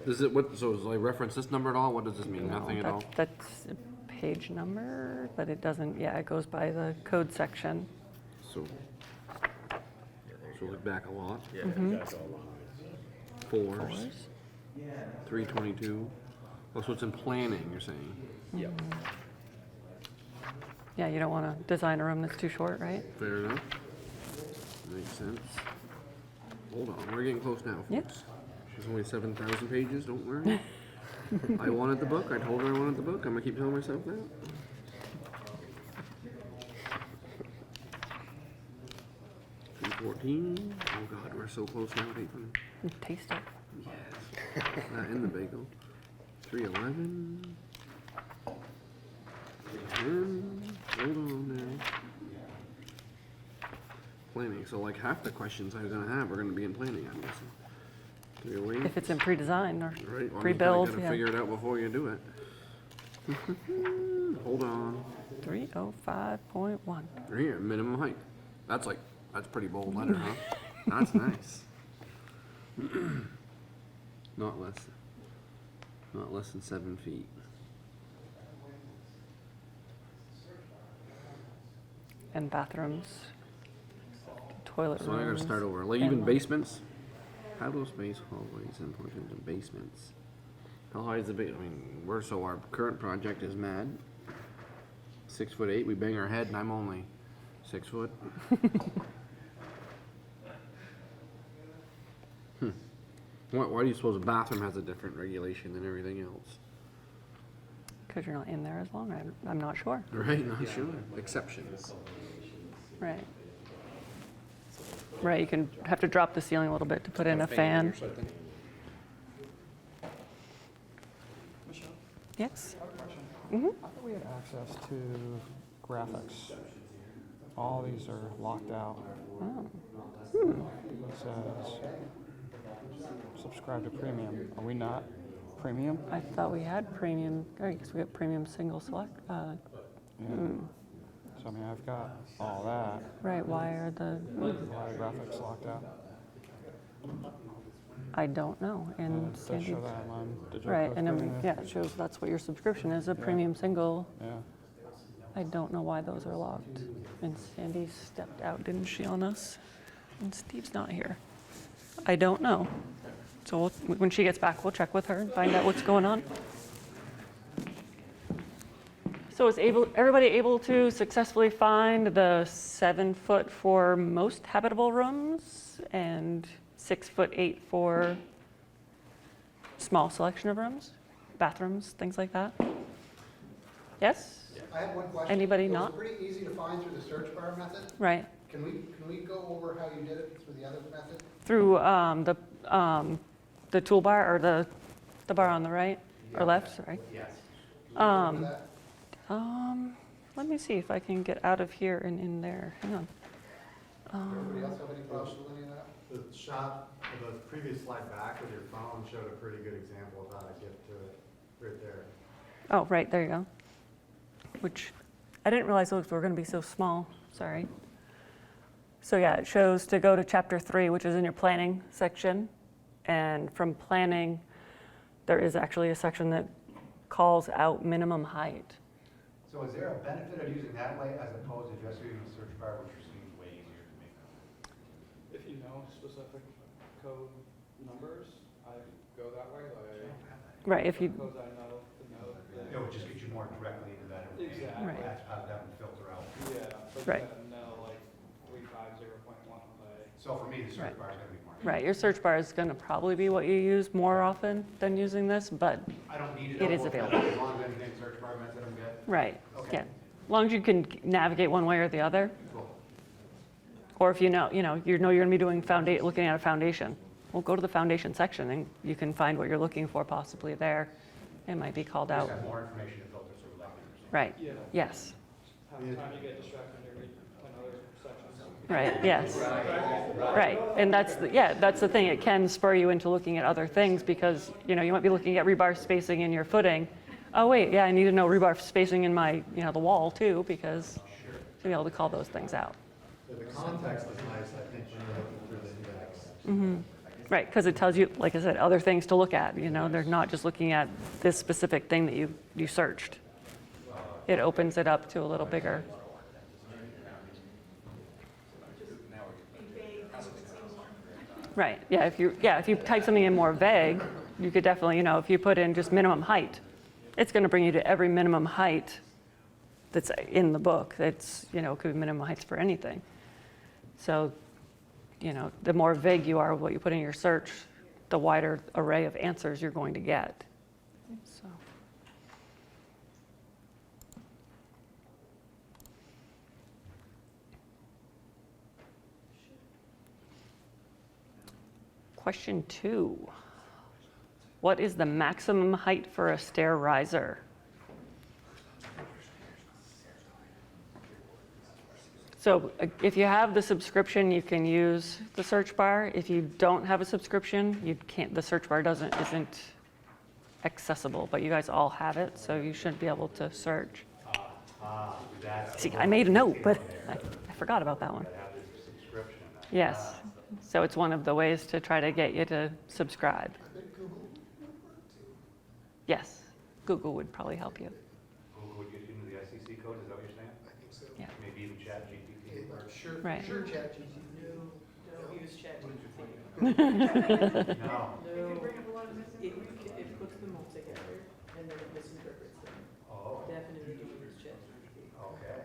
Does it, so does I reference this number at all? What does this mean? Nothing at all? That's a page number, but it doesn't, yeah, it goes by the code section. So look back a lot. Mhm. Fours. Fours. 322. Oh, so it's in planning, you're saying? Yep. Yeah, you don't want to design a room that's too short, right? Fair enough. Makes sense. Hold on, we're getting close now, folks. Yeah. There's only 7,000 pages, don't worry. I wanted the book, I told her I wanted the book, I'm gonna keep telling myself that. $2.14. Oh God, we're so close now, Nathan. Taste it. Yes. That in the bagel. 311. 310. Hold on now. Planning. So like half the questions I'm gonna have are gonna be in planning, I'm guessing. 308. If it's in pre-design or Right. Well, pre-build, you gotta yeah. figure it out before you do it. Hold on. 305.1. Right here, minimum height. That's pretty bold letter, huh? That's nice. Not less than 7 feet. And bathrooms, toilet So I gotta rooms, start over. Like even basements? How do space hallways important in basements? How high is the base? I mean, our current project is mad. 6'8", we bang our head and I'm only 6 foot. Why do you suppose a bathroom has a different regulation than everything else? Because you're not in there as long. I'm not sure. Right, not sure. Exceptions. Right. Right, you can have to drop the ceiling a little bit to put in a fan. Yes? Mm-hmm. I thought we had access to graphics. All these are locked out. Oh. It says subscribe to premium. Are we not premium? I thought we had premium. I guess we got premium single select. Yeah. So I mean, I've got all that. Right, why are the graphics locked out? I don't know. And It does show that on digital. right, code and premium. yeah, it shows that's what your subscription is, a Yeah. premium single. Yeah. I don't know why those are locked. And Sandy stepped out, didn't she, on us? And Steve's not here. I don't know. So when she gets back, we'll check with her and find out what's going on. So is everybody able to successfully find the 7 foot for most habitable rooms and 6'8" for small selection of rooms, bathrooms, things like that? Yes? I have one question. Anybody It not? was pretty easy to find through the search bar method. Right. Can we go over how you did it through the other method? Through the toolbar or the bar on the right or left, sorry. Yes. Let me see if I can get out of here and in there. Hang on. Anybody else have any problems with any of that? The shot of the previous slide back with your phone showed a pretty good example of how to get to it right there. Oh, right, there you go. Which I didn't realize those were going to be so small. Sorry. So yeah, it shows to go to chapter 3, which is in your planning section. And from planning, there is actually a section that calls out minimum height. So is there a benefit of using that way as opposed to just using the search bar, which seems way easier to make? If you know specific code numbers, I go that way. Right, if you. Codes I know, It would just get you more directly into that. Exactly. Right. That's how that would filter out. Yeah. But Right. No, like 350.1 away. So for me, the search Right. bar is going to be more. Right, your search bar is going to probably be what you use more often than using this, but I don't need it. it is As available. long as anything search bar method I'm good. Right, Okay. yeah. As long as you can navigate one way or the other. Cool. Or if you're going to be doing looking at a foundation, well, go to the foundation section and you can find what you're looking for possibly there. It might be called You out. just have more information to filter through, like. Right, Yeah. yes, Half the time you get distracted when you're reading other sections. right, yes. Right, and that's the thing. It can spur you into looking at other things because, you might be looking at rebar spacing in your footing. Oh, wait, yeah, I need to know rebar spacing in my, the wall too, because to be able to call those things out. So the context is nice, I think, when you're looking through the index. Mm-hmm. Right, because it tells you, like I said, other things to look at. They're not just looking at this specific thing that you searched. It opens it up to a little bigger. Right. Yeah. If you type something in more vague, you could definitely, if you put in just minimum height, it's going to bring you to every minimum height that's in the book. That's, could be minimum heights for anything. So, the more vague you are with what you put in your search, the wider array of answers you're going to get. So. Question 2. What is the maximum height for a stair riser? So if you have the subscription, you can use the search bar. If you don't have a subscription, you can't. The search bar isn't accessible, but you guys all have it, so you should be able to search. See, I made a note, but I forgot about that one. Yes. So it's one of the ways to try to get you to subscribe. Yes, Google would probably help you. Google would get you into the ICC code, is that what you're saying? I think so. Yeah. Maybe even ChatGPT. Sure, Right. sure, ChatGPT. Don't use ChatGPT. No. It can bring up a lot of misinformation. It puts them all together and then it misinterprets them. Oh, Definitely don't use ChatGPT. okay.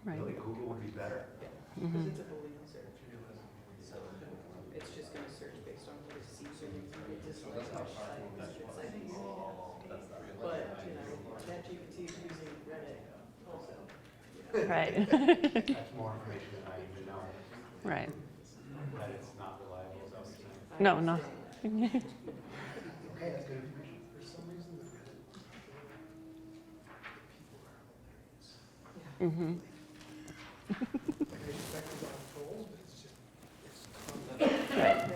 Right. Really, Google would be better. Because it's a Boolean search. So it's just going to search based on what it sees or just like but, ChatGPT is using Reddit also. Right. That's more information than I even know. Right. That it's not reliable, is that what you're saying? No, no. Okay, that's good information. For some reason, the Reddit, the people are hilarious. Like, I expect a lot of trolls, but it's just, Right.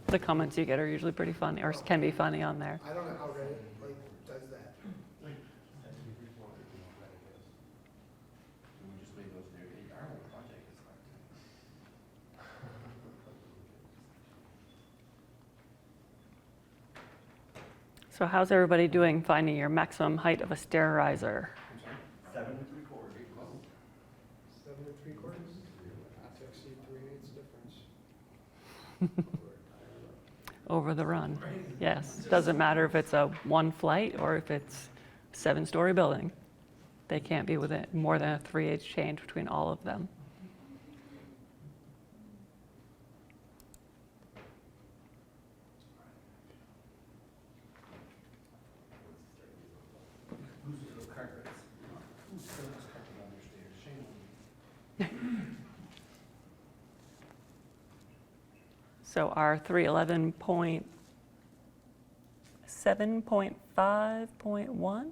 The comments you get are usually pretty funny, or can be funny on there. I don't know how Reddit, does that. So how's everybody doing finding your maximum height of a stair riser? 7 3/4? Not to exceed 3/8 difference. Over the run. Yes. Doesn't matter if it's a one flight or if it's a 7-story building. They can't be within more than a 3/8 change between all of them. So our 311.7.5.1?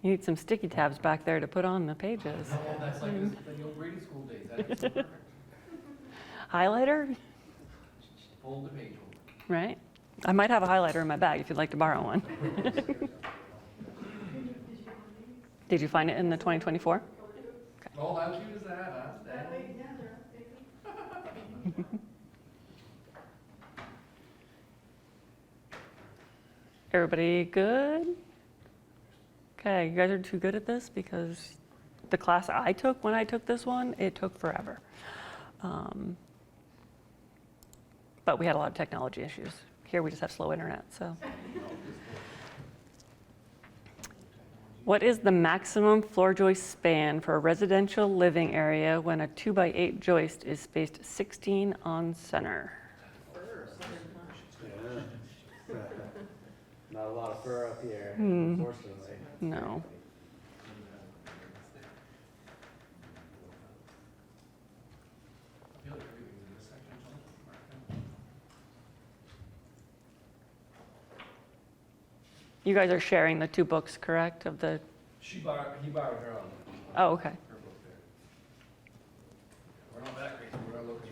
You need some sticky tabs back there to put on the pages. No, that's like the old grading school days. That is so perfect. Highlighter? Fold the page over. Right? I might have a highlighter in my bag if you'd like to borrow one. Did you find it in the 2024? Oh, how cute is that, huh? That way, yeah, they're updated. Everybody good? Okay, you guys are too good at this because the class I took when I took this one, it took forever. But we had a lot of technology issues. Here we just have slow internet, so. What is the maximum floor joist span for a residential living area when a 2x8 joist is spaced 16 on center? Not a lot of fur up here, Hmm. unfortunately. No. You guys are sharing the 2 books, correct? Of the. He borrowed her own. Oh, okay. Her book there. We're not that crazy. We're not looking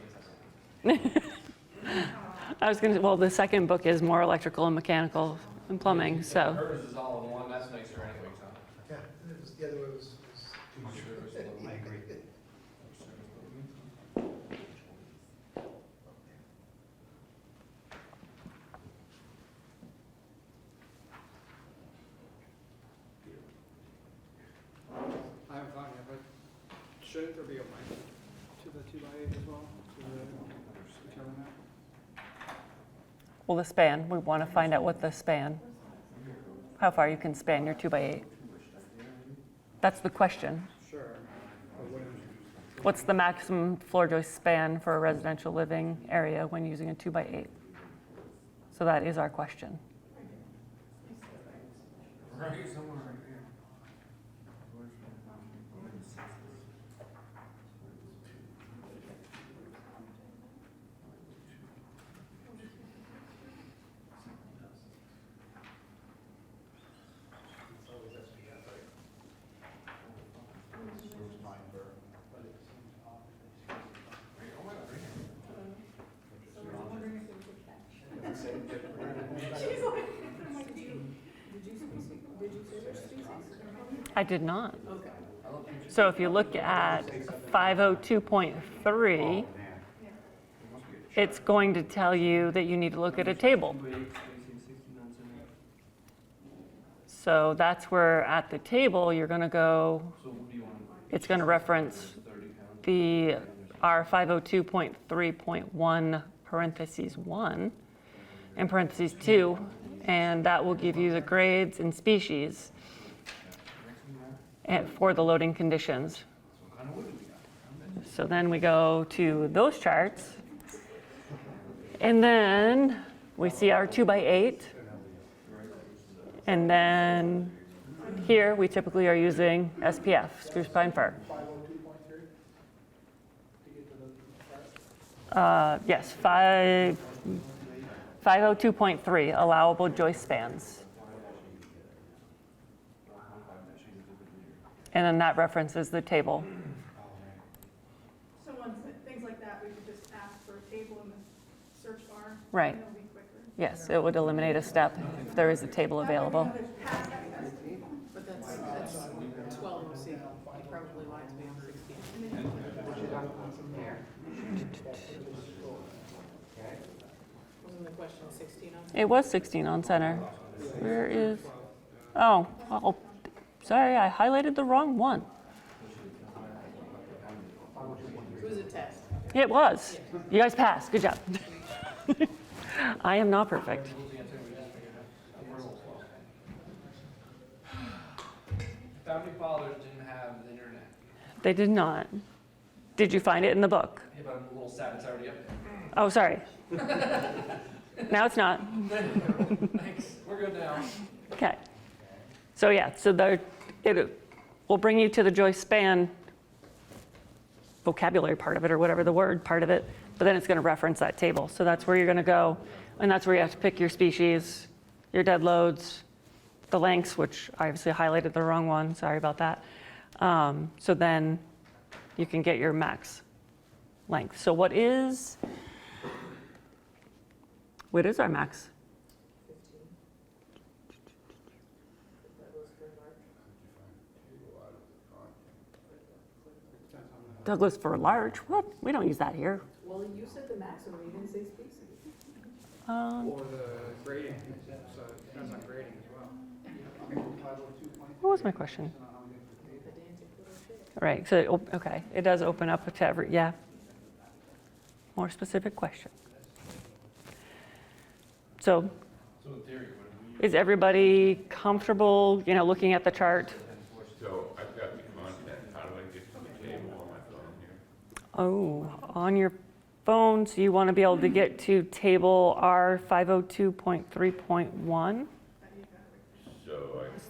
at I was going to, well, the second book is more electrical and mechanical and plumbing, so. Hers is all in one. That's nicer anyway, so. Yeah, the other way was Too much service. I agree. Shouldn't there be a length to the 2x8 as well, to determine that? Well, the span, we want to find out what the span, how far you can span your 2x8. That's the question. Sure. But what What's the maximum floor joist span for a residential living area when using a 2x8? So that is our question. Right, somewhere right here. I did not. So if you look at 502.3, it's going to tell you that you need to look at a table. So that's where at the table you're going to go, it's going to reference the R502.3.1 parentheses 1 and parentheses 2, and that will give you the grades and species for the loading conditions. So then we go to those charts, and then we see our 2x8, and then here we typically are using SPF, spruce pine fir. Yes, 502.3 allowable joist spans. And then that references the table. So once things like that, we could just ask for a table in the search bar. Right. And it'll be quicker. Yes, it would eliminate a step if there is a table available. But that's 12 OC. You probably want it to be on 16. Wasn't the question 16 on? It was 16 on center. Where is, oh, sorry, I highlighted the wrong one. It was a test. It was. You guys passed, good job. I am not perfect. Founding fathers didn't have the internet. They did not. Did you find it in the book? Hey, but I'm a little sad it's already up there. Oh, sorry. Now it's not. Thanks, we're good now. Okay. So yeah, so it will bring you to the joist span vocabulary part of it, or whatever the word part of it, but then it's going to reference that table. So that's where you're going to go, and that's where you have to pick your species, your dead loads, the lengths, which I obviously highlighted the wrong one, sorry about that. So then you can get your max length. So what is our max? Douglas for large? What? We don't use that here. Well, you said the maximum, you didn't say species. Or the grading, so it depends on grading as well. What was my question? Right, so, okay, it does open up to every, yeah. More specific question. So, is everybody comfortable, looking at the chart? So I've got the content, how do I get to the table on my phone here? Oh, on your phone, so you want to be able to get to table R502.3.1?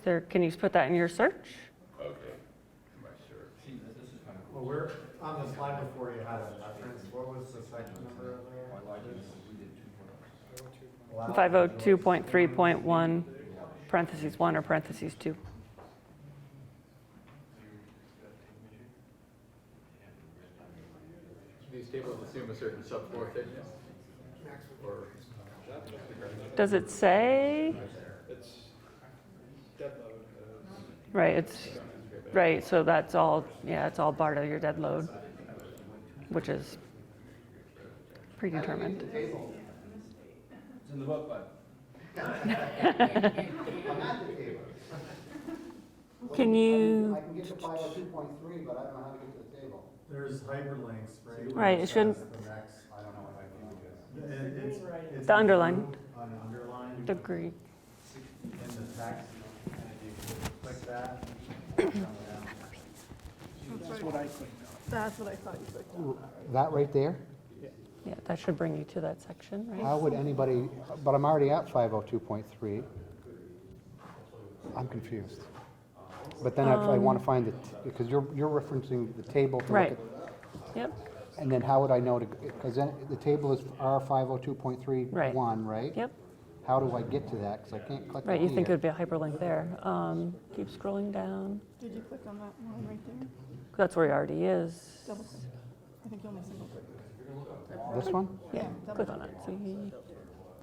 So Can you put that in your search? okay, my search. Well, we're, on the slide before you had a reference, what was the section number there? 502.3.1, parentheses 1 or parentheses 2. These tables assume a certain subfloor thickness? Or Does it say? It's dead load. Right, so that's all, yeah, it's all part of your dead load, which is predetermined. It's in the book, bud. Can you, I can get to 502.3, but I don't know how to get to the table. there's hyperlinks, right? Right, it Which shouldn't- says the next, I don't know what I can do. It's The underline. An underline. The Greek. In the text, and if you click that, it'll come down. That's what I clicked on. That's what I thought you clicked on. That right there? Yeah, that should bring you to that section, right? How would anybody, but I'm already at 502.3. I'm confused. But then if I want to find it, because you're referencing the table to look Right. at. Yep, And then how would I know to, because then the table is R502.31, Right. right? yep, How do I get to that? Because I can't click it right, you think it here. would be a hyperlink there. Keep scrolling down. Did you click on that one right there? That's where he already is. Double click. I think you only single click. This one? Yeah, click on it, see?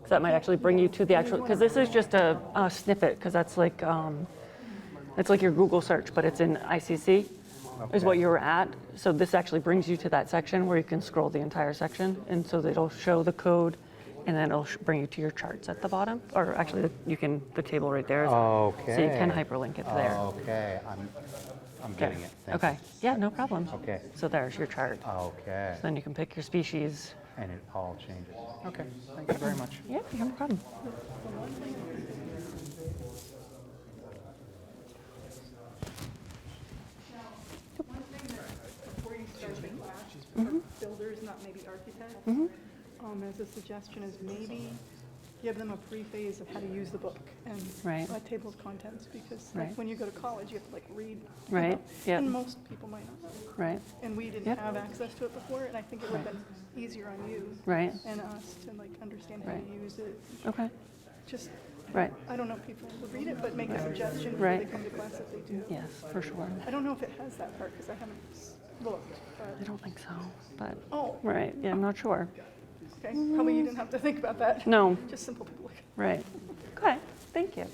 'Cause that might actually bring you to the actual, because this is just a snippet, because that's like, it's like your Google search, but it's in ICC, is what you were at. So this actually brings you to that section where you can scroll the entire section, and so it'll show the code, and then it'll bring you to your charts at the bottom, or actually, you can, the table right there. So you can hyperlink it there. Okay, I'm getting it. Thank Okay, yeah, no problem. Okay. So there's your chart. Okay, Then you can pick your species. and it all changes. Okay, thank you very much. Yeah, no problem. One thing that, before you start the class, Mm-hmm. for builders, not maybe architects, as a suggestion is maybe give them a preface of how to use the book and Right. a table of contents, because Right. like when you go to college, you have to like read. Right, yep. And most people might not know. Right, And we didn't Yep. have access to it before, and I think it would have been easier on you right, and us to like understand how Right. to use it. okay, Just, right, I don't know if people will read it, but make a suggestion before Right. they come to class if they do. yes, for sure. I don't know if it has that part, because I haven't looked, I but, don't think so, but, oh, right, yeah, I'm not sure. okay, probably you didn't have to think about that. No, Just simple people. right, okay, thank you.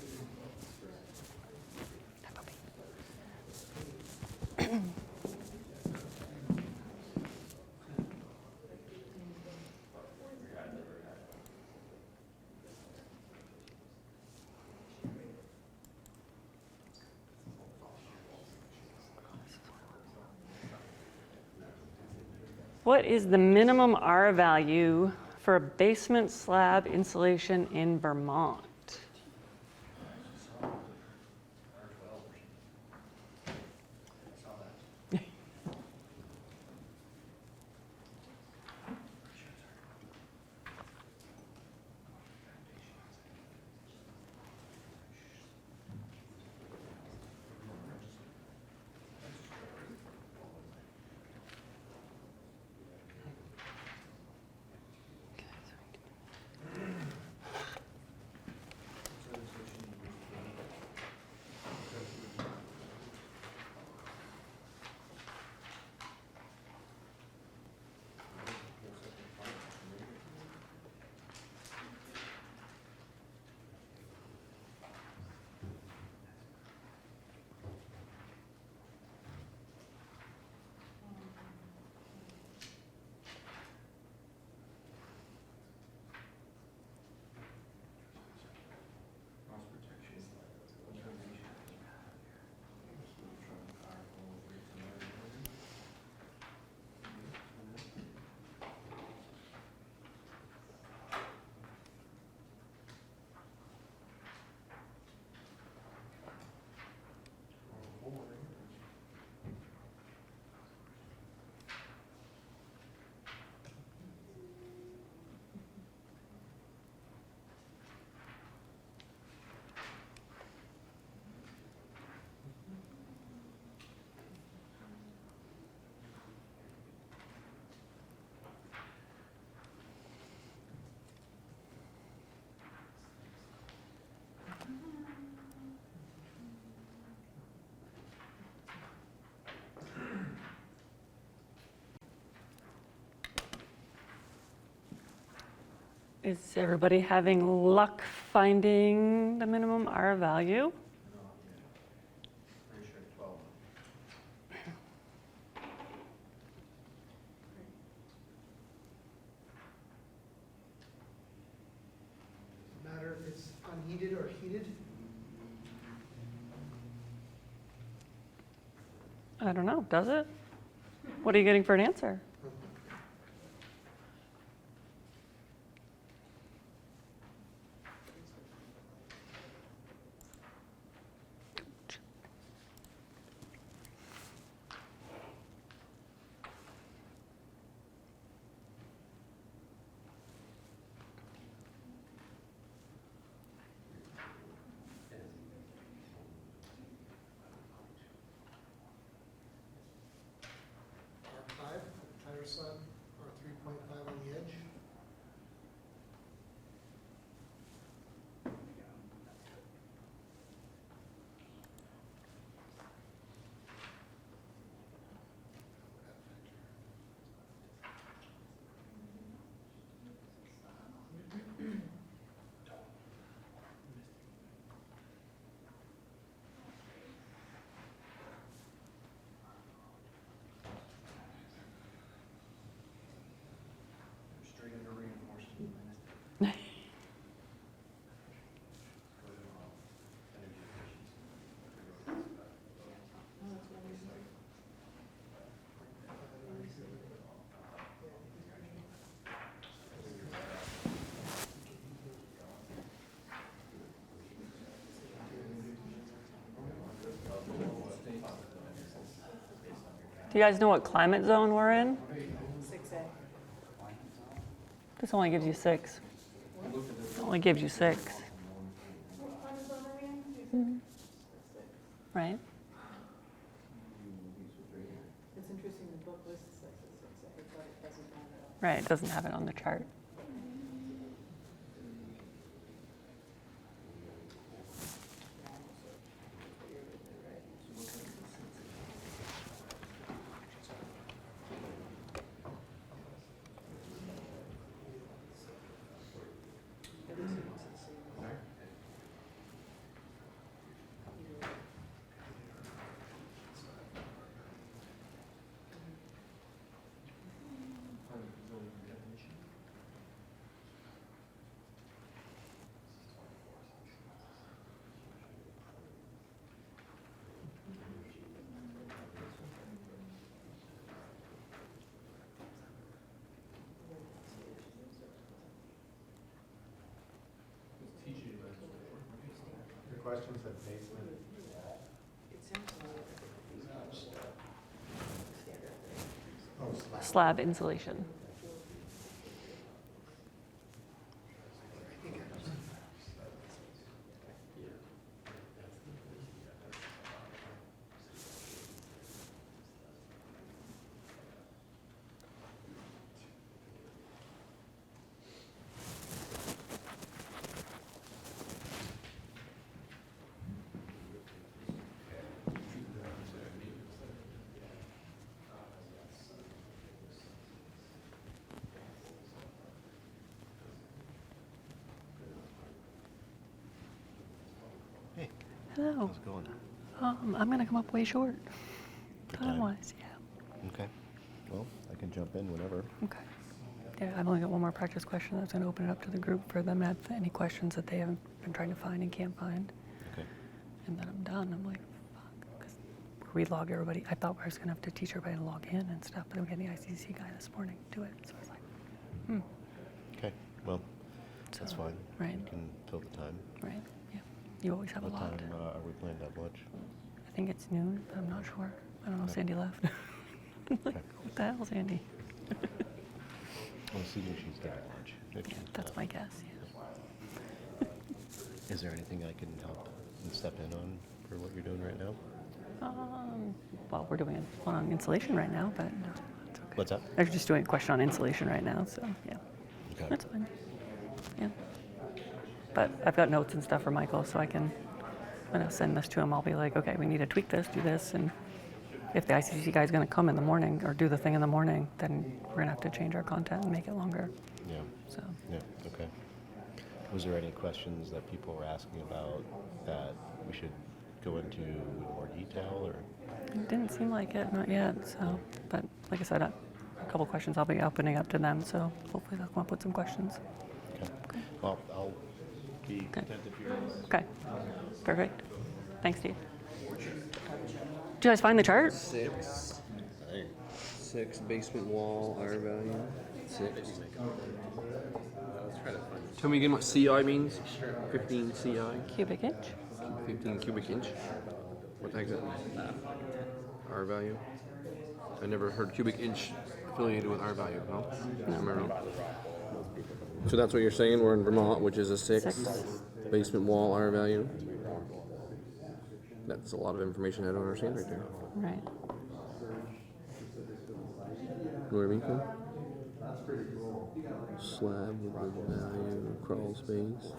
What is the minimum R value for a basement slab insulation in Vermont? Is everybody having luck finding the minimum R value? Matter if it's unheated or heated? I don't know, does it? What are you getting for an answer? R5, tire sub, R3.5 on the edge. Straight into reinforcement. Do you guys know what climate zone we're in? 6A. This only gives you 6. It only gives you 6. Right? It's interesting, the book lists us as 6A, but it doesn't have it on. Right, it doesn't have it on the chart. Your question said basement. Oh, slab. Slab insulation. Hello. How's it going? I'm going to come up way short. For time? Time-wise, yeah. Okay. Well, I can jump in whenever. Okay. Yeah, I've only got one more practice question. I was going to open it up to the group for them to have any questions that they haven't been trying to find and can't find. Okay. And then I'm done. I'm like, fuck. Because we log everybody. I thought I was going to have to teach everybody to log in and stuff, but I'm getting the ICC guy this morning to do it. So I was like, Okay. Well, that's So, fine. right. You can fill the time. Right. Yeah. You always have What a lot. time are we planning at lunch? I think it's noon, but I'm not sure. I don't know. Sandy left. I'm like, what the hell, Sandy? I'll see if she's getting lunch. If Yeah, she's that's not. my guess. Yeah. Is there anything I can help and step in on for what you're doing right now? Well, we're doing one on insulation right now, but no, it's okay. What's up? I'm just doing a question on insulation right now, so yeah. Okay. That's fine. Yeah. But I've got notes and stuff for Michael, so I can, when I send this to him, I'll be like, okay, we need to tweak this, do this, and if the ICC guy's gonna come in the morning or do the thing in the morning, then we're gonna have to change our content and make it longer. Yeah. So. Yeah, okay. Was there any questions that people were asking about that we should go into in more detail, or? It didn't seem like it, not yet, so, but like I said, a couple questions I'll be opening up to them, so hopefully they'll come up with some questions. Okay. Well, I'll be attentive here. Okay, perfect. Thanks, Steve. Did you guys find the chart? 6. 6, basement wall, R value, 6. Let's try to find. Tell me again what CI means? 15 CI? Cubic inch? 15 cubic inch? What the heck is that? R value? I never heard cubic inch affiliated with R value, no? No. So that's what you're saying, we're in Vermont, which is a 6. Basement wall, R value. That's a lot of information I don't understand right there. Right. Know what I mean, Phil? Slab with the value, crawl space.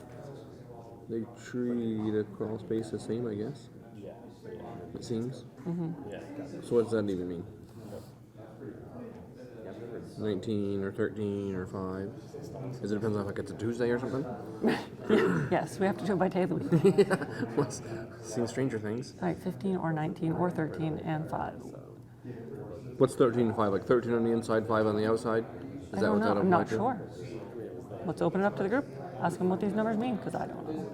They treat a crawl space the same, I guess. It seems. So what does that even mean? 19 or 13 or 5? Because it depends on if it's a Tuesday or something. Yes, we have to do it by day of the week. Yeah, well, seen Stranger Things. All right, 15 or 19 or 13 and 5. What's 13 and 5? Like 13 on the inside, 5 on the outside? I don't know. I'm not sure. Let's open it up to the group. Ask them what these numbers mean, because I don't know.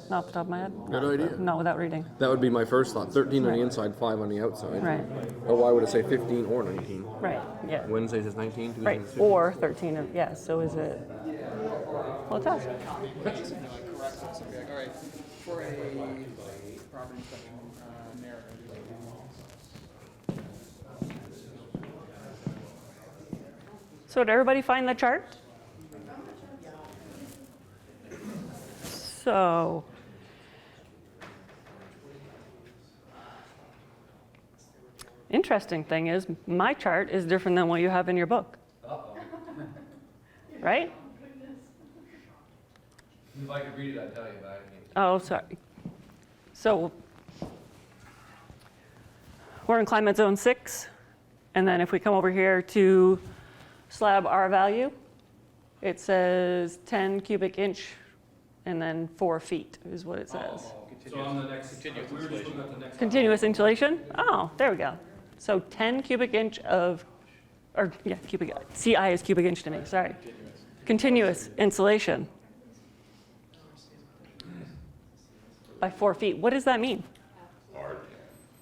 Not off the top of my head. No idea. Not without reading. That would be my first thought. 13 on the inside, 5 on the outside. Right. Oh, why would it say 15 or 19? Right, yeah. Wednesdays is 19, Tuesdays Right, is 15. or 13 of, yeah, so is it, well, it does. Correct this, be like, all right, for a property inspection narrative. So did everybody find the chart? So, interesting thing is, my chart is different than what you have in your book. Right? If I could read it, I'd tell you, but I can't. Oh, sorry. So, we're in climate zone 6, and then if we come over here to slab R value, it says 10 cubic inch and then 4 feet is what it says. So on the next, we were just looking at the next. Continuous insulation? Oh, there we go. So 10 cubic inch of, or yeah, cubic, CI is cubic inch to me, sorry. Continuous insulation. By 4 feet. What does that mean?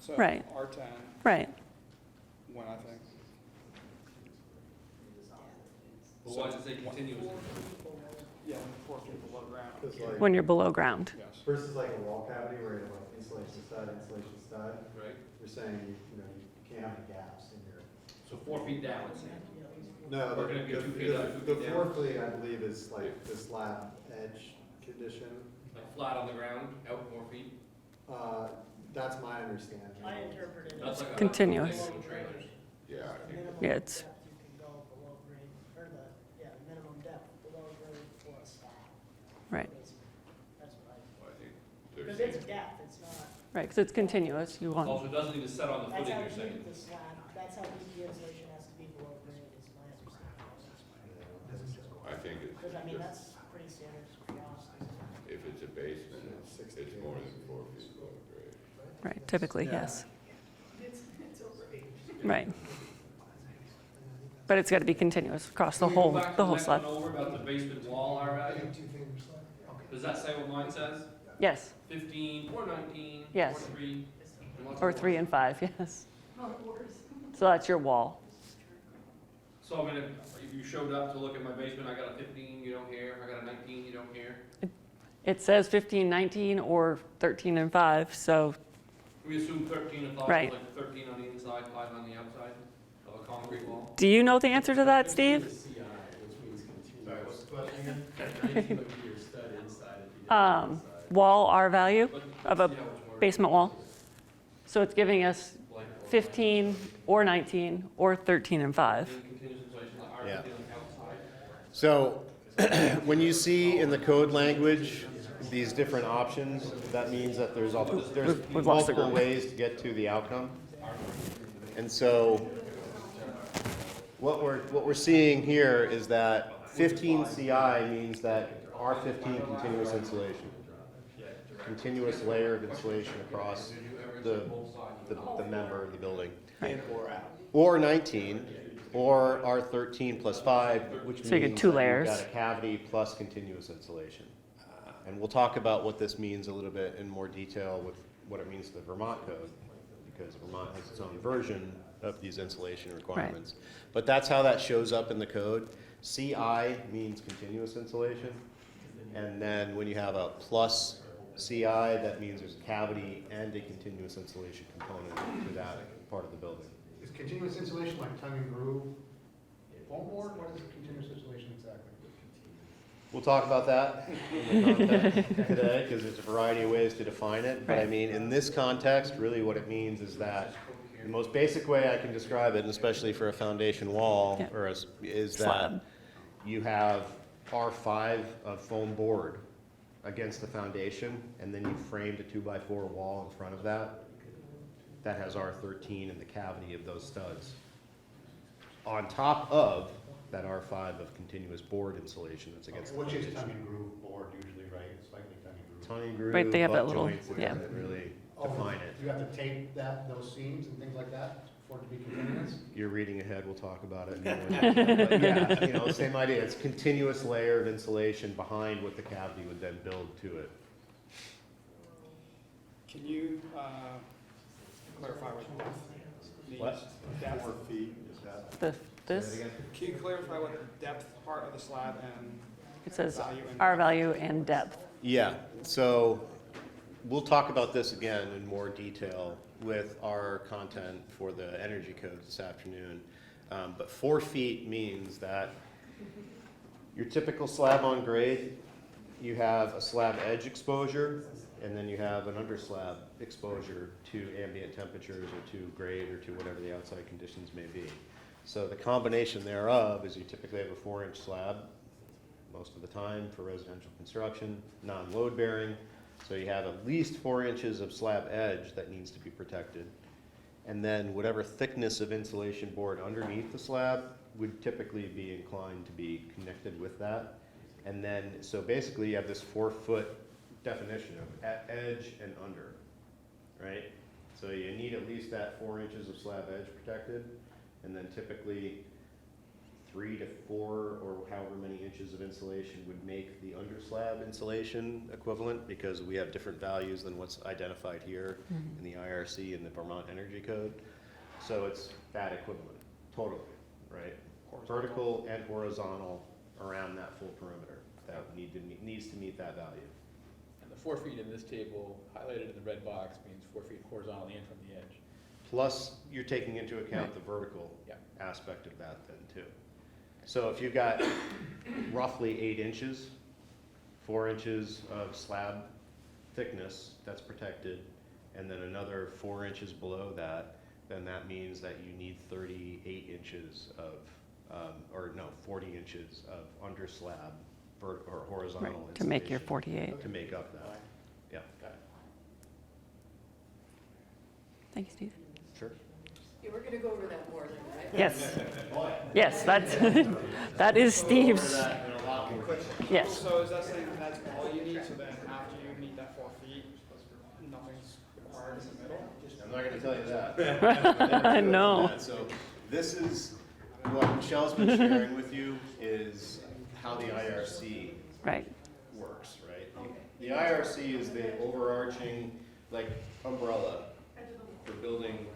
So Right. R10, Right. when I think. Well, why does it say continuous? Yeah, 4 feet below ground. When you're below ground. Yes. Versus like a wall cavity where you have like insulation stud, Right. you're saying you can't have any gaps in your. So 4 feet down, it's saying. No, We're gonna go 2 feet up, 2 the feet floor down. feet, I believe, is like the slab edge condition. Like flat on the ground, out 4 feet. That's my understanding. I interpreted it. That's like a- Continuous. like on trailers. Yeah, I think Minimum Yeah, it's- depth you can go below grade, or minimum depth below grade for a slab. Right. That's what well, I think because there's. it's depth, it's not. Right, because it's continuous. You want. Also, it doesn't need to set on the That's footing, how you're saying. deep the slab, that's how deep the insulation has to be below grade, is my understanding. I think it's, Because, I mean, that's pretty standard across. if it's a basement, it's more than 4 feet below grade. Right, typically, yes. It's over 8. Right. But it's got to be continuous across the Can we go whole, back to the whole next slab. one over about the basement wall R value? Does that say what mine says? Yes, 15 or 19? Yes. Or 3? or 3 and 5, yes. So that's your wall. So I mean, if you showed up to look at my basement, I got a 15, you don't care. I got a 19, you don't care. It says 15, 19, or 13 and 5, so, We assume 13 and 5 Right. is like 13 on the inside, 5 on the outside of a concrete wall. do you know the answer to that, Steve? CI, which means continuous. What's the question again? 19 would be your stud inside if you did Um, Wall R value of a basement wall. So it's giving us 15 or 19 or 13 and 5. Continuous insulation, like R Yeah. feeling outside. So, when you see in the code language these different options, that means that there's We've lost the multiple group. ways to get to the outcome. And so, what we're seeing here is that 15 CI means that R15 continuous insulation. Continuous layer of insulation across the member of the building. In or out. Or 19, or R13 plus 5, which So you get means 2 that layers. you've got a cavity plus continuous insulation. And we'll talk about what this means a little bit in more detail with what it means to the Vermont code. because Vermont has its own version of these insulation requirements. But that's how that shows up in the code. CI means continuous insulation, and then when you have a plus CI, that means there's a cavity and a continuous insulation component to that part of the building. Is continuous insulation like tongue and groove foam board? What is continuous insulation exactly? We'll talk about that in the context today, because there's a variety of ways to define it. But I mean, in this context, really what it means is that the most basic way I can describe it, and especially for a foundation wall, is that you have R5 of foam board against the foundation, and then you framed a 2x4 wall in front of that. That has R13 in the cavity of those studs. On top of that R5 of continuous board insulation that's against the Which foundation. is tongue and groove board usually, right? It's slightly tongue and groove. Tongue and groove, Right, they have that butt little- joints yeah. that really define it. You have to tape those seams and things like that for it to be continuous? You're reading ahead, we'll talk about it. But yeah, you know, same idea. It's continuous layer of insulation behind what the cavity would then build to it. Can you clarify what depth means? What? Depth. 4 feet, is that? This, Can you clarify what the depth part of the slab and it says value and R value and depth. Yeah, so we'll talk about this again in more detail with our content for the energy code this afternoon. But 4 feet means that your typical slab on grade, you have a slab edge exposure, and then you have an underslab exposure to ambient temperatures or to grade or to whatever the outside conditions may be. So the combination thereof is you typically have a 4-inch slab most of the time for residential construction, non-load bearing. So you have at least 4 inches of slab edge that needs to be protected. And then whatever thickness of insulation board underneath the slab would typically be inclined to be connected with that. And then, so basically you have this 4-foot definition of at edge and under, right? So you need at least that 4 inches of slab edge protected, and then typically 3 to 4 or however many inches of insulation would make the underslab insulation equivalent, because we have different values than what's identified here in the IRC and the Vermont Energy Code. So it's that equivalent, totally, right? Vertical and horizontal around that full perimeter that needs to meet that value. And the 4 feet in this table, highlighted in the red box, means 4 feet horizontally and from the edge. Plus, you're taking into account the vertical aspect of that then too. So if you've got roughly 8 inches, 4 inches of slab thickness that's protected, and then another 4 inches below that, then that means that you need 38 inches of, 40 inches of under slab or horizontal Right, to make your 48. to make up that. Yeah. Thank you, Steve. Sure. Yeah, we're gonna go over that more later, right? Yes. Yes, that's, that is Steve's. Yes. So is that saying that's all you need, so then after you meet that 4 feet, nothing's required in the middle? I'm not going to tell you that. I know. So this is what Michelle's been sharing with you is how the IRC works, right? The IRC is the overarching umbrella for building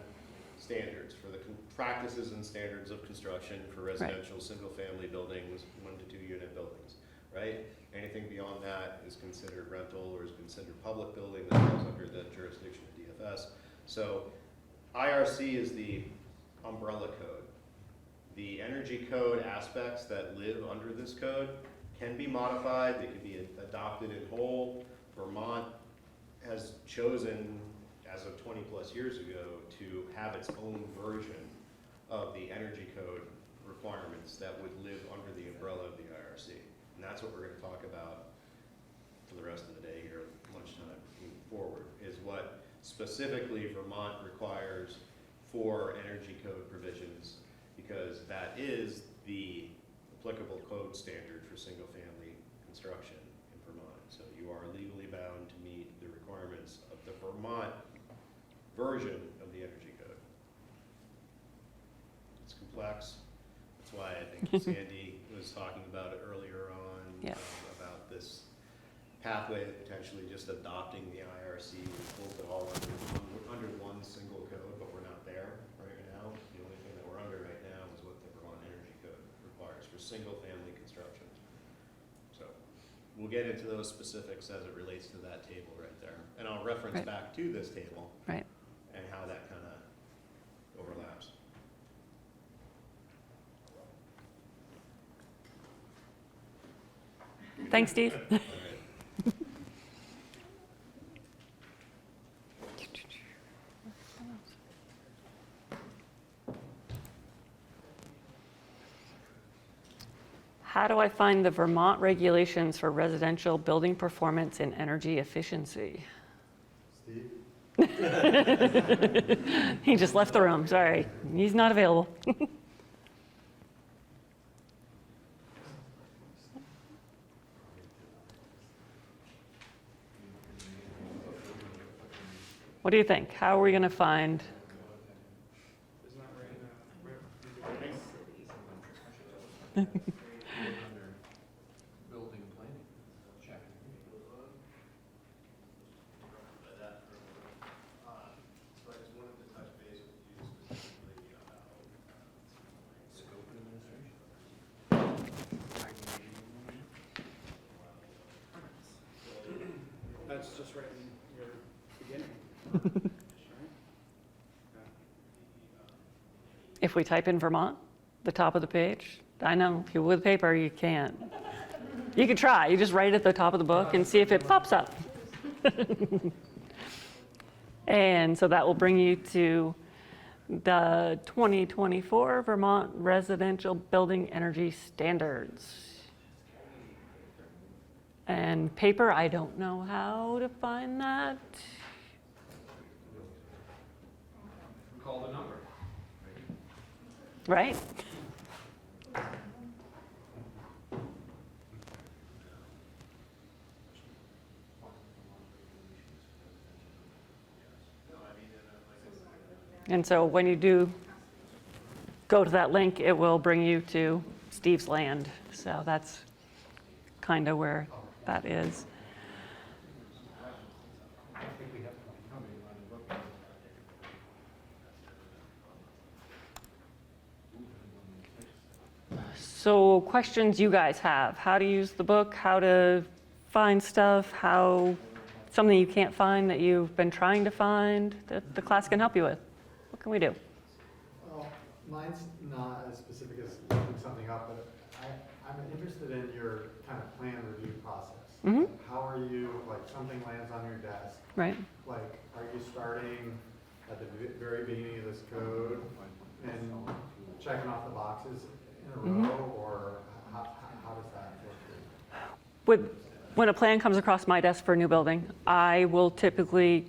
standards, for the practices and standards of construction for residential single-family buildings, 1 to 2 unit buildings, right? Anything beyond that is considered rental or is considered public building that comes under the jurisdiction of DFS. So IRC is the umbrella code. The energy code aspects that live under this code can be modified, they can be adopted in whole. Vermont has chosen, as of 20 plus years ago, to have its own version of the energy code requirements that would live under the umbrella of the IRC. And that's what we're going to talk about for the rest of the day here at lunchtime moving forward, is what specifically Vermont requires for energy code provisions, because that is the applicable code standard for single-family construction in Vermont. So you are legally bound to meet the requirements of the Vermont version of the energy code. It's complex. That's why I think Sandy was talking about it earlier on, about this pathway of potentially just adopting the IRC, which pulls it all under one single code. we'll get into those specifics as it relates to that table right there. And I'll reference Right. back to this table. Right. And how that kind of overlaps. Thanks, Steve. How do I find the Vermont regulations for residential building performance and energy efficiency? Steve? He just left the room, sorry. He's not available. What do you think? How are we going to find? Building planning, check. So I just wanted to touch base with you specifically about scope administration. That's just right in your beginning. If we type in Vermont, the top of the page, I know, if you're with paper, you can't. You could try, you just write at the top of the book and see if it pops up. And so that will bring you to the 2024 Vermont Residential Building Energy Standards. And paper, I don't know how to find that. Call the number. Right? And so when you do go to that link, it will bring you to Steve's land. So that's kind of where that is. So questions you guys have, how to use the book, how to find stuff, how something you can't find that you've been trying to find that the class can help you with. What can we do? Well, mine's not as specific as looking something up, but I'm interested in your kind of plan review process. Mm-hmm. How are you, like something lands on your desk? Right. Like, are you starting at the very beginning of this code and checking off the boxes in a row, or how does that work? When a plan comes across my desk for a new building, I will typically,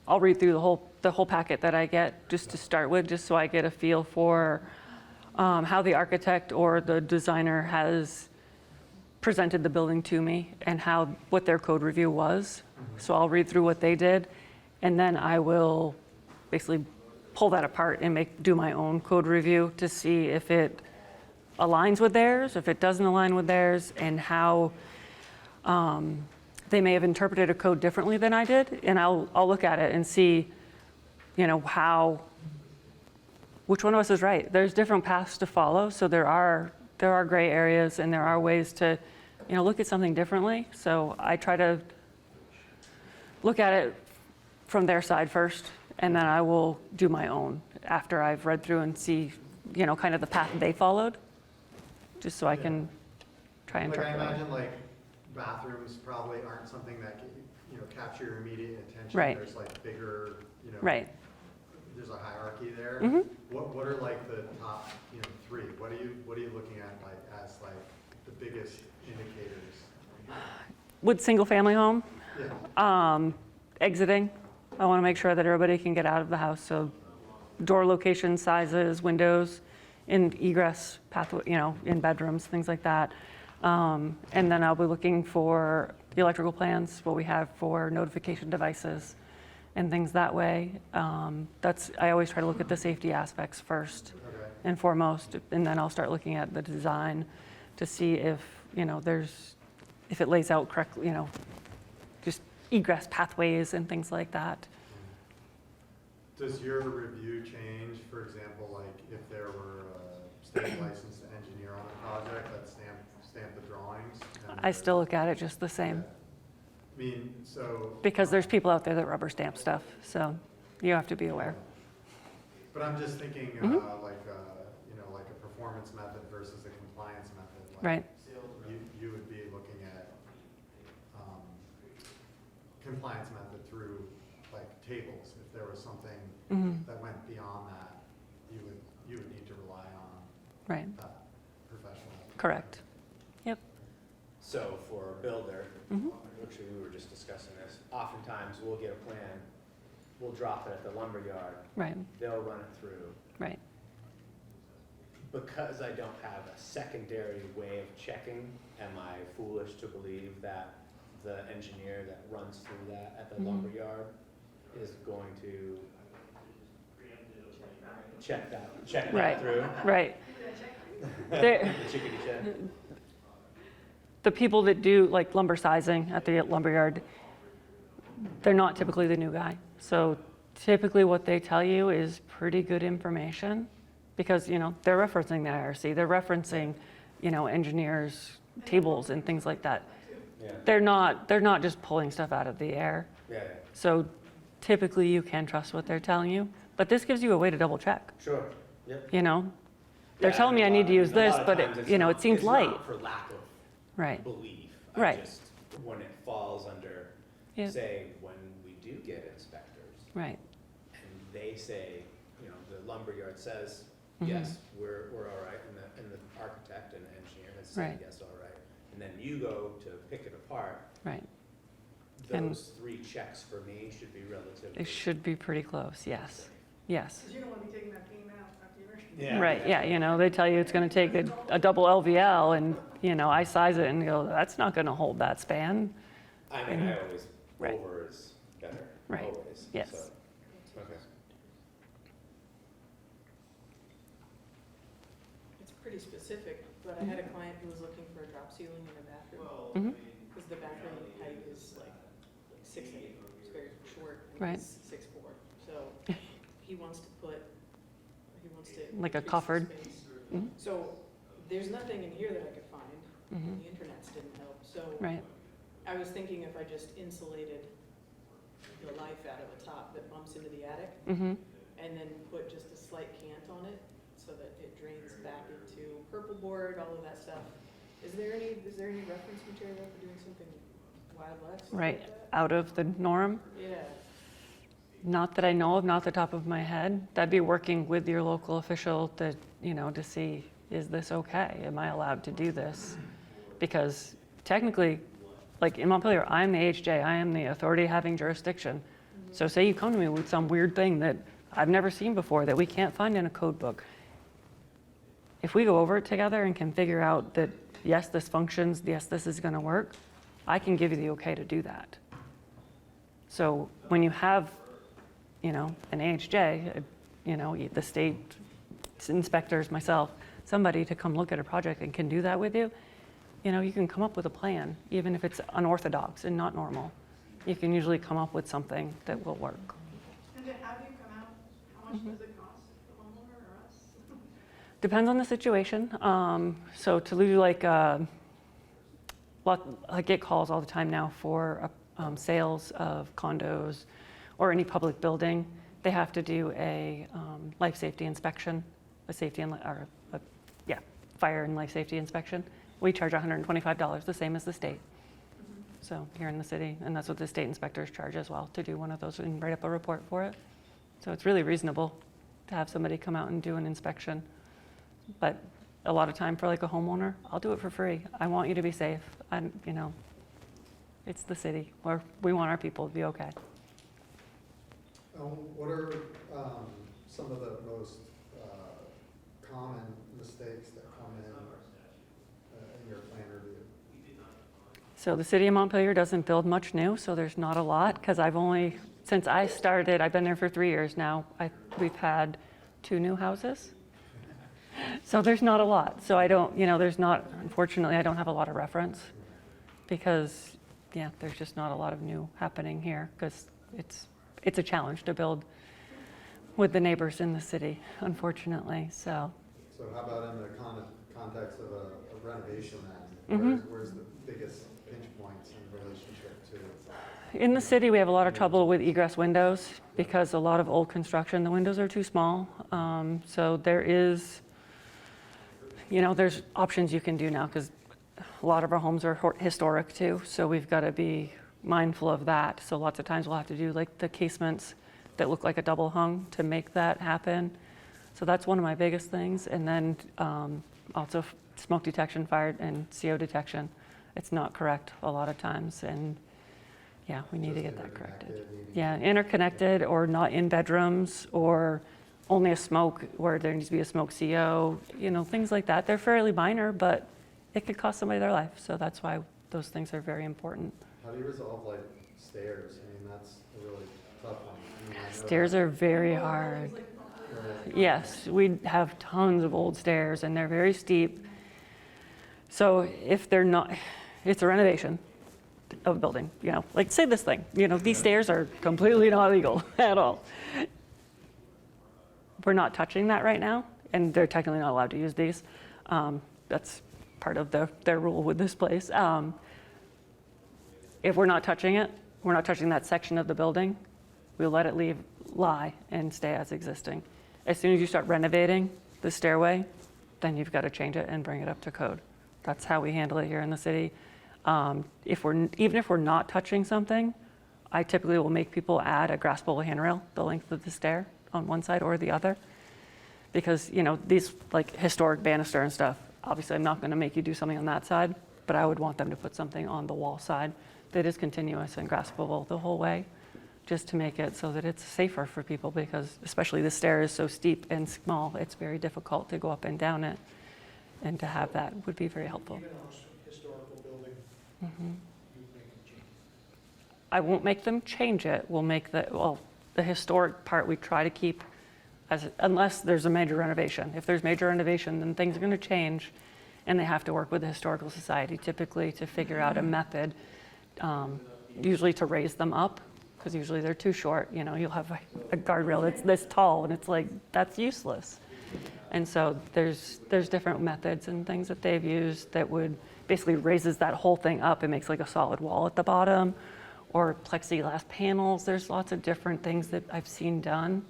I'll read through the whole packet that I get just to start with, just so I get a feel for how the architect or the designer has presented the building to me and what their code review was. So I'll read through what they did, and then I will basically pull that apart and do my own code review to see if it aligns with theirs, if it doesn't align with theirs, and how they may have interpreted a code differently than I did. And I'll look at it and see, which one of us is right. There's different paths to follow, so there are gray areas, and there are ways to, look at something differently. So I try to look at it from their side first, and then I will do my own after I've read through and see, kind of the path they followed, just so I can try and interpret. Like, I imagine, bathrooms probably aren't something that capture your immediate attention. Right. There's bigger, Right. There's a hierarchy there. Mm-hmm. What are the top, three? What are you looking at as the biggest indicators? With single family home, Yeah. exiting, I want to make sure that everybody can get out of the house. So door location, sizes, windows, and egress pathway, in bedrooms, things like that. And then I'll be looking for the electrical plans, what we have for notification devices and things that way. I always try to look at the safety aspects first and foremost, and then I'll start looking at the design to see if, if it lays out correctly, just egress pathways and things like that. Does your review change, for example, if there were a state licensed engineer on a project that stamp the drawings. and I still look at it just the same, I mean, so. because there's people out there that rubber stamp stuff, so you have to be aware. But I'm just thinking, Mhm. you know, like a performance method versus a compliance method. Like, Right. You would be looking at, compliance method through like tables. If there was something Mhm. that went beyond that, you would need to rely on Right, professional. correct. Yep. So for a builder, Mhm. actually, we were just discussing this, oftentimes we'll get a plan, we'll drop it at the lumber yard. Right. They'll run it through. Right. Because I don't have a secondary way of checking, am I foolish to believe that the engineer that runs through that at the Mhm. lumber yard is going to check that Right. through? Right. The There- chickadee check? The people that do like lumber sizing at the lumberyard, they're not typically the new guy. So typically what they tell you is pretty good information because, you know, they're referencing the IRC, they're referencing, you know, engineers' tables and things like that. Yeah. They're not just pulling stuff out of the air. Yeah, So typically you can trust what they're telling you, but this gives you a way to double check, sure, yep. you know? They're Yeah, telling me I need to use a lot this, of but times it, it's you know, not- it seems it's light. not for lack of Right. belief. Right. I just, when it falls under, Yeah. say, when we do get inspectors, Right. and they say, you know, the lumberyard says, Mhm. yes, we're all right, and the architect and engineer has said, Right. yes, all right. And then you go to pick it apart, Right. And- those three checks for me should be relatively. It should be pretty close, yes. Yes. Because you don't want to be taking that pain out after you're. Yeah. Right, yeah, you know, they tell you it's gonna take a double LVL and, you know, I size it and go, that's not gonna hold that span. I mean, I always, Right. over is better, Right. always. Yes. So, okay. It's pretty specific, but I had a client who was looking for a drop ceiling in a bathroom. Mhm. Because the bathroom height is like 6'8", it's very short, and Right. he's 6'4". So he wants to Like a increase the coffered. space. Mhm. So there's nothing in here that I could find. Mhm. The internets didn't help, so. Right. I was thinking if I just insulated the life out of the top that bumps into the attic, Mhm. and then put just a slight cant on it so that it drains back into purple board, all of that stuff. Is there any reference material for doing something Wild West? Right, like that? out of the norm. Yeah. Not that I know of, not off the top of my head. That'd be working with your local official to, you know, to see, is this okay? Am I allowed to do this? Because technically, like in Montpelier, I'm the HJ, I am the authority having jurisdiction. So say you come to me with some weird thing that I've never seen before that we can't find in a code book. If we go over it together and can figure out that, yes, this functions, yes, this is gonna work, I can give you the okay to do that. So when you have, you know, an AHJ, you know, the state inspectors, myself, somebody to come look at a project and can do that with you, you know, you can come up with a plan, even if it's unorthodox and not normal. You can usually come up with something that will work. And then how do you come out? How much does it cost the homeowner or us? Depends on the situation. So to do like I get calls all the time now for sales of condos or any public building. They have to do a life safety inspection, a safety and fire and life safety inspection. We charge $125, the same as the state. So here in the city, and that's what the state inspectors charge as well to do one of those and write up a report for it. So it's really reasonable to have somebody come out and do an inspection. But a lot of time for like a homeowner, I'll do it for free. I want you to be safe. You know, it's the city where we want our people to be okay. What are some of the most common mistakes that come in your plan review? So the city of Montpelier doesn't build much new, so there's not a lot because since I started, I've been there for 3 years now, we've had 2 new houses. So there's not a lot. So I don't, you know, unfortunately, I don't have a lot of reference because, yeah, there's just not a lot of new happening here because it's a challenge to build with the neighbors in the city, unfortunately, so. So how about in the context of a renovation then, where's the biggest pinch points in relationship to? In the city, we have a lot of trouble with egress windows because a lot of old construction, the windows are too small. So there is, there's options you can do now because a lot of our homes are historic too. So we've got to be mindful of that. So lots of times we'll have to do like the casements that look like a double hung to make that happen. So that's one of my biggest things. And then also smoke detection, fire and CO detection. It's not correct a lot of times. And yeah, we need to get that corrected. Yeah, interconnected or not in bedrooms or only a smoke where there needs to be a smoke CO, things like that. They're fairly minor, but it could cost somebody their life. So that's why those things are very important. How do you resolve like stairs? I mean, that's a really tough one. Stairs are very hard. Yes, we have tons of old stairs and they're very steep. So if they're not, it's a renovation of a building, like say this thing, these stairs are completely not legal at all. We're not touching that right now and they're technically not allowed to use these. That's part of their rule with this place. If we're not touching it, we're not touching that section of the building, we'll let it lie and stay as existing. As soon as you start renovating the stairway, then you've got to change it and bring it up to code. That's how we handle it here in the city. Even if we're not touching something, I typically will make people add a graspable handrail the length of the stair on one side or the other. Because, these like historic banister and stuff, obviously I'm not going to make you do something on that side, but I would want them to put something on the wall side that is continuous and graspable the whole way, just to make it so that it's safer for people because especially the stair is so steep and small, it's very difficult to go up and down it. And to have that would be very helpful. Even a historical building, Mhm. you make a change. I won't make them change it. We'll make the historic part we try to keep unless there's a major renovation. If there's major renovation, then things are going to change and they have to work with the Historical Society typically to figure out a method, usually to raise them up because usually they're too short. You'll have a guardrail that's this tall and it's like, that's useless. And so there's different methods and things that they've used that would basically raises that whole thing up and makes like a solid wall at the bottom or plexiglass panels. There's lots of different things that I've seen done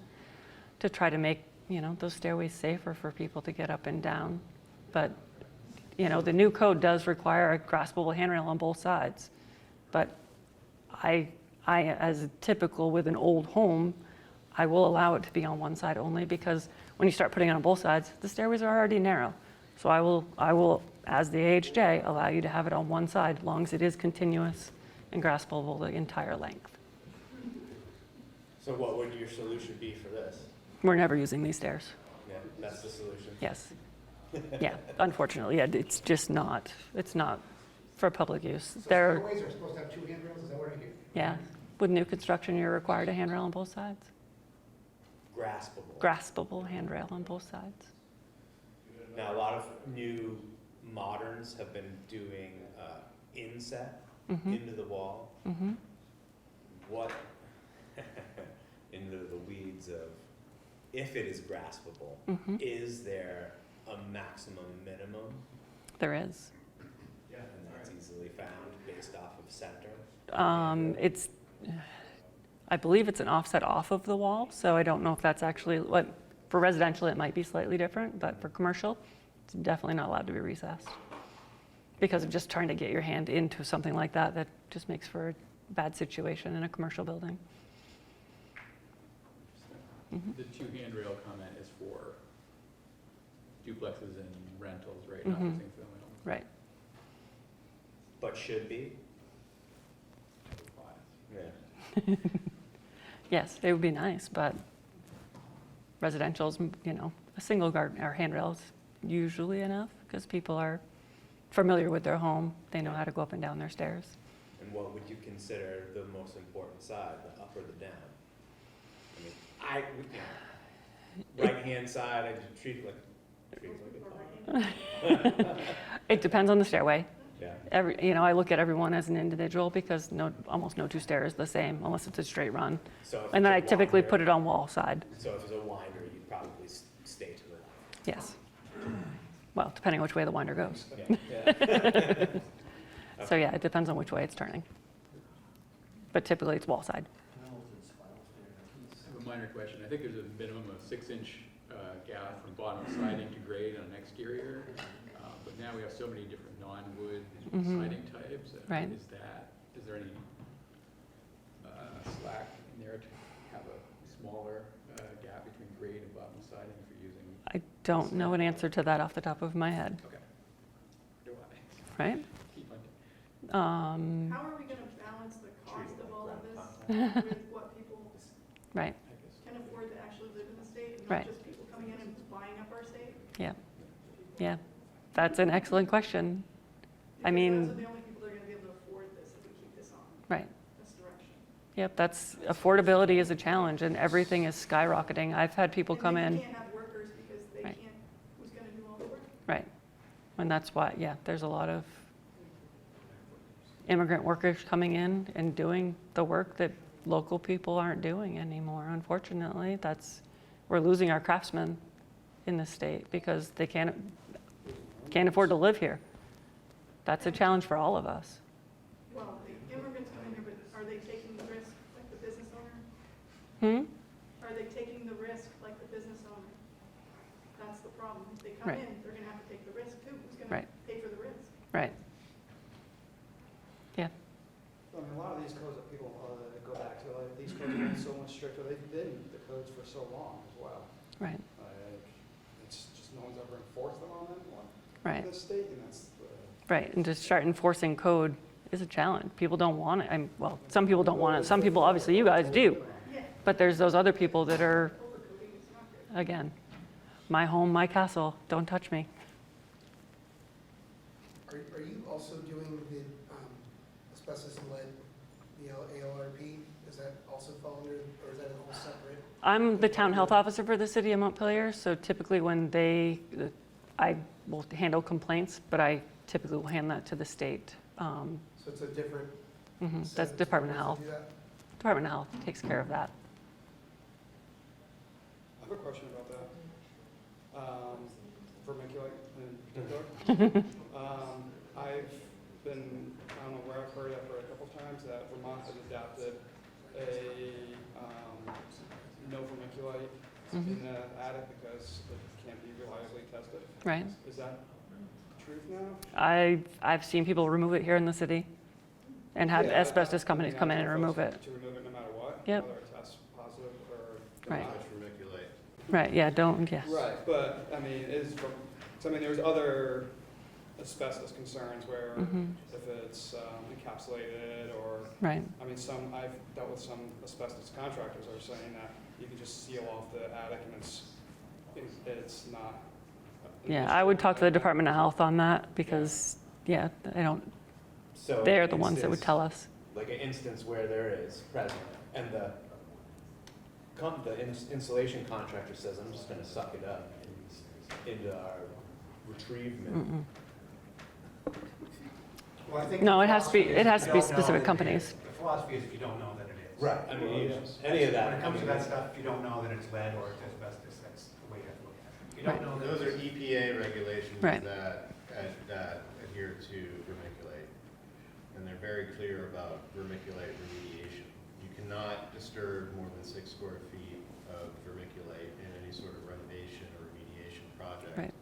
to try to make, those stairways safer for people to get up and down. But, the new code does require a graspable handrail on both sides. But I, as typical with an old home, I will allow it to be on one side only because when you start putting it on both sides, the stairways are already narrow. So I will, as the AHJ, allow you to have it on one side as long as it is continuous and graspable the entire length. So what would your solution be for this? We're never using these stairs. Yeah, that's the solution. Yes. Yeah, unfortunately, it's just not, it's not for public use. So They're, stairways are supposed to have two handrails, is that what I hear? yeah, with new construction, you're required a handrail on both sides. Graspable. Graspable handrail on both sides. Now, a lot of new moderns have been doing inset into the wall. Mm-hmm. What, into the weeds of, if it is graspable, is there a maximum minimum? There is. And that's easily found based off of center? I believe it's an offset off of the wall, so I don't know if that's actually, for residential it might be slightly different, but for commercial, it's definitely not allowed to be recessed. Because of just trying to get your hand into something like that, that just makes for a bad situation in a commercial building. The two handrail comment is for duplexes and rentals, right? Not single family homes. Right. But should be? Yeah. Yes, it would be nice, but residential's, a single garden or handrail is usually enough because people are familiar with their home. They know how to go up and down their stairs. And what would you consider the most important side, the up or the down? Right-hand side, I treat it like a pond. It depends on the stairway. Yeah. I look at everyone as an individual because almost no two stairs the same unless it's a straight run. So and then I typically put it on wall side. So if it's a winder, you'd probably stay to the left. Yes. Well, depending on which way the winder goes. Yeah. So yeah, it depends on which way it's turning. But typically it's wall side. I have a minor question. I think there's a minimum of 6-inch gap from bottom siding to grade on an exterior. But now we have so many different non-wood siding types. Right. Is there any slack in there to have a smaller gap between grade and bottom siding if you're using? I don't know an answer to that off the top of my head. Okay. Do I? Right? Keep looking. How are we gonna balance the cost of all of this with what people Right. can afford to actually live in the state, and Right. not just people coming in and buying up our state? Yeah. Yeah. That's an excellent question. I Because mean, those are the only people that are gonna be able to afford this if we keep this on right. this direction. Yep, that's, affordability is a challenge and everything is skyrocketing. I've had people come And in. then you can't have workers because they Right. can't, who's gonna do all the work? Right. And that's why, yeah, there's a lot of immigrant workers coming in and doing the work that local people aren't doing anymore, unfortunately. We're losing our craftsmen in the state because they can't afford to live here. That's a challenge for all of us. Well, the immigrants come in here, but are they taking the risk like the business owner? Are they taking the risk like the business owner? That's the problem. If they come Right. in, they're gonna have to take the risk too. Who's gonna Right. pay for the risk? Right. Yeah. I mean, a lot of these codes that people go back to, like, these codes are so much stricter, they've been the codes for so long as well. Right. It's just no one's ever enforced them on anyone. Right. In the state, and that's the. Right. And to start enforcing code is a challenge. People don't want it. Well, some people don't want it. Some people, obviously you guys do. But there's those other people that are, again, my home, my castle, don't touch me. Are you also doing the asbestos and lead, the ALRP? Does that also fall under, or is that a whole separate? I'm the town health officer for the city of Montpelier, so typically when I will handle complaints, but I typically will hand that to the state. So it's a different. That's Department of Health. Do that? Department of Health takes care of that. I have a question about that. Vermiculite in particular. I've been, I don't know where I've heard it for a couple times, that Vermont has adapted a no vermiculite in the attic because it can't be reliably tested. Right. Is that truth now? I've seen people remove it here in the city and have Yeah, asbestos companies come in and remove it. To remove it no matter what? Yep. Whether it tests positive or Right. not. Right, yeah, yes. Right, but, I mean, there's other asbestos concerns where if it's encapsulated or. Right. I mean, I've dealt with some asbestos contractors who are saying that you can just seal off the attic and it's not. Yeah, I would talk to the Department of Health on that because, yeah, So they're the ones that would tell us. Like an instance where there is present, and the installation contractor says, I'm just gonna suck it up into our retrievement. Well, I think No, the it has to be philosophy is if you don't know specific that it companies. is. The philosophy is if you don't know that it is. Right, I mean, any of that. When it comes to that stuff, if you don't know that it's lead or it's asbestos, that's the way you have to look at it. If you don't know that Those are it's- EPA regulations Right. that adhere to vermiculite. And they're very clear about vermiculite remediation. You cannot disturb more than 6 square feet of vermiculite in any sort of renovation or remediation project. Right.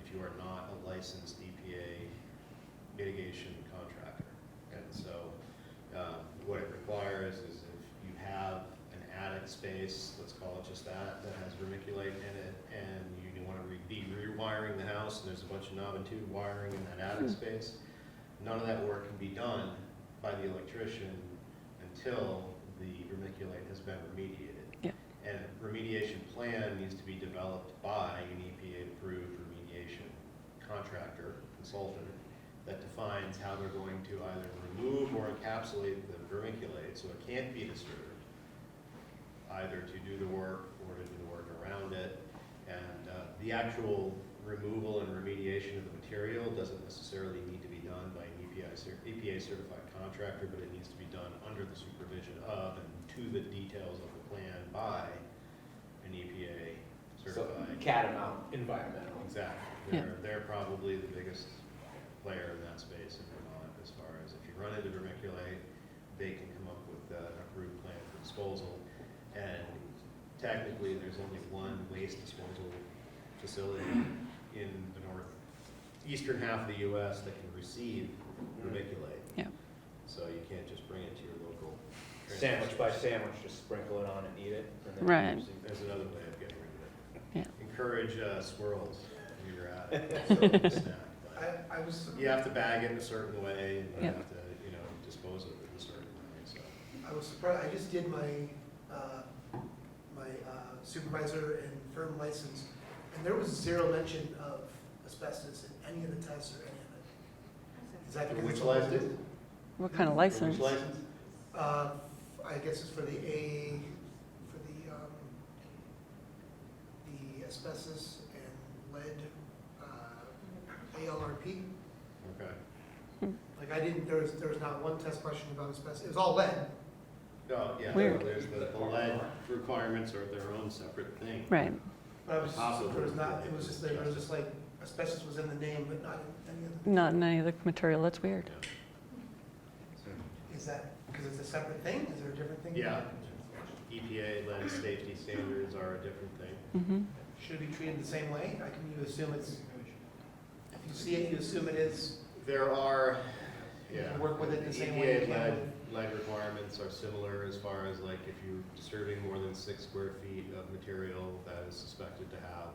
If you are not a licensed EPA mitigation contractor. And so what it requires is if you have an attic space, let's call it just that has vermiculite in it, and you want to be rewiring the house, and there's a bunch of knob and tube wiring in that attic space, none of that work can be done by the electrician until the vermiculite has been remediated. Yeah. And a remediation plan needs to be developed by an EPA-approved remediation contractor, consultant, that defines how they're going to either remove or encapsulate the vermiculite so it can't be disturbed, either to do the work or to do the work around it. And the actual removal and remediation of the material doesn't necessarily need to be done by an EPA-certified contractor, but it needs to be done under the supervision of and to the details of the plan by an EPA-certified. Catamount environmental. Exactly. They're probably the biggest player in that space in Vermont as far as if you run into vermiculite, they can come up with an approved plan for disposal. And technically, there's only one waste disposal facility in the northeastern half of the US that can receive vermiculite. Yeah. So you can't just bring it to your local. Sandwich by sandwich, just sprinkle it on and eat it. And then Right. There's another way of getting rid of it. Yeah. Encourage squirrels when you're at it. So, snack, but I was, you have to bag it in a certain way, and you Yeah. have to, dispose of it in a certain way, so. I was surprised, I just did my supervisor and firm license, and there was zero mention of asbestos in any of the tests or any of it. Is that because Which it's all license? listed? What kind of license? Which license? I guess it's for the asbestos and lead, ALRP. Okay. Like I didn't, there was not one test question about asbestos, it was all lead. Oh, yeah, Weird. there's the lead requirements are their own separate thing. Right. But I was, Possible. there was not, it was just like asbestos was in the name, but not in any of the. Not in any of the material. That's weird. Is that, because it's a separate thing? Is there a different thing? Yeah. EPA lead safety standards are a different thing. Mm-hmm. Should it be treated the same way? Like, can you assume it's, if you see it, you assume it is, There are, you yeah. can work with it the same way you EPA can. lead requirements are similar as far as like if you're disturbing more than 6 square feet of material that is suspected to have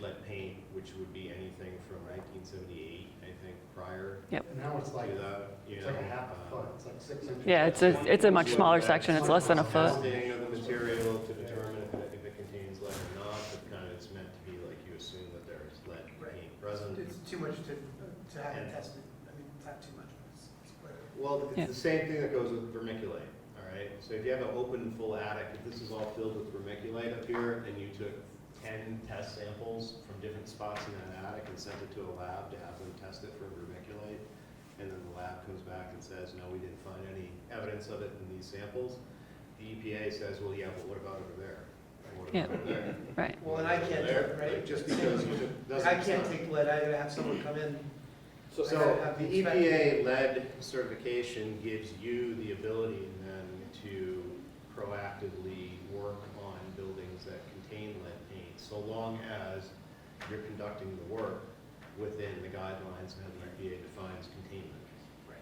lead paint, which would be anything from 1978, I think, prior Yep. And now it's to like, that. it's like a half a foot, it's like 6 inches. Yeah, it's a much smaller section. It's less than a foot. Testing of the material to determine if it contains lead or not, but kind of it's meant to be like you assume that there's lead paint present. It's too much to have it tested. I mean, it's not too much, but it's quite a. Well, it's Yeah. the same thing that goes with vermiculite, all right? So if you have an open, full attic, if this is all filled with vermiculite up here, and you took 10 test samples from different spots in that attic and sent it to a lab to have them test it for vermiculite, and then the lab comes back and says, no, we didn't find any evidence of it in these samples, the EPA says, well, yeah, but what about over there? Or what Yeah. about over there? Right. Well, and I can't do it, right? Like, just because you took dozens I of can't samples. take lead, I gotta have someone come in. So I gotta have the inspector. EPA lead certification gives you the ability then to proactively work on buildings that contain lead paint, so long as you're conducting the work within the guidelines of how the EPA defines containment. Right.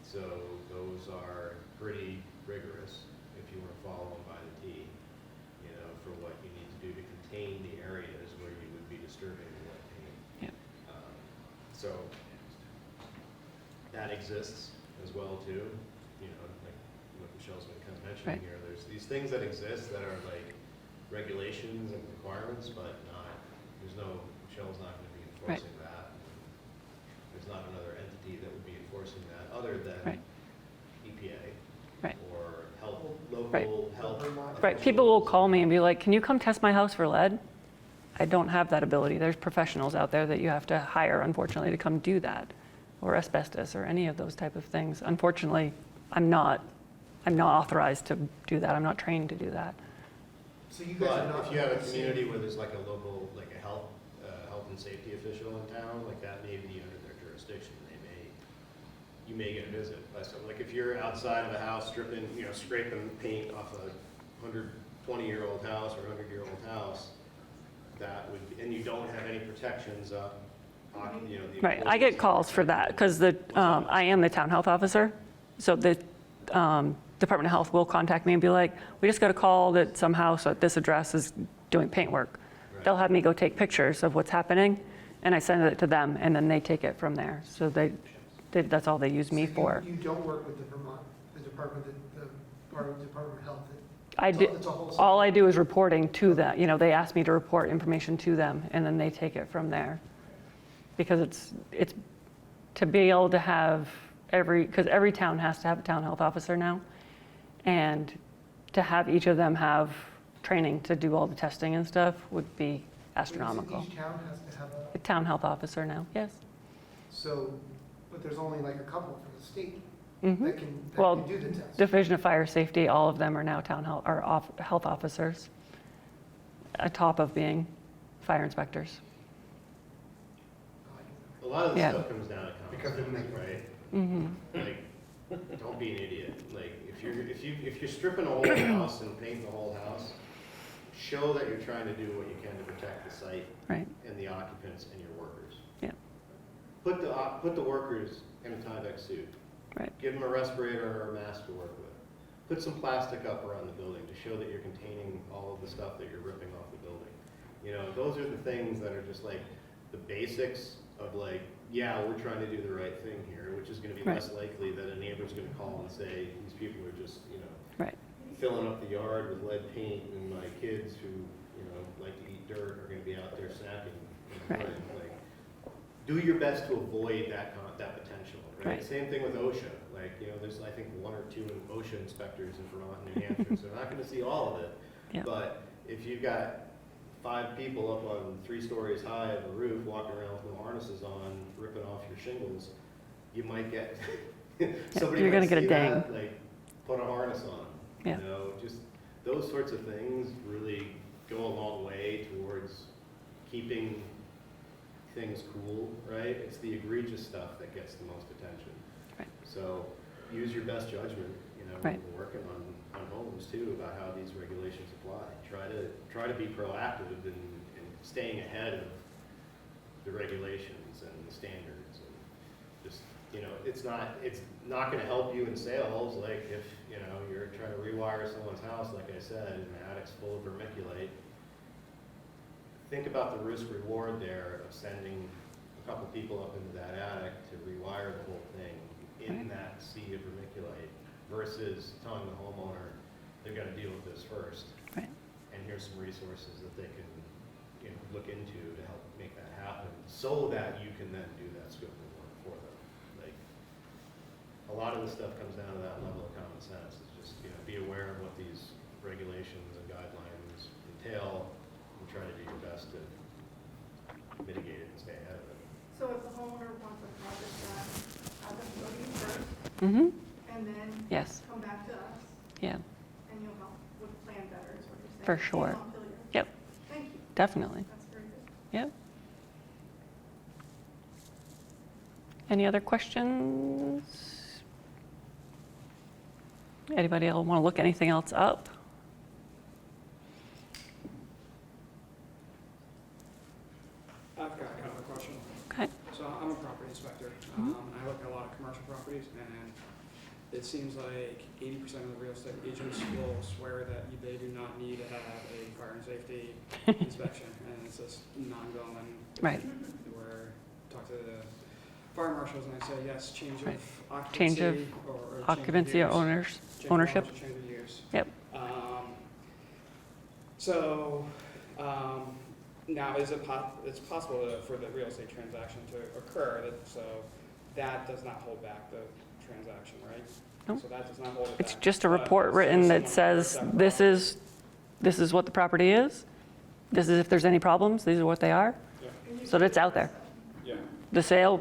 So those are pretty rigorous if you were to follow them by the T, for what you need to do to contain the areas where you would be disturbing the lead paint. Yeah. So that exists as well too, like what Michelle's been kind of mentioning Right. here. There's these things that exist that are like regulations and requirements, but Michelle's not going to be enforcing that. There's not another entity that would be enforcing that other than Right. EPA Right. or local Right. health. Right. People will call me and be like, "Can you come test my house for lead?" I don't have that ability. There's professionals out there that you have to hire, unfortunately, to come do that, or asbestos, or any of those type of things. Unfortunately, I'm not authorized to do that. I'm not trained to do that. So you guys are But not. if you have a community where there's like a local, like a health and safety official in town, like that may be under their jurisdiction. You may get a visit by someone. Like if you're outside of a house stripping, scraping paint off a 120-year-old house or 100-year-old house, that would, and you don't have any protections up, the Right. I get calls for that because I am the town health officer. So the Department of Health will contact me and be like, "We just got a call that some house at this address is doing paint work." Right. They'll have me go take pictures of what's happening, and I send it to them, and then they take it from there. So that's all they use me for. You don't work with the Vermont, the Department of Health? I do, It's a whole. all I do is reporting to them. They ask me to report information to them, and then they take it from there. Because it's to be able to have because every town has to have a town health officer now, and to have each of them have training to do all the testing and stuff would be astronomical. Each town has to have A town health officer now, yes. but there's only like a couple for the state Mhm. that can Well, do the test. Division of Fire Safety, all of them are now town health, health officers, atop of being fire inspectors. A lot of the Yeah. stuff comes down to Because common they sense, make- right? Mm-hmm. Like, don't be an idiot. Like, if you're stripping the whole house and painting the whole house, show that you're trying to do what you can to protect the site Right. and the occupants and your workers. Yeah. Put the workers in a Tyvek suit. Right. Give them a respirator or a mask to work with. Put some plastic up around the building to show that you're containing all of the stuff that you're ripping off the building. You know, those are the things that are just like the basics of like, yeah, we're trying to do the right thing here, which is gonna be Right. less likely that a neighbor's gonna call and say, these people are just, you know, Right. filling up the yard with lead paint, and my kids who, you know, like to eat dirt are gonna be out there snacking in the Right. morning. Like, do your best to avoid that potential, right? Right. Same thing with OSHA. Like, you know, there's I think 1 or 2 OSHA inspectors in Vermont and New Hampshire, so they're not gonna see all of it. Yeah. But if you've got 5 people up on 3 stories high of a roof walking around with no harnesses on, ripping off your shingles, you might get somebody You're might gonna get a see ding. that, like, put a harness on them. Yeah. You know, just those sorts of things really go a long way towards keeping things cool, right? It's the egregious stuff that gets the most attention. Right. So use your best judgment, you know, Right. when we're working on homes too, about how these regulations apply. Try to be proactive in staying ahead of the regulations and the standards, and just, you know, it's not gonna help you in sales, like if, you know, you're trying to rewire someone's house, like I said, and the attic's full of vermiculite. Think about the risk reward there of sending a couple people up into that attic to rewire the whole thing in that sea of vermiculite versus telling the homeowner they're gonna deal with this first. Right. And here's some resources that they can, you know, look into to help make that happen, so that you can then do that scope of work for them. Like, a lot of this stuff comes down to that level of common sense. It's just, you know, be aware of what these regulations and guidelines entail, and try to do your best to mitigate it and stay ahead of it. So if the homeowner wants a project done, have them go to you first, Mm-hmm. and then Yes. come back to us, Yeah. and you'll help with plan better, is what you're saying. For sure. In Montpelier. Yep. Thank you. Definitely. That's very good. Yep. Any other questions? Anybody else want to look anything else up? I've got kind of a question. Okay. So I'm a property inspector. Mhm. I look at a lot of commercial properties, and it seems like 80% of the real estate agents will swear that they do not need to have a fire and safety inspection, and it's just non-going. Right. Where talk to the fire marshals, and I say, yes, change Right. of Change of occupancy or occupancy or change of owners, use. Change of ownership. ownership, change of use. Yep. Now, is it it's possible for the real estate transaction to occur, so that does not hold back the transaction, right? Nope. So that does not hold it It's back. just a But report if written that someone says, reports that this is what the property is. This is if there's any problems, these are what they are. Yeah. So that it's out there. Yeah. The sale,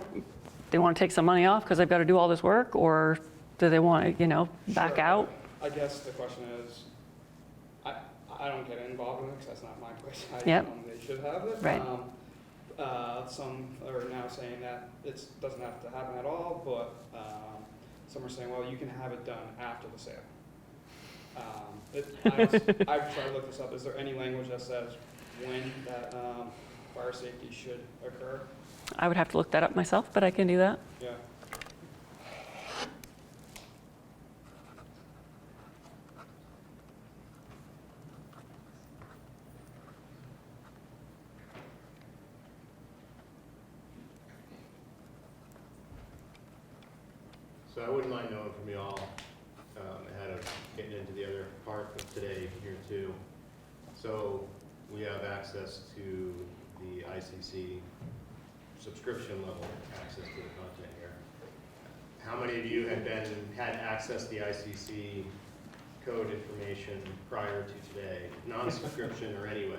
they want to take some money off because they've got to do all this work, or do they want to, back Sure. out? I guess the question is, I don't get involved in it because that's not my place. Yep. They should have it. Right. Some are now saying that it doesn't have to happen at all, but some are saying, well, you can have it done after the sale. I've tried to look this up. Is there any language that says when that fire safety should occur? I would have to look that up myself, but I can do that. Yeah. So I wouldn't mind knowing from y'all, ahead of getting into the other part of today here too. So we have access to the ICC subscription level access to the content here. How many of you had access to the ICC code information prior to today, non-subscription or anyway?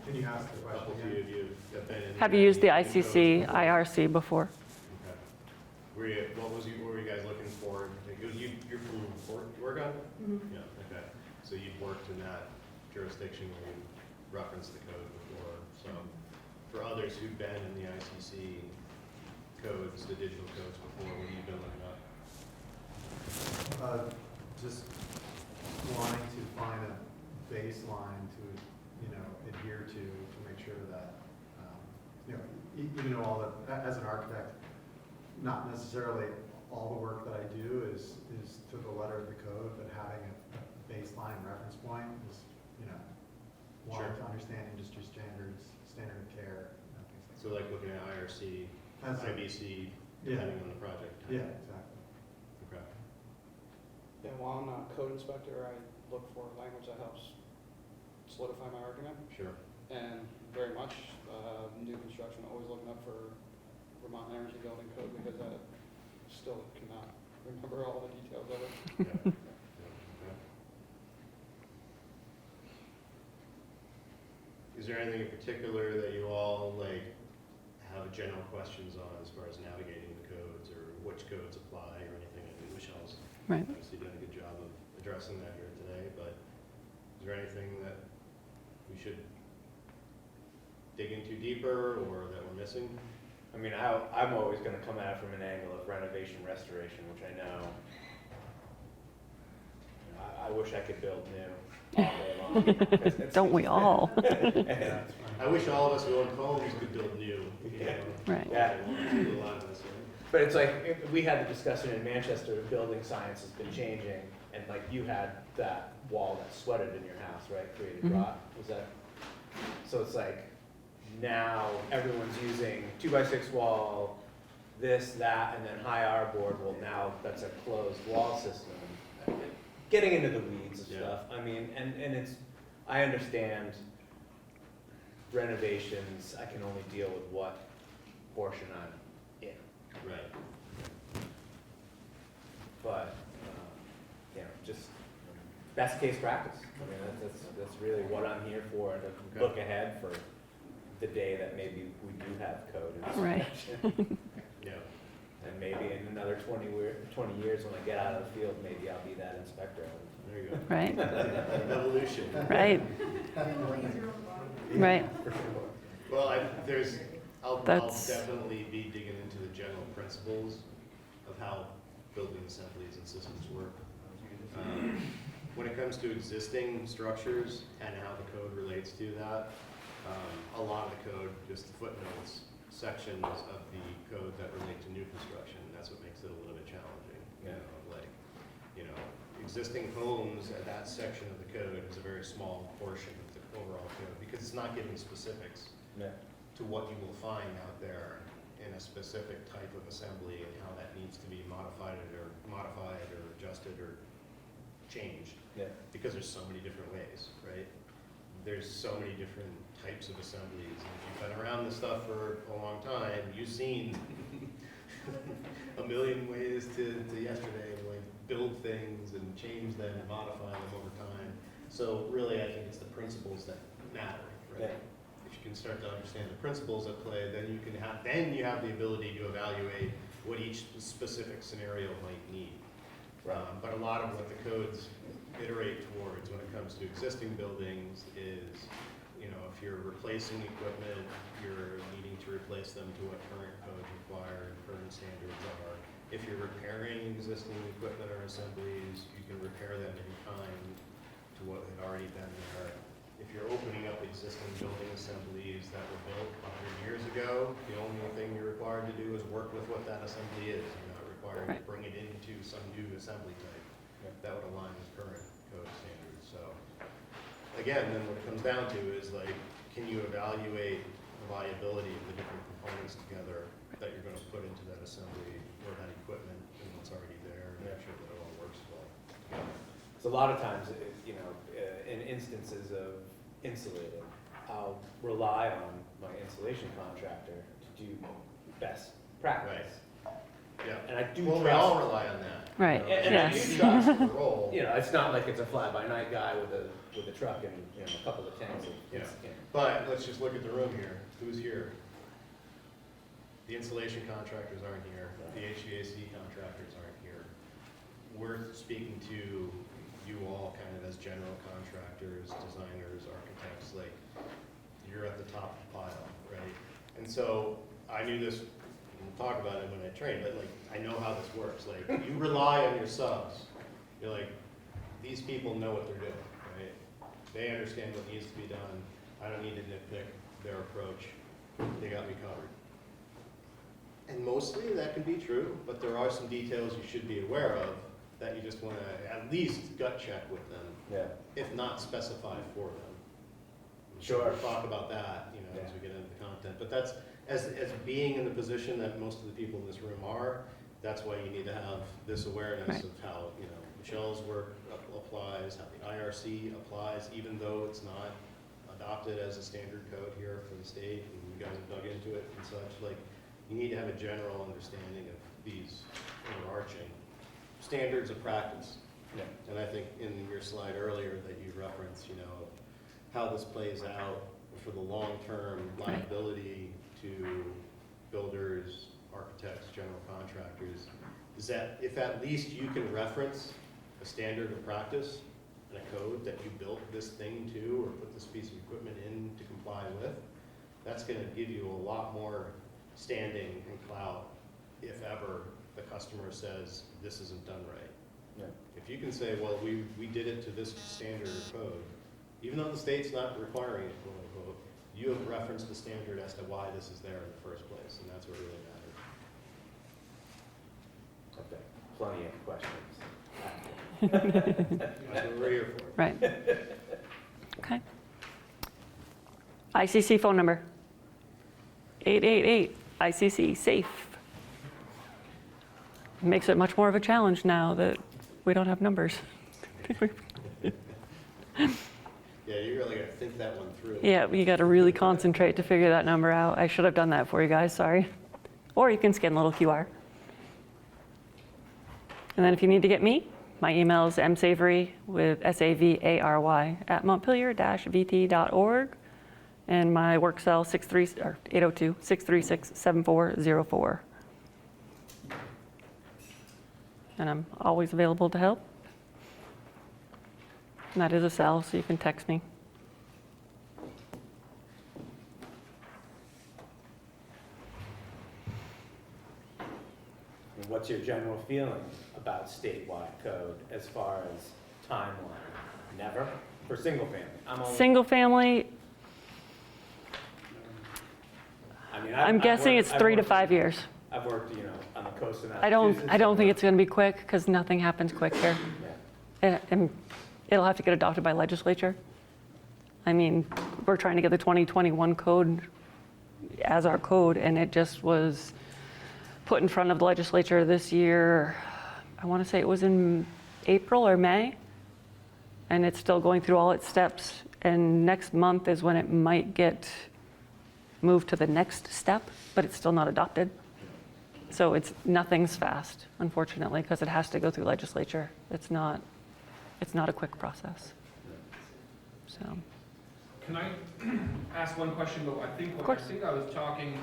Can you ask the A question couple again? of you have been in. Have you used the code ICC, before? IRC before? Okay. What were you guys looking for? You're from Oregon? Mhm. Yeah, okay. So you've worked in that jurisdiction where you referenced the code before, so. for others who've been in the ICC codes, the digital codes before, what have you been looking up? Just wanting to find a baseline to, adhere to make sure that, even though all the, as an architect, not necessarily all the work that I do is to the letter of the code, but having a baseline reference point is, wanting to understand industry standards, standard of care, things like that. So like looking at IRC, IBC, depending on the project. Yeah, exactly. Okay. Yeah, while I'm not a code inspector, I look for language that helps solidify my argument. Sure. And very much, new construction, always looking up for Vermont Energy Building Code, because I still cannot remember all the details of it. Yeah. Is there anything in particular that you all have general questions on as far as navigating the codes or which codes apply or anything? I think Michelle's obviously done a good job of addressing that here today, but is there anything that we should dig into deeper or that we're missing? I mean, I'm always going to come at it from an angle of renovation restoration, which I know, I wish I could build new all day long. Don't we all? I wish all of us who own homes could build new. Right. Yeah. A lot of us, But it's like, we had the discussion in Manchester, building science has been changing, and like you had that wall that sweated in your house, right, created rot, was that? So it's like, now everyone's using 2x6 wall, this, that, and then high R board, well now that's a closed wall system. Getting into the weeds of stuff, I mean, and it's, I understand renovations, I can only deal with what portion I'm in. Right. But, just best case practice. I mean, that's really what I'm here for, to look ahead for the day that maybe we do have code inspection. Yeah. And maybe in another 20 years, when I get out of the field, maybe I'll be that inspector. There you go. Right. Evolution. Right. Right. For sure. Well, I'll definitely be digging into the general principles of how building assemblies and systems work. When it comes to existing structures and how the code relates to that, a lot of the code, just the footnotes, sections of the code that relate to new construction, that's what makes it a little bit challenging. Existing homes, that section of the code is a very small portion of the overall code because it's not giving specifics to what you will find out there in a specific type of assembly and how that needs to be modified or adjusted or changed. Because there's so many different ways, right? There's so many different types of assemblies. And if you've been around this stuff for a long time, you've seen a million ways to yesterday to build things and change them and modify them over time. So really, I think it's the principles that matter, right? If you can start to understand the principles at play, then you have the ability to evaluate what each specific scenario might need. But a lot of what the codes iterate towards when it comes to existing buildings is, if you're replacing equipment, you're needing to replace them to what current codes require and current standards are. If you're repairing existing equipment or assemblies, you can repair them in kind to what had already been there. If you're opening up existing building assemblies that were built 100 years ago, the only thing you're required to do is work with what that assembly is. You're not required to bring it into some new assembly type that would align with current code standards. So again, then what it comes down to is can you evaluate the viability of the different components together that you're going to put into that assembly or that equipment and what's already there and make sure that it all works well. So a lot of times, in instances of insulating, I'll rely on my insulation contractor to do best practice. Yeah. And I do Well, trust. we all rely on that. Right. And I do trust the role. It's not like it's a fly-by-night guy with a truck and a couple of tanks. But let's just look at the room here. Who's here? The insulation contractors aren't here. The HVAC contractors aren't here. We're speaking to you all kind of as general contractors, designers, architects. You're at the top of the pile, right? And so I knew this, we'll talk about it when I trained, but like, I know how this works. Like, you rely on your subs. You're like, these people know what they're doing, right? They understand what needs to be done. I don't need to nitpick their approach. They got me covered. And mostly that can be true, but there are some details you should be aware of that you just want to at least gut check with them, if not specify for them. Sure. We'll talk about that, you know, as we get into the content. But that's, as being in the position that most of the people in this room are, that's why you need to have this awareness of how, you know, Michelle's work applies, how the IRC applies, even though it's not adopted as a standard code here for the state, and you guys have dug into it and such. Like, you need to have a general understanding of these overarching standards of practice. Yeah. And I think in your slide earlier that you referenced, you know, how this plays out for the long-term liability to builders, architects, general contractors, is that if at least you can reference a standard of practice and a code that you built this thing to or put this piece of equipment in to comply with, that's going to give you a lot more standing and clout if ever the customer says this isn't done right. Yeah. If you can say, well, we did it to this standard or code, even though the state's not requiring it, quote unquote, you have referenced the standard as to why this is there in the first place, and that's what really matters. Okay, plenty of questions. That's what we're here for. Right. Okay. ICC phone number, 888 ICC SAFE. Makes it much more of a challenge now that we don't have numbers. Yeah, you really got to think that one through. Yeah, you got to really concentrate to figure that number out. I should have done that for you guys, sorry. Or you can scan a little QR. And then if you need to get me, my email is msavory with SAVARY at montpelier-vt.org. And my work cell 802-636-7404. And I'm always available to help. And that is a cell, so you can text me. And what's your general feeling about statewide code as far as timeline? Never? For single family? Single family, I mean, I'm guessing it's 3 to 5 years. I've worked, you know, on the coast of I Massachusetts. don't think it's going to be quick because nothing happens quick here. And it'll have to get adopted by legislature. I mean, we're trying to get the 2021 code as our code, and it just was put in front of the legislature this year. I want to say it was in April or May, and it's still going through all its steps. And next month is when it might get moved to the next step, but it's still not adopted. So nothing's fast, unfortunately, because it has to go through legislature. It's not a quick process. So. Can I ask one question? But I think I was talking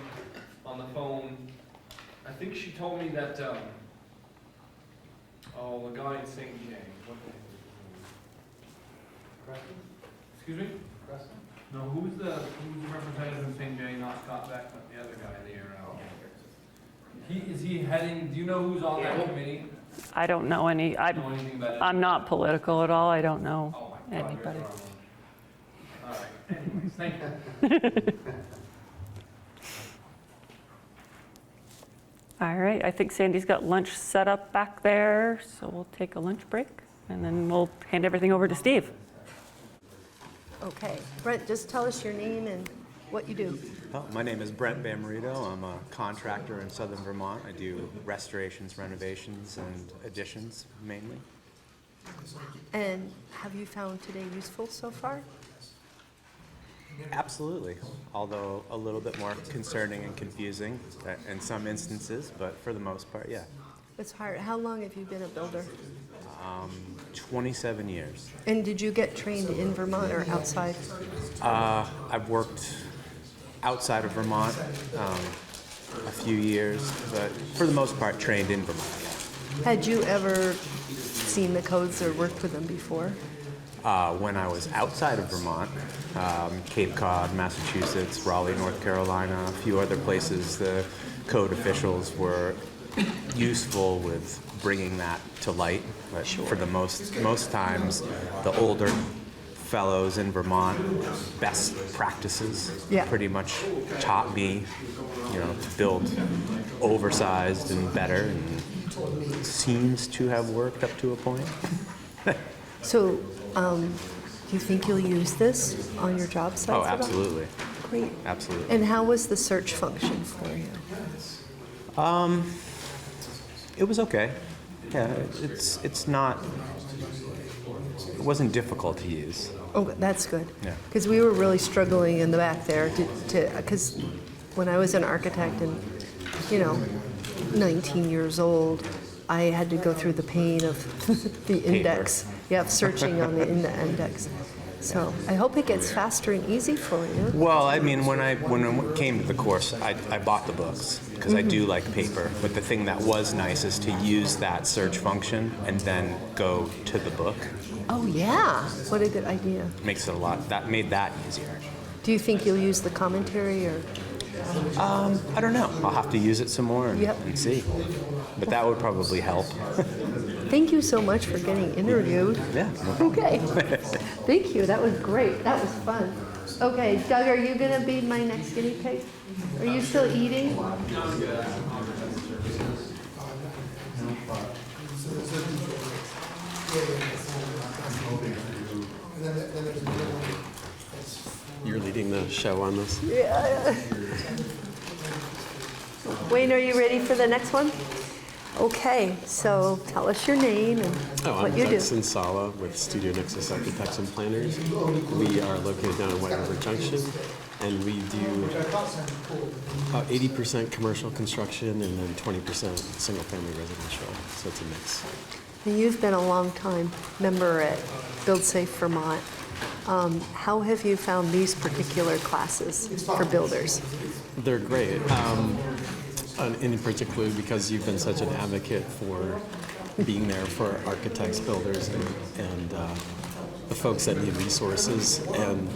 on the phone. I think she told me that the guy in St. James. What the heck is his name? Excuse me? No, who's the representative in St. James? Not Scott Beck, but the other guy there. Is he heading? Do you know who's on that committee? I don't know any. I'm not political at all. I don't know anybody. All right. Anyways, thank you. All right. I think Sandy's got lunch set up back there, so we'll take a lunch break, and then we'll hand everything over to Steve. Okay, Brent, just tell us your name and what you do. Oh, my name is Brent Bamarito. I'm a contractor in southern Vermont. I do restorations, renovations, and additions mainly. And have you found today useful so far? Absolutely, although a little bit more concerning and confusing in some instances, but for the most part, yeah. It's hard. How long have you been a builder? 27 years. And did you get trained in Vermont or outside? I've worked outside of Vermont a few years, but for the most part trained in Vermont. Had you ever seen the codes or worked with them before? when I was outside of Vermont, Cape Cod, Massachusetts, Raleigh, North Carolina, a few other places, the code officials were useful with bringing that to light. But for the most times, the older fellows in Vermont, best practices pretty much taught me, to build oversized and better, and seems to have worked up to a point. So, do you think you'll use this on your job sites? Oh, at all? absolutely. Great. Absolutely. And how was the search function for you? It was okay. Yeah, it's not. It wasn't difficult to use. Oh, that's good. Yeah. Because we were really struggling in the back there because when I was an architect and, 19 years old, I had to go through the pain of the index. Yeah, searching on the index. So I hope it gets faster and easy for you. Well, I mean, when it came to the course, I bought the books because I do like paper. But the thing that was nice is to use that search function and then go to the book. Oh yeah, what a good idea. Makes it that made that easier. Do you think you'll use the commentary or? I don't know. I'll have to use it some more and see. But that would probably help. Thank you so much for getting interviewed. Yeah. Okay. Thank you. That was great. That was fun. Okay, Doug, are you going to be my next guinea pig? Are you still eating? You're leading the show on this? Yeah. Wayne, are you ready for the next one? Okay, so tell us your name and what you do. I'm Doug Sala with Studio Nexus Architects and Planners. We are located down in White River Junction, and we do about 80% commercial construction and then 20% single-family residential, so it's a mix. And you've been a long time member at Build Safe Vermont. How have you found these particular classes for builders? They're great. In particular because you've been such an advocate for being there for architects, builders, and the folks that need resources, and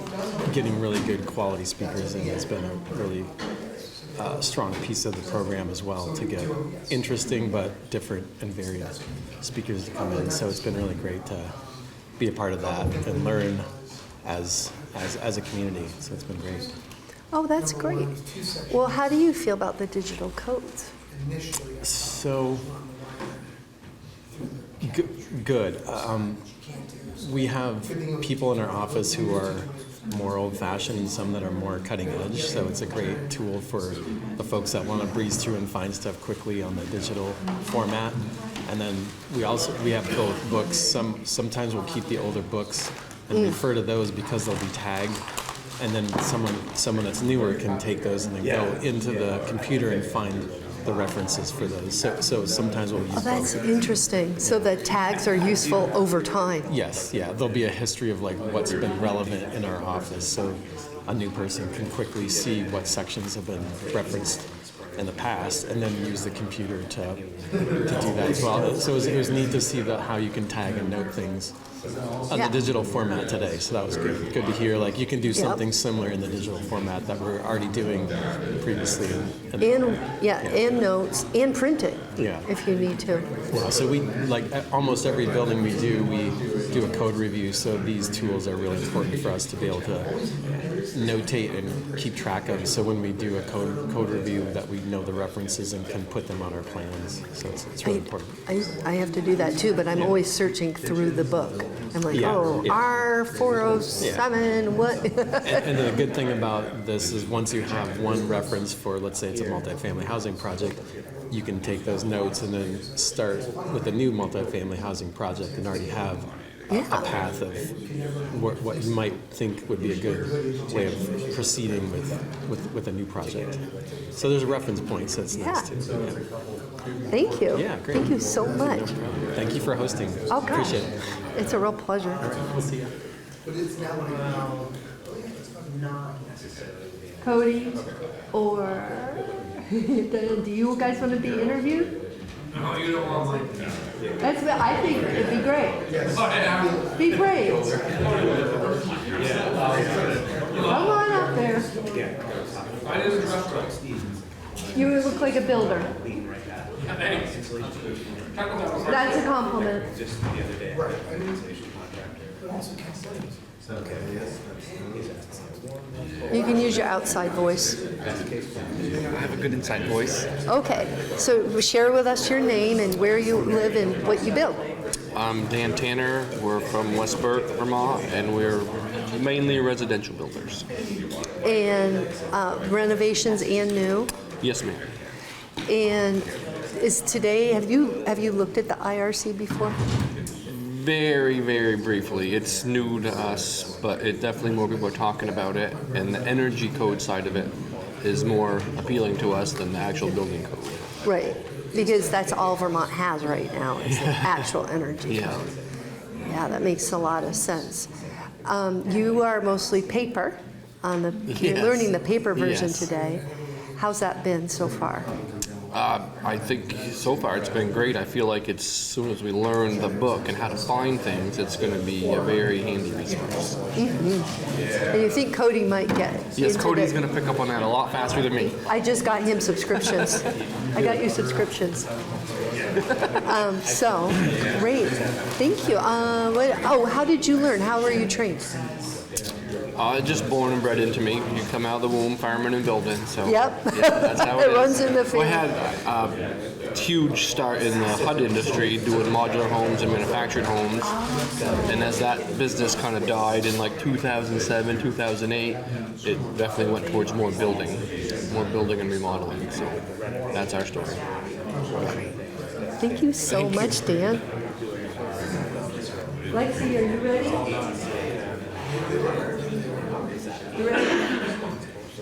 getting really good quality speakers in has been a really strong piece of the program as well, to get interesting but different and varied speakers to come in. So it's been really great to be a part of that and learn as a community. So it's been great. Oh, that's great. Well, how do you feel about the digital codes? So, good. We have people in our office who are more old-fashioned and some that are more cutting edge, so it's a great tool for the folks that want to breeze through and find stuff quickly on the digital format. And then we have both books. Sometimes we'll keep the older books and refer to those because they'll be tagged. And then someone that's newer can take those and then go into the computer and find the references for those. So sometimes we'll use that's both. Interesting. So the tags are useful over time. Yes, yeah. There'll be a history of like what's been relevant in our office, so a new person can quickly see what sections have been referenced in the past, and then use the computer to do that as well. So it was neat to see how you can tag and note things on the digital format today. So that was good. Good to hear. Like you can do something similar in the digital format that we're already doing previously. And notes and printing. Yeah. If you need to. Yeah. So we almost every building we do a code review. So these tools are really important for us to be able to notate and keep track of. So when we do a code review, that we know the references and can put them on our plans. So it's really important. I have to do that too, but I'm always searching through the book. I'm like, R407, what? and the good thing about this is once you have one reference for, let's say it's a multifamily housing project, you can take those notes and then start with a new multifamily housing project and already have a path of what you might think would be a good way of proceeding with a new project. So there's a reference point, so it's nice too. Yeah. Thank you. Yeah, great. Thank you so much. Thank you for hosting. Oh, gosh. Appreciate it. It's a real pleasure. All right, we'll see you. But it's now not necessarily. Cody or do you guys want to be interviewed? No, you don't want mine. That's, I think it'd be great. Be brave. Come on up there. I didn't trust them. You look like a builder. Thanks. Talk about That's a compliment. Just the other day. Right. But also okay. You can use your outside voice. I have a good inside voice. Okay, so share with us your name and where you live and what you build. I'm Dan Tanner. We're from West Burke, Vermont, and we're mainly residential builders. And renovations and new. Yes, ma'am. And is today, have you looked at the IRC before? Very, very briefly. It's new to us, but it definitely more people are talking about it, and the energy code side of it is more appealing to us than the actual building code. Right, because that's all Vermont has right now, is the actual energy code. Yeah, that makes a lot of sense. You are mostly paper, you're learning the paper version today. How's that been so far? I think so far it's been great. I feel like as soon as we learn the book and how to find things, it's going to be a very handy resource. And you think Cody might get Yes, into Cody's the- going to pick up on that a lot faster than me. I just got him subscriptions. I got you subscriptions. So, great. Thank you. How did you learn? How were you trained? Just born and bred into me. You come out of the womb, fireman and building. So Yep. yeah, that's how it It is. runs in the We family. had a huge start in the HUD industry, doing modular homes and manufactured homes. And as that business kind of died in like 2007, 2008, it definitely went towards more building and remodeling. So that's our story. Thank you so much, Dan. Lexi, are you ready? You ready?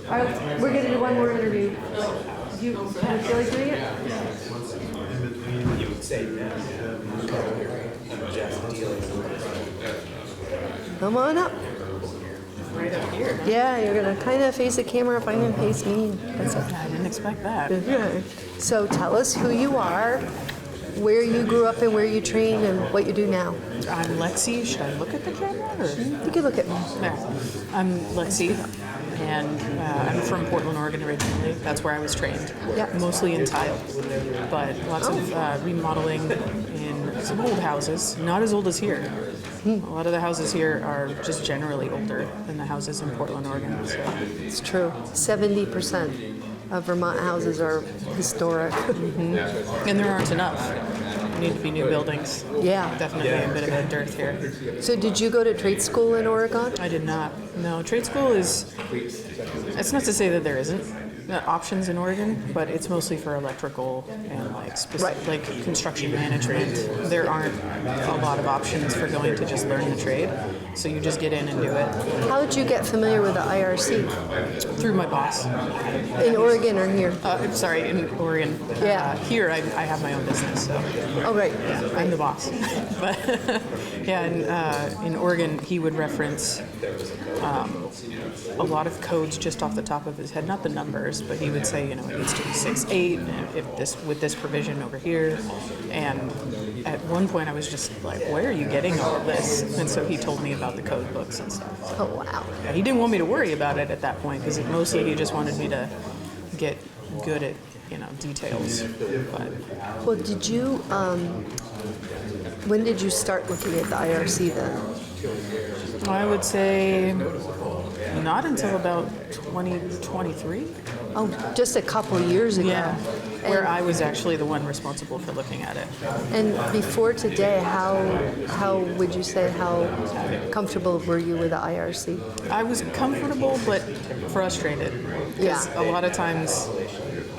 All right, we're going to do one more interview. Do you feel like doing it? You would say now, I'm just dealing with Come on up. Right up here. Yeah, you're going to kind of face the camera if I'm going to face me. That's okay. I didn't expect that. Okay. So tell us who you are, where you grew up and where you trained and what you do now. I'm Lexi. Should I look at the camera? Or? You can look at me. There. I'm Lexi, and I'm from Portland, Oregon originally. That's where I was trained. Yep. Mostly in tile, but lots of remodeling in some old houses. Not as old as here. A lot of the houses here are just generally older than the houses in Portland, Oregon. So. It's true. 70% of Vermont houses are historic. And there aren't enough. Need to be new buildings. Yeah. Definitely a bit of a dearth here. So did you go to trade school in Oregon? I did not. No, trade school is, it's not to say that there isn't options in Oregon, but it's mostly for electrical and like like construction management. There aren't a lot of options for going to just learn the trade. So you just get in and do it. How did you get familiar with the IRC? Through my boss. In Oregon or here? Sorry, in Oregon. Yeah. Here I have my own business, so. Oh, right. Yeah, I'm the boss. But yeah, in Oregon, he would reference a lot of codes just off the top of his head, not the numbers, but he would say, it needs to be 6.8, and if this with this provision over here. And at one point, I was just like, "Where are you getting all of this?" And so he told me about the code books and stuff. Oh wow! Yeah, he didn't want me to worry about it at that point because mostly he just wanted me to get good at details. But well, did you? When did you start looking at the IRC then? I would say not until about 2023. Oh, just a couple years ago. Yeah, where I was actually the one responsible for looking at it. And before today, how would you say, how comfortable were you with the IRC? I was comfortable but frustrated. Because a lot of times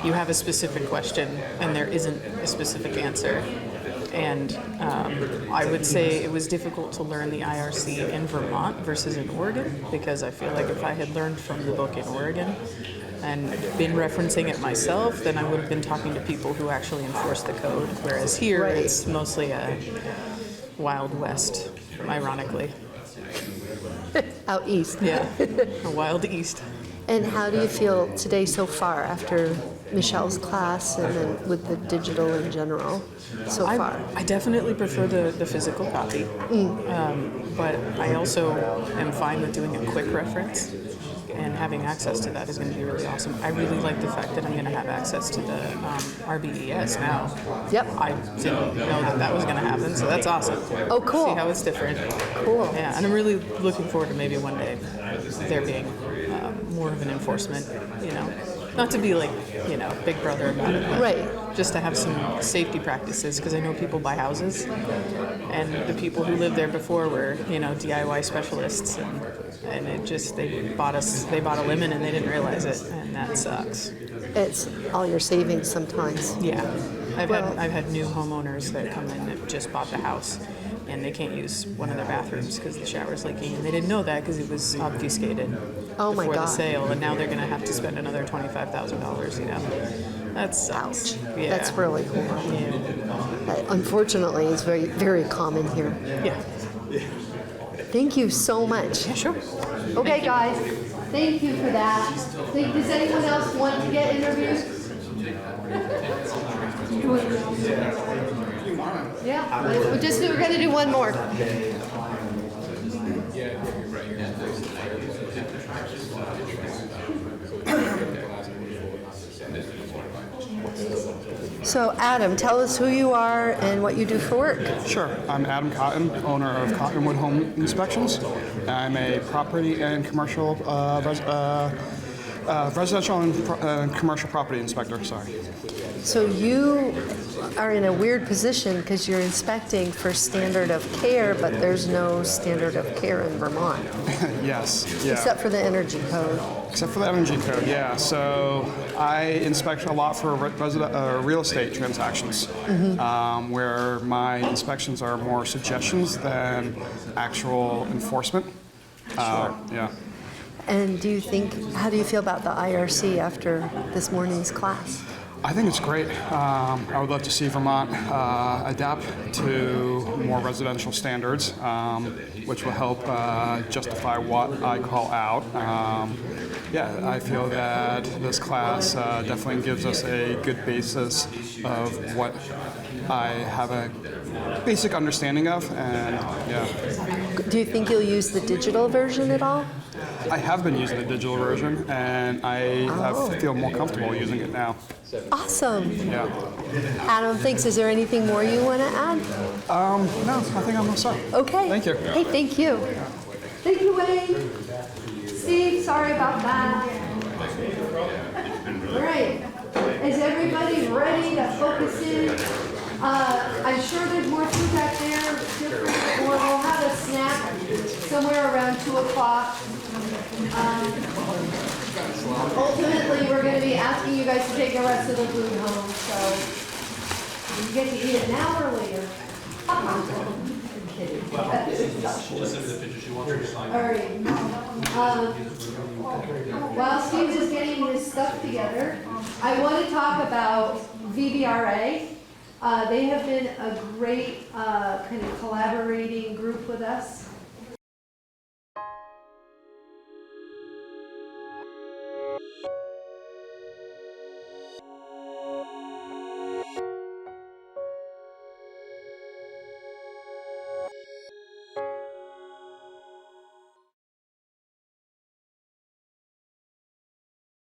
you have a specific question and there isn't a specific answer. And I would say it was difficult to learn the IRC in Vermont versus in Oregon, because I feel like if I had learned from the book in Oregon and been referencing it myself, then I would have been talking to people who actually enforce the code, whereas here it's mostly a Wild West, ironically. Out east. Yeah, a Wild East. And how do you feel today so far after Michelle's class and then with the digital in general so far? I definitely prefer the physical copy, but I also am fine with doing a quick reference, and having access to that is going to be really awesome. I really like the fact that I'm going to have access to the RBES now. Yep. I didn't know that was going to happen, so that's awesome. Oh, cool. See how it's different. Cool. Yeah, and I'm really looking forward to maybe one day there being more of an enforcement, not to be like, big brother about it, but right. Just to have some safety practices, because I know people buy houses, and the people who lived there before were, DIY specialists, and it just, they bought a lemon and they didn't realize it, and that sucks. It's all your savings sometimes. Yeah, I've had new homeowners that come in that just bought the house, and they can't use one of their bathrooms because the shower's leaking, and they didn't know that because it was obfuscated before the sale, and now they're going to have to spend another $25,000. That sucks. Yeah. That's really cool. Yeah. Unfortunately, it's very, very common here. Yeah. Thank you so much. Yeah, sure. Okay, guys. Thank you for that. Does anyone else want to get interviewed? Yeah, we're going to do one more. So Adam, tell us who you are and what you do for work. Sure. I'm Adam Cotton, owner of Cottonwood Home Inspections. I'm a property and commercial, residential and commercial property inspector, sorry. So you are in a weird position because you're inspecting for standard of care, but there's no standard of care in Vermont. Yes. Yeah. Except for the energy code. Except for the energy code, yeah. So I inspect a lot for real estate transactions, where my inspections are more suggestions than actual enforcement. Yeah. And how do you feel about the IRC after this morning's class? I think it's great. I would love to see Vermont adapt to more residential standards, which will help justify what I call out. I feel that this class definitely gives us a good basis of what I have a basic understanding of, and yeah. Do you think you'll use the digital version at all? I have been using the digital version, and I feel more comfortable using it now. Awesome. Yeah. Adam, thanks. Is there anything more you want to add? No, I think I'm all set. Okay. Thank you. Hey, thank you. Thank you, Wayne. Steve, sorry about that. All right. Is everybody ready to focus in? I'm sure there's more food back there, or we'll have a snack somewhere around 2 o'clock. Ultimately, we're going to be asking you guys to take the rest of the food home, so you get to eat it now or later. I'm kidding. All right. While Steve is getting his stuff together, I want to talk about VBRA. They have been a great kind of collaborating group with us.